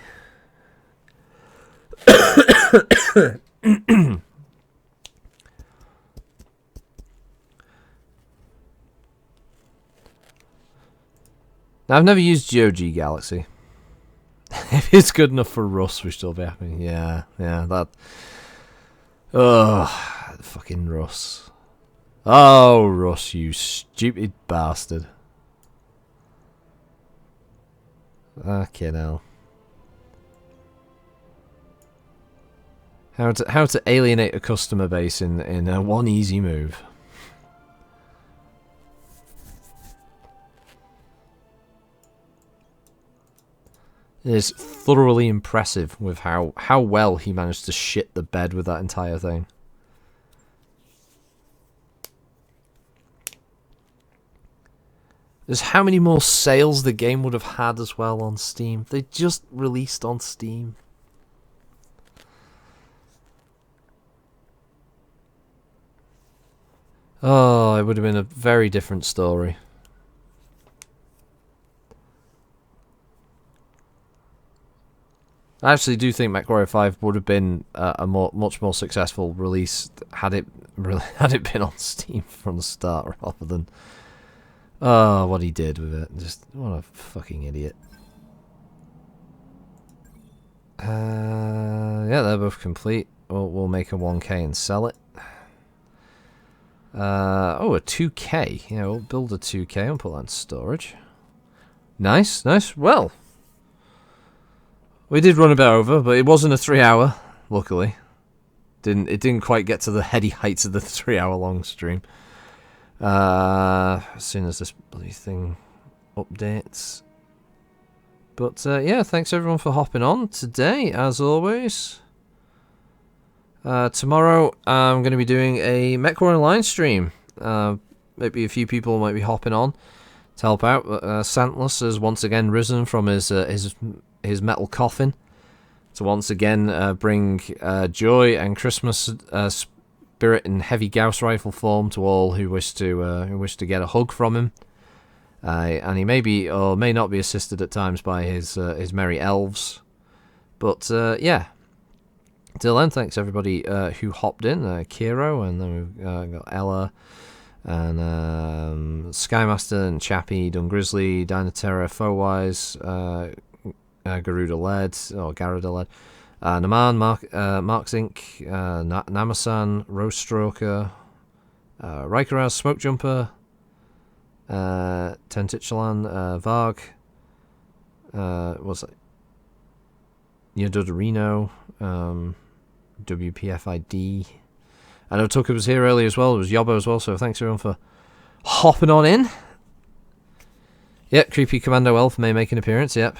Now, I've never used GOG Galaxy. If it's good enough for Russ, we still be happy. Yeah, that. Oh, fucking Russ. Oh, Russ, you stupid bastard. Fucking hell. How to alienate a customer base in one easy move. It is thoroughly impressive with how well he managed to shit the bed with that entire thing. There's how many more sales the game would have had as well on Steam. They just released on Steam. Oh, it would have been a very different story. I actually do think MechWarrior 5 would have been a much more successful release had it been on Steam from the start, rather than what he did with it. Just what a fucking idiot. Yeah, they're both complete. We'll make a 1K and sell it. Oh, a 2K. Yeah, we'll build a 2K and put that in storage. Nice. Well, we did run a bit over, but it wasn't a 3-hour, luckily. It didn't quite get to the heady heights of the 3-hour long stream. As soon as this bloody thing updates. But yeah, thanks everyone for hopping on today, as always. Tomorrow I'm going to be doing a MechWarrior Online stream. Maybe a few people might be hopping on to help out. Santless has once again risen from his metal coffin to once again bring joy and Christmas spirit in heavy Gauss rifle form to all who wish to get a hug from him. And he may be or may not be assisted at times by his merry elves. But yeah. Till then, thanks everybody who hopped in. Kiro, and then we've got Ella, and Skymaster, and Chappie, Dungrizzly, Dynaterra, Fowise, Garuda Led, or Garuda Led, Naman, Mark Zink, Namasan, Rose Stroker, Rikeraz, Smoke Jumper, Tentichalan, Varg, what's that? Yodorino, WPFID. I know Tucker was here earlier as well. It was Yobbo as well, so thanks everyone for hopping on in. Yep, Creepy Commando Elf may make an appearance, yep.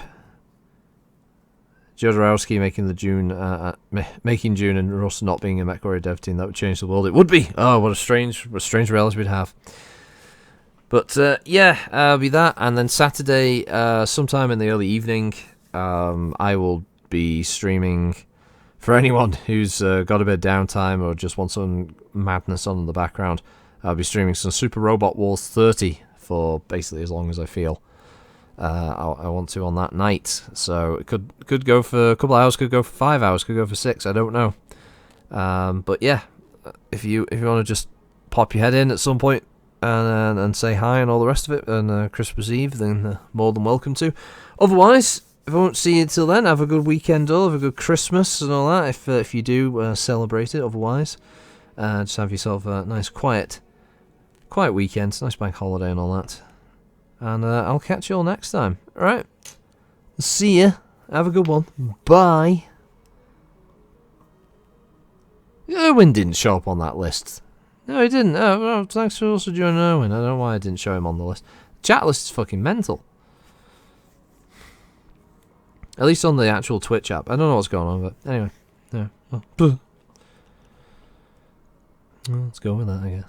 Jodorowsky making making June and Russ not being a MechWarrior dev team, that would change the world. It would be. Oh, what a strange reality we'd have. But yeah, be that, and then Saturday, sometime in the early evening, I will be streaming. For anyone who's got a bit of downtime or just wants some madness on in the background, I'll be streaming some Super Robot Wars 30 for basically as long as I feel I want to on that night. So it could go for a couple of hours, could go for 5 hours, could go for 6. I don't know. But yeah, if you want to just pop your head in at some point and say hi and all the rest of it, and Christmas Eve, then more than welcome to. Otherwise, if I won't see you until then, have a good weekend all, have a good Christmas and all that, if you do celebrate it. Otherwise, just have yourself a nice quiet weekend, nice bank holiday and all that. And I'll catch you all next time. Alright, see ya, have a good one, bye. Erwin didn't show up on that list. No, he didn't. Oh, well, thanks for also joining Erwin. I don't know why I didn't show him on the list. Chat list is fucking mental. At least on the actual Twitch app. I don't know what's going on, but anyway. Yeah. Well, let's go with that, I guess.